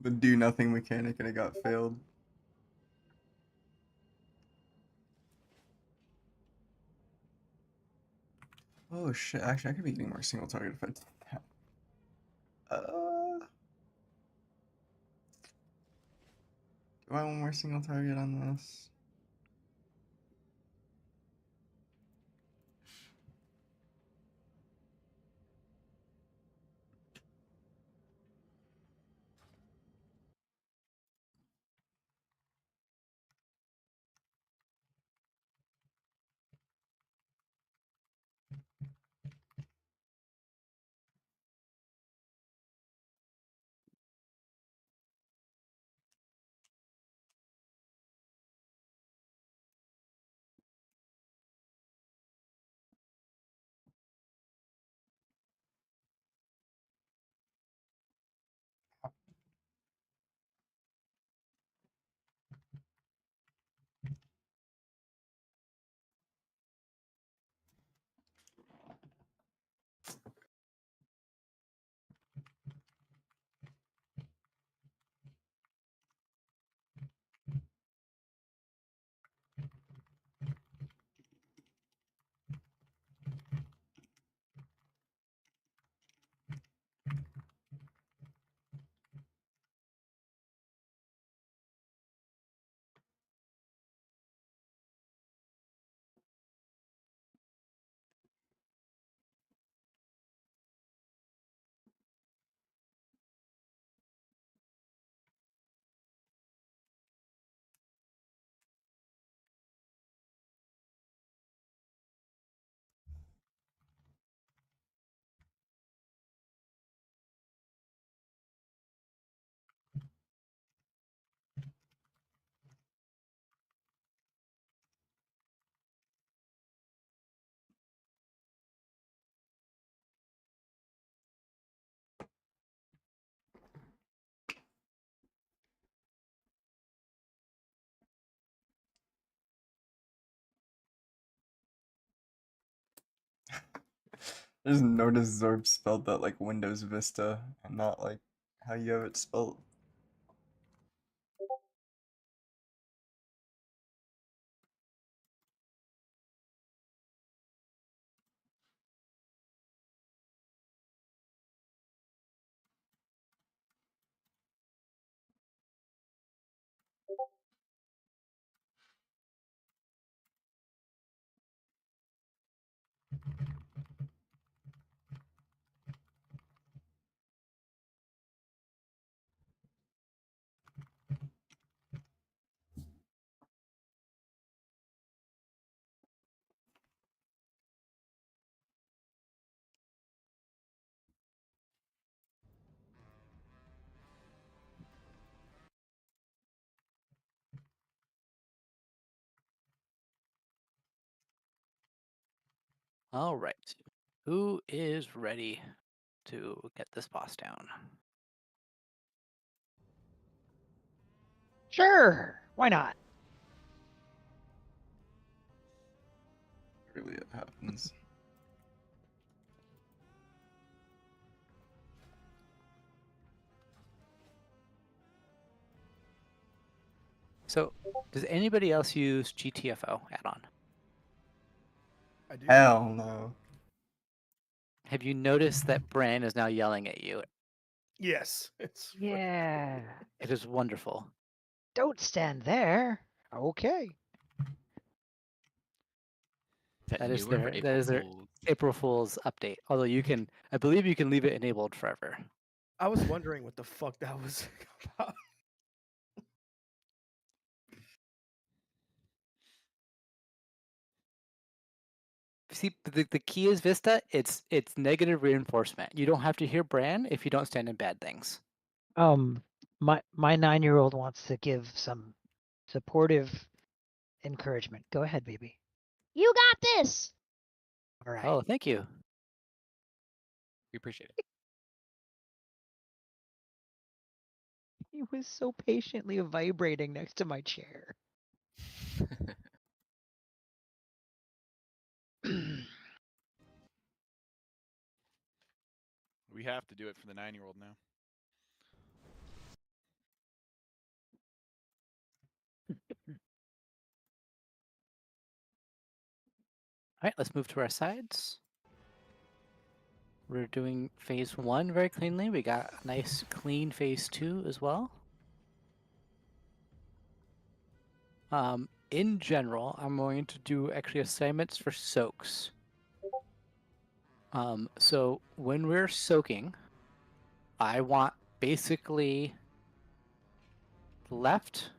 The do nothing mechanic, and it got failed. Oh shit, actually I could be getting more single target if I did that. Do I want more single target on this? I just noticed Zorb spelled that like Windows Vista and not like how you have it spelled. All right. Who is ready to get this boss down. Sure, why not? Really, it happens. So, does anybody else use GTFO add-on? I do. Hell no. Have you noticed that Bran is now yelling at you? Yes. It's Yeah. It is wonderful. Don't stand there. Okay. That is newer for their that is their Fools? April Fool's update. Although you can, I believe you can leave it enabled forever. I was wondering what the fuck that was about. See, the key is Vista. It's negative reinforcement. You don't have to hear Bran if you don't stand in bad things. My 9-year-old wants to give some supportive encouragement. Go ahead, baby. You got this. All right. Oh, thank you. We appreciate it. He was so patiently vibrating next to my chair. We have to do it for the 9-year-old now. All right, let's move to our sides. We're doing phase 1 very cleanly. We got a nice clean phase 2 as well. In general, I'm going to do actually assignments for soaks. So when we're soaking, I want basically left,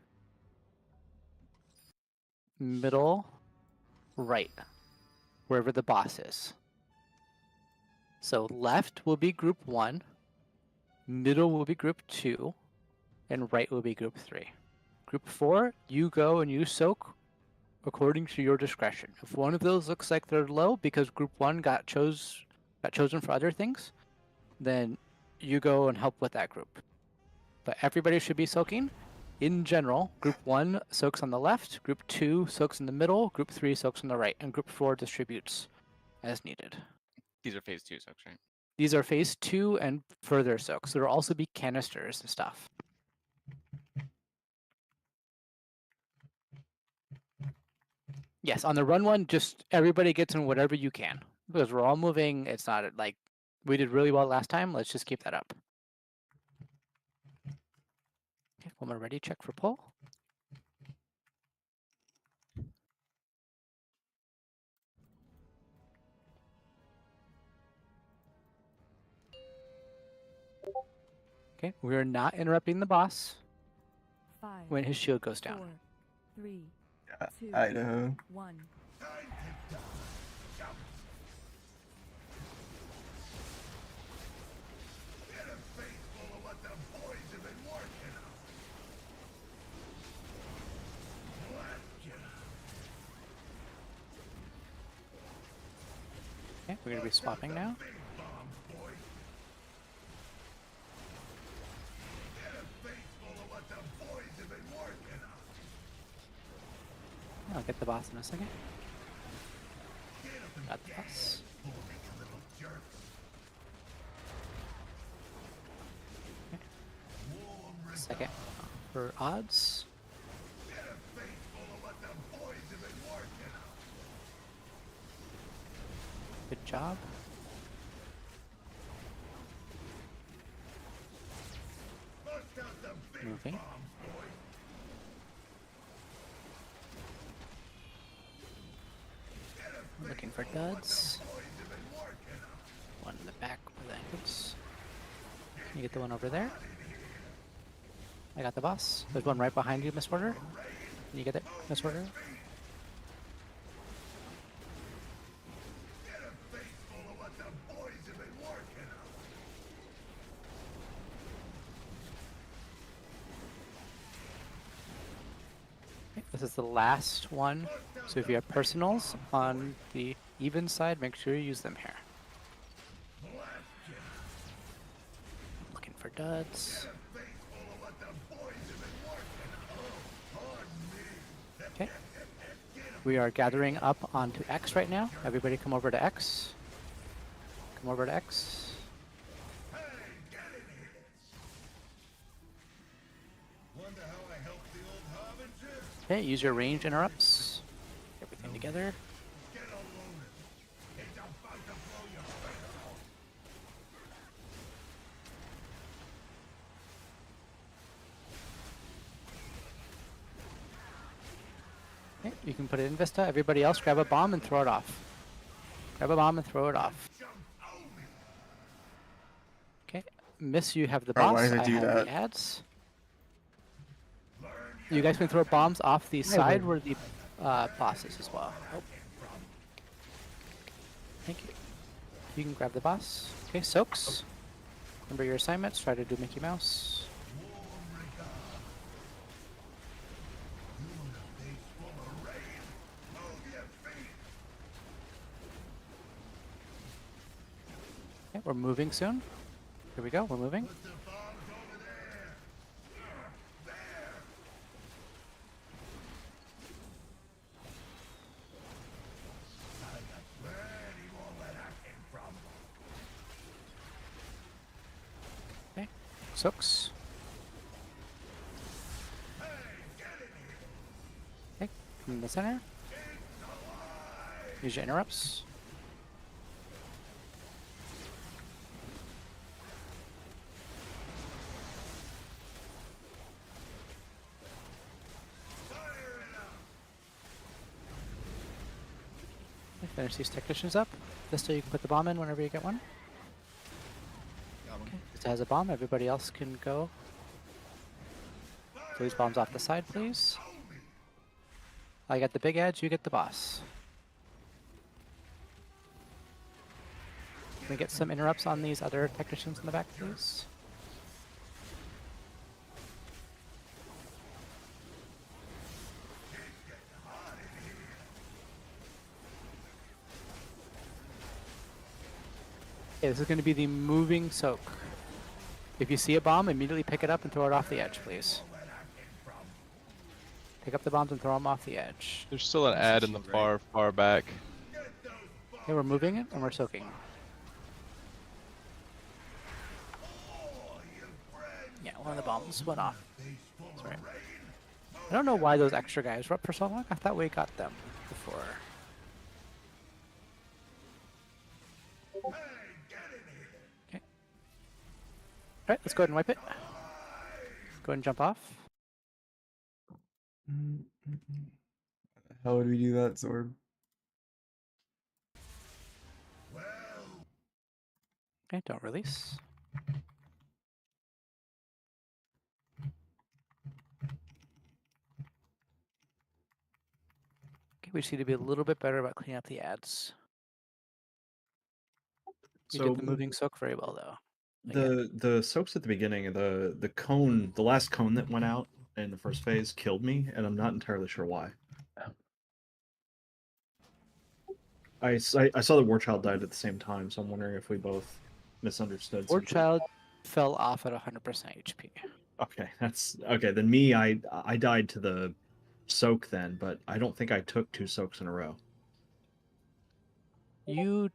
middle, right, wherever the boss is. So left will be group 1, middle will be group 2, and right will be group 3. Group 4, you go and you soak according to your discretion. If one of those looks like they're low because group 1 got chosen for other things, then you go and help with that group. But everybody should be soaking. In general, group 1 soaks on the left, group 2 soaks in the middle, group 3 soaks on the right, and group 4 distributes as needed. These are phase 2 soaks, right? These are phase 2 and further soaks. There will also be canisters and stuff. Yes, on the run one, just everybody gets in whatever you can. Because we're all moving, it's not like we did really well last time. Let's just keep that up. Okay, when we're ready, check for pull. Okay, we're not interrupting the boss 5, when his shield goes down. 4, 3, 2, Idaho. 1. Okay, we're going to be swapping now. I'll get the boss in a second. Got the boss. Okay. Second for odds. Good job. Moving. Looking for duds. One in the back with ankles. Can you get the one over there? I got the boss. There's one right behind you, Miss Porter. Can you get it, Miss Porter? This is the last one, so if you have personals on the even side, make sure you use them here. duds. Okay. We are gathering up onto X right now. Everybody come over to X. Come over to X. Okay, use your range interrupts. Everything together. Okay, you can put it in Vista. Everybody else grab a bomb and throw it off. Grab a bomb and throw it off. Okay, Miss, you have the Alright, boss. why did I do have that? the ads. You guys can throw bombs off the side where the boss is as well. Oh. Thank you. You can grab the boss. Okay, soaks. Remember your assignments. Try to do Mickey Mouse. Okay, we're moving soon. Here we go. We're moving. Okay, soaks. Okay, in the center. Use your interrupts. Okay, finish these technicians up. This way you can put the bomb in whenever you get one. Okay, this has a bomb. Everybody else can go. Throw these bombs off the side, please. I got the big edge, you get the boss. Can we get some interrupts on these other technicians in the back, please? Okay, this is going to be the moving soak. If you see a bomb, immediately pick it up and throw it off the edge, please. Pick up the bombs and throw them off the edge. There's still an ad in the far back. Okay, we're moving it and we're soaking. Yeah, one of the bombs went off. Sorry. I don't know why those extra guys were up for so long. I thought we got them before. Okay. Alright, let's go ahead and wipe it. Go ahead and jump off. How would we do that, Zorb? Okay, don't release. Okay, we just need to be a little bit better about cleaning up the ads. You did the moving soak very well, though. The soaks at the beginning, the cone, the last cone that went out in the first phase killed me, and I'm not entirely sure why. I saw that Warchild died at the same time, so I'm wondering if we both misunderstood something. Warchild fell off at 100% HP. Okay, that's okay. Then me, I died to the soak then, but I don't think I took 2 soaks in a row. You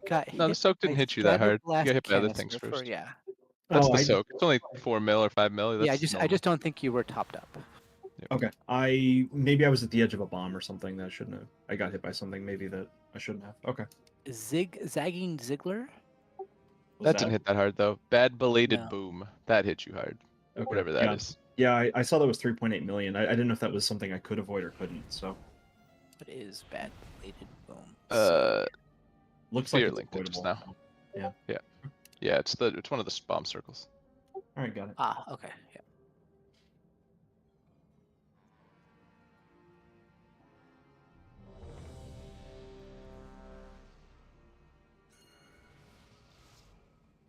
got hit. No, the soak didn't hit you that hard. You got hit by other things first. Yeah. That's the soak. It's only 4 mil or 5 mil. That's Yeah, I just don't think you were topped up. Okay, maybe I was at the edge of a bomb or something that I shouldn't have. I got hit by something maybe that I shouldn't have. Okay. Zagging Ziggler? That didn't hit that hard though. Bad belated No. boom. That hit you hard. Okay. Whatever that is. Yeah, I saw that was 3.8 million. I didn't know if that was something I could avoid or couldn't. So. What is bad belated boom? Looks see like your it's link there just avoidable. now. Yeah. Yeah. Yeah, it's one of the bomb circles. All right, got it. Ah, okay. Yeah.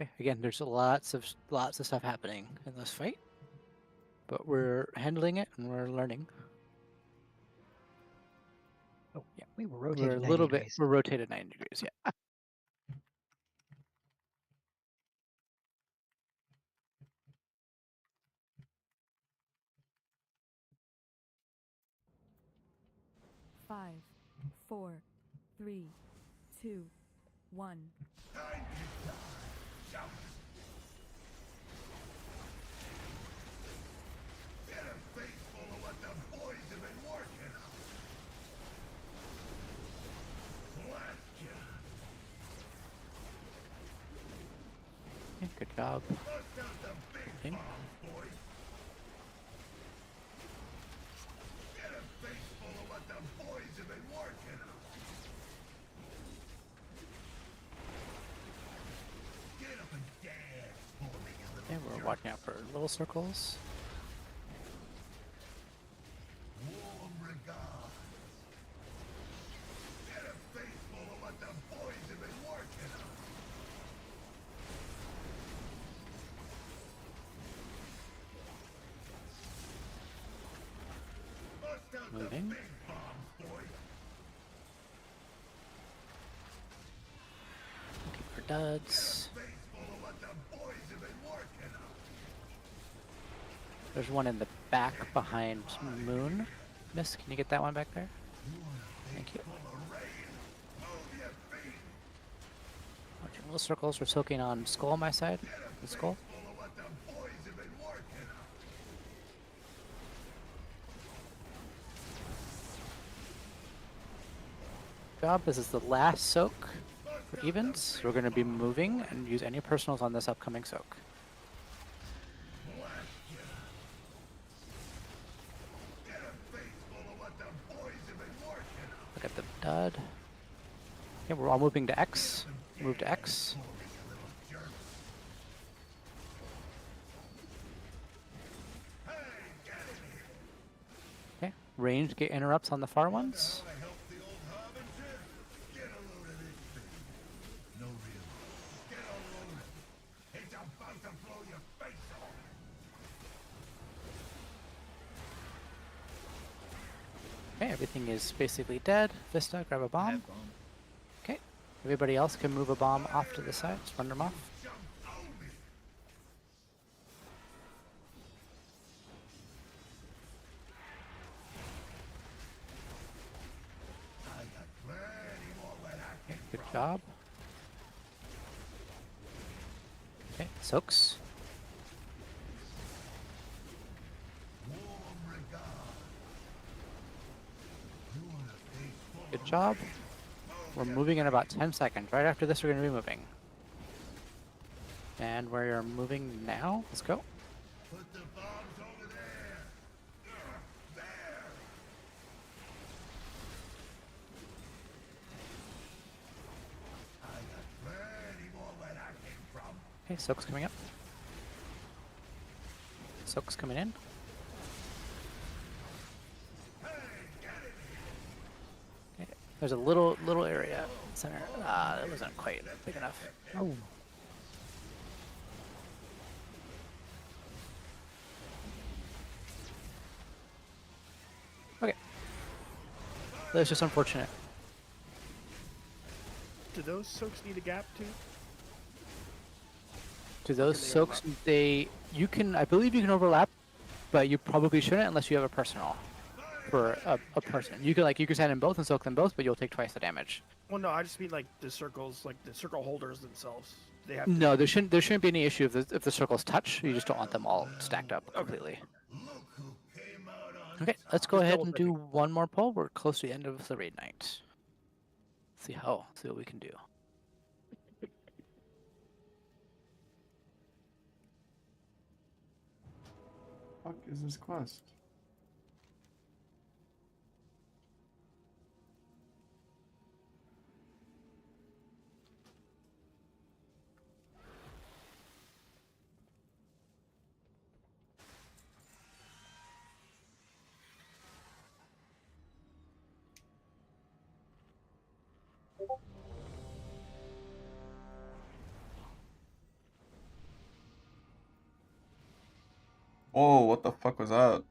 Okay, again, there's lots of stuff happening in this fight, but we're handling it and we're learning. Oh yeah, we were rotated. We're a little bit. We're rotated 90 degrees. Yeah. 5, 4, 3, 2, 1. Get a face full of what the boys have been working on. Blast ya. Okay, good job. Bust out the big Okay. bombs, boys. Get a face full of what the boys have been working on. Get up and dance for me, you little Okay, we're watching out for little circles. warm regards. Get a face full of what the boys have been working on. Bust out the Moving. big bombs, boys. Looking for duds. Face full of what the boys have been working on. There's one in the back behind Moon. Miss, can you get that one back there? Thank you. Watching little circles. We're soaking on skull on my side. The skull. Full of what the boys have been working on. Job. This is the last soak for evens. We're going to be moving and use any personals on this upcoming soak. Get a face full of what the boys have been working on. Look at the dud. Okay, we're all moving to X. Move to X. Okay, ranged get interrupts on the far ones. No real. Get a load of it. It's about to blow your face off. Okay, everything is basically dead. Vista, grab a bomb. Okay, everybody else can move a bomb off to the side. Just run them off. I got plenty more where I Okay, good job. Okay, soaks. warm regards. You want a face full Good job. We're moving in about 10 seconds. Right after this, we're going to be moving. And we're moving now. Let's go. Put the bombs over there. There. I got plenty more where I came from. Okay, soak's coming up. Soak's coming in. Okay, there's a little area in the center. That wasn't quite big enough. Oh. Okay. That's just unfortunate. Do those soaks need a gap too? To those soaks, you can, I believe you can overlap, but you probably shouldn't unless you have a personal for a person. You can stand in both and soak them both, but you'll take twice the damage. Well, no, I just mean like the circles, like the circle holders themselves. They have. No, there shouldn't be any issue if the circles touch. You just don't want them all stacked up completely. Okay, let's go ahead and do one more poll. We're close to the end of the raid night. See what we can do. Fuck is this quest? Whoa, what the fuck was that?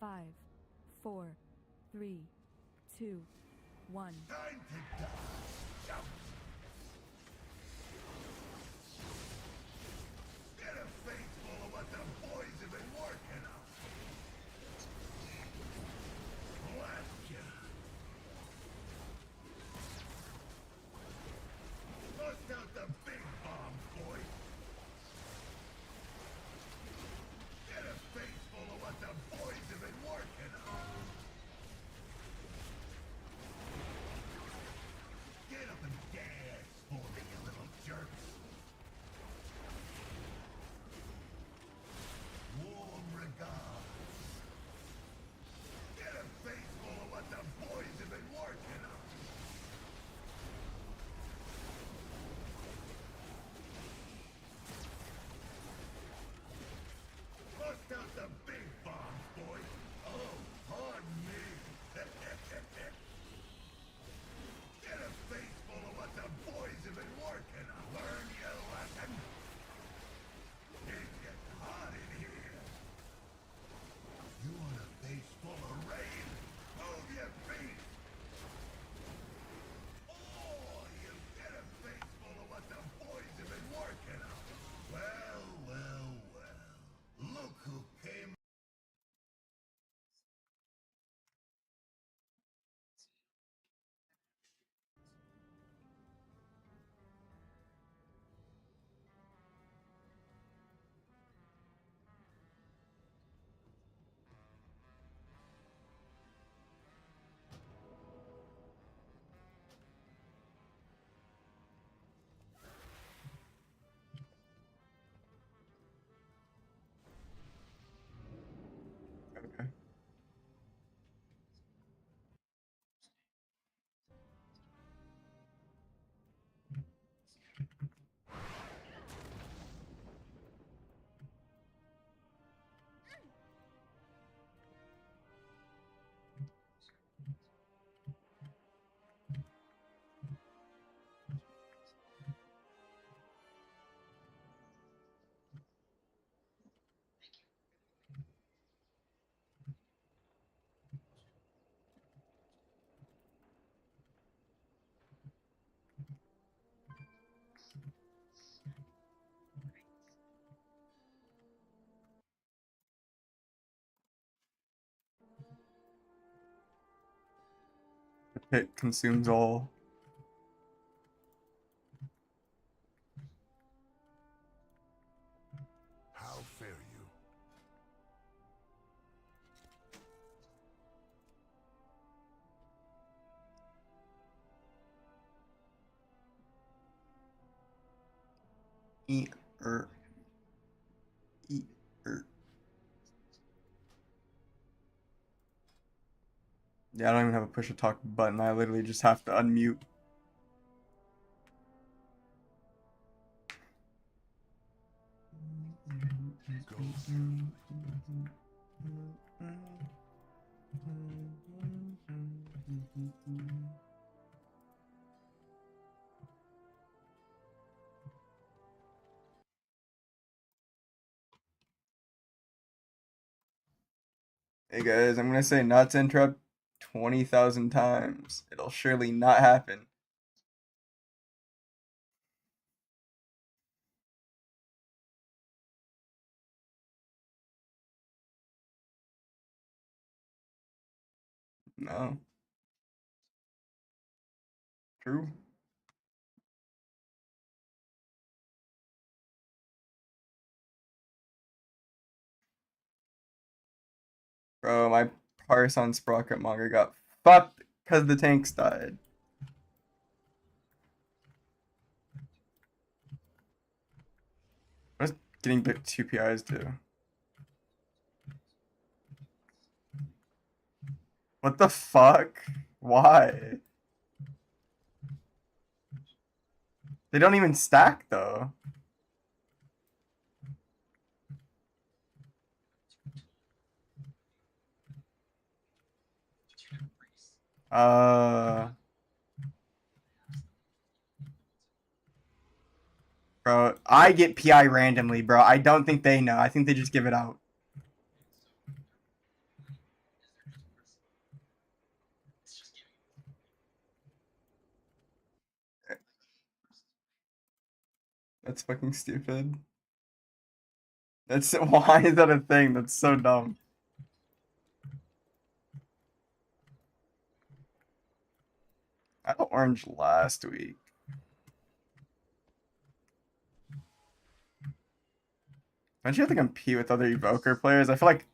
5, 4, 3, 2, 1. Time to die. Jump. Get a face full of what the boys have been working on. Blast ya. Bust out the big bombs, boy. Get a face full of what the boys have been working on. Get up and dance for me, you little jerks. Warm regards. Get a face full of what the boys have been working on. Bust out the big bombs, boy. Oh, pardon me. Get a face full of what the boys have been working on. Learn your lesson. It's getting hot in here. You want a face full of rain? Move your feet. Oh, you get a face full of what the boys have been working on. Well, well, well. Look who came. Okay. The pit consumes all. How fare you? Eat er. Eat er. Yeah, I don't even have a push to talk button. I literally just have to unmute. Hey guys, I'm gonna say not to interrupt 20,000 times. It'll surely not happen. No. True. Bro, my parse on Sprocket manga got fucked because the tanks died. What does getting bit 2 PIs do? What the fuck? Why? They don't even stack though. Bro, I get PI randomly, bro. I don't think they know. I think they just give it out. That's fucking stupid. That's why is that a thing? That's so dumb. I had orange last week. Don't you have to compete with other Evoker players? I feel like.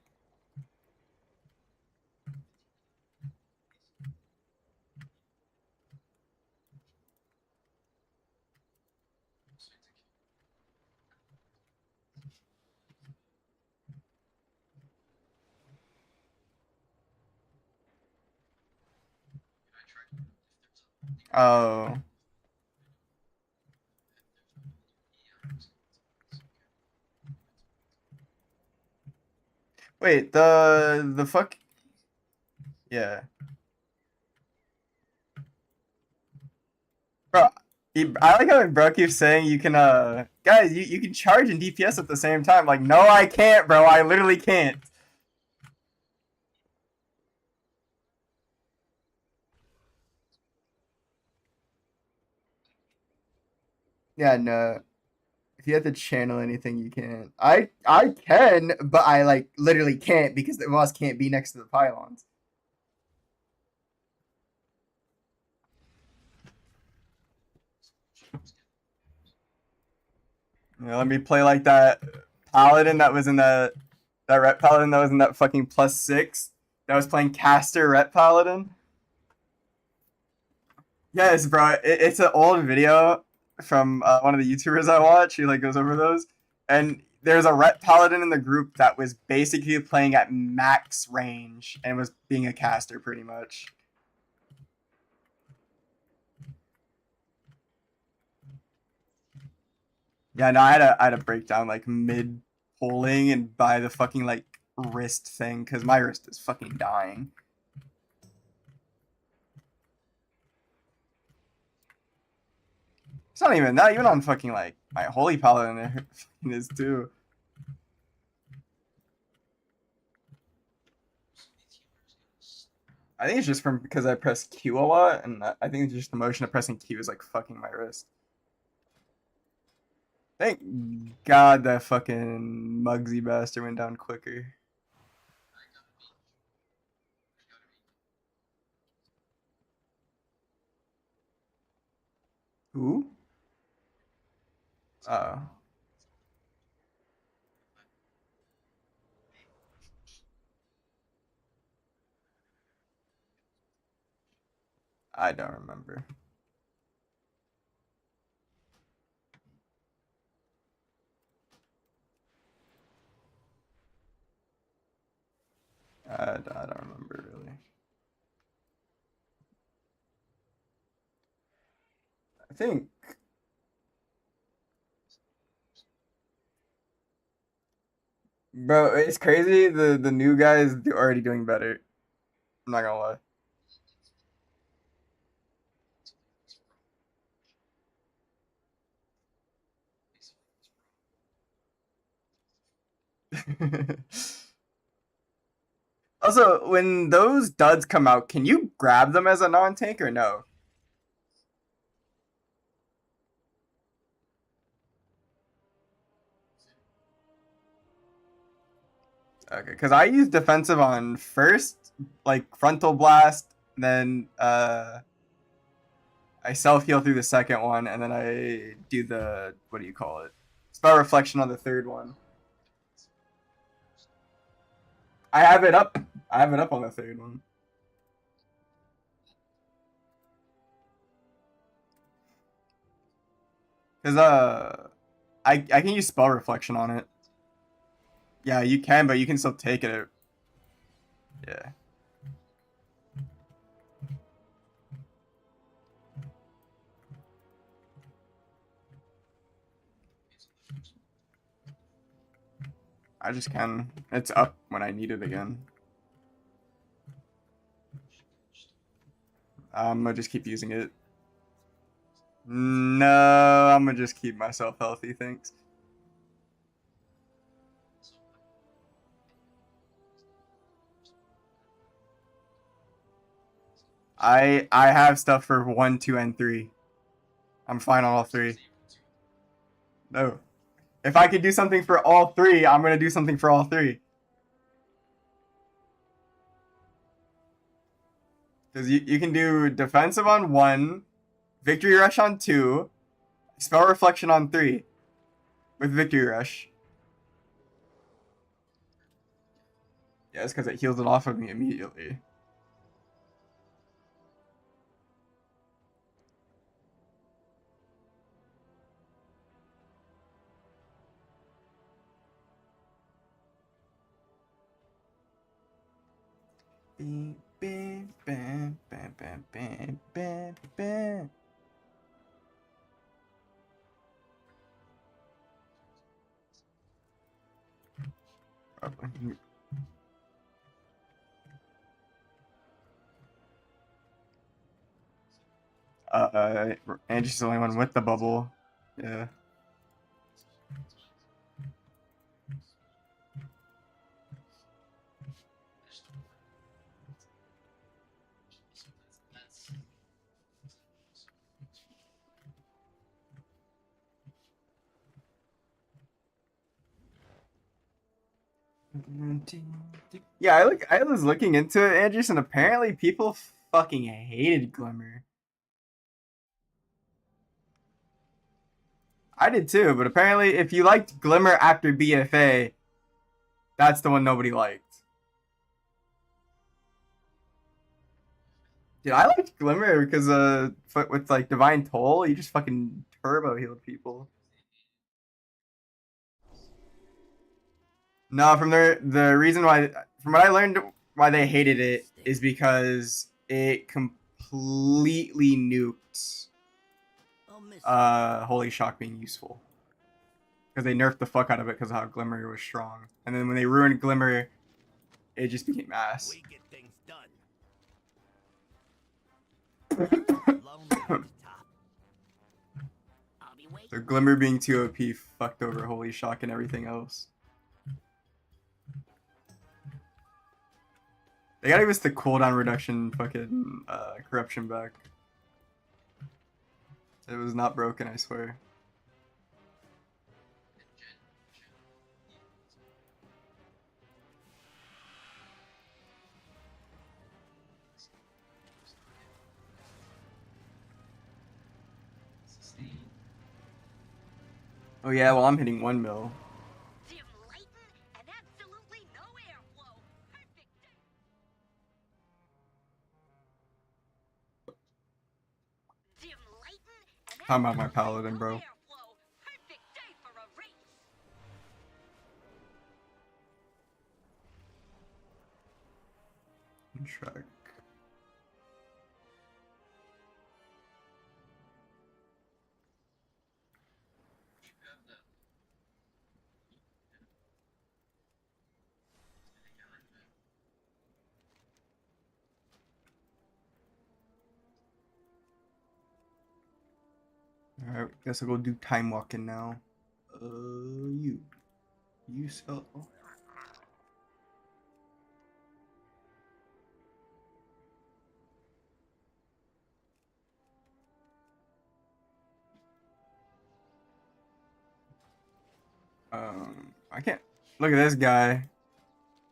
Oh. Wait, the fuck. Yeah. Bro, I like how bro keeps saying you can guys you can charge and DPS at the same time. Like, no, I can't, bro. I literally can't. Yeah, no. If you have to channel anything, you can't. I can, but I like literally can't because the boss can't be next to the pylons. You know, let me play like that paladin that was in that ret paladin that was in that fucking +6 that was playing caster ret paladin. Yes, bro. It's an old video from one of the YouTubers I watch. He like goes over those, and there's a ret paladin in the group that was basically playing at max range and was being a caster pretty much. Yeah, no, I had a breakdown like mid pulling and buy the fucking like wrist thing because my wrist is fucking dying. It's not even on fucking like my holy paladin. It is too. I think it's just from because I press Q a lot, and I think it's just the motion of pressing Q is like fucking my wrist. Thank God that fucking Mugsy bastard went down quicker. Who? Oh. I don't remember. I don't remember really. I think. Bro, it's crazy. The new guys already doing better. I'm not gonna lie. Also, when those duds come out, can you grab them as a non-tank or no? Okay, because I use defensive on first, like frontal blast, then I self heal through the second one, and then I do the what do you call it? Spell reflection on the third one. I have it up. I have it up on the third one. Cause I can use spell reflection on it. Yeah, you can, but you can still take it. Yeah. I just can. It's up when I need it again. I'm gonna just keep using it. No, I'm gonna just keep myself healthy, thanks. I have stuff for 1, 2, and 3. I'm fine on all 3. No. If I could do something for all three, I'm gonna do something for all three. Because you can do defensive on 1, victory rush on 2, spell reflection on 3 with victory rush. Yeah, it's because it heals it off of me immediately. Bam, bam, bam, bam, bam, bam, bam, bam. Angie's the only one with the bubble. Yeah. Yeah, I was looking into it, Andrews, and apparently people fucking hated Glimmer. I did too, but apparently if you liked Glimmer after BFA, that's the one nobody liked. Dude, I liked Glimmer because with like Divine Toll, you just fucking turbo healed people. No, from the reason why, from what I learned, why they hated it is because it completely nuked Holy Shock being useful. Because they nerfed the fuck out of it because of how Glimmer was strong. And then when they ruined Glimmer, it just became ass. We get things done. So Glimmer being too OP fucked over Holy Shock and everything else. They gotta give us the cooldown reduction fucking corruption back. It was not broken, I swear. Oh yeah, well I'm hitting 1 mil. Talking about my paladin, bro. Track. Alright, guess I'll go do time walking now. You sell. I can't look at this guy.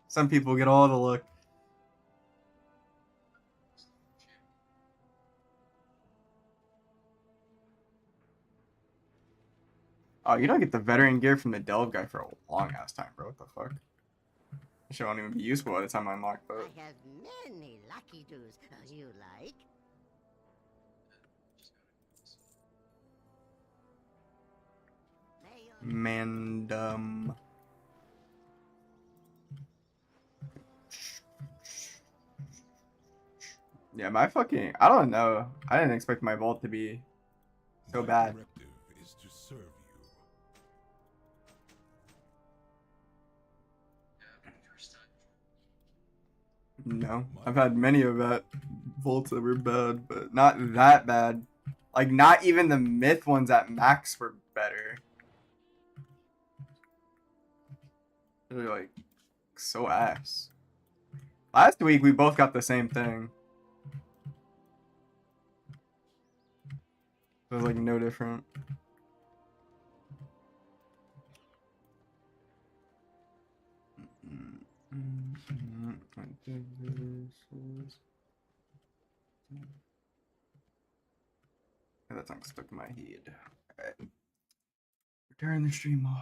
Some people get all the look. Oh, you don't get the veteran gear from the Delve guy for a long ass time, bro. What the fuck? It should not even be useful by the time I unlock that. I have many lucky doos. You like? Mandum. Yeah, my fucking... I don't know. I didn't expect my vault to be so bad. Is to serve you. No. I've had many of that vaults that were bad, but not that bad. Like, not even the myth ones at max were better. They're like so ass. Last week we both got the same thing. It was like no different. That song stuck in my head. Alright. Return the stream off.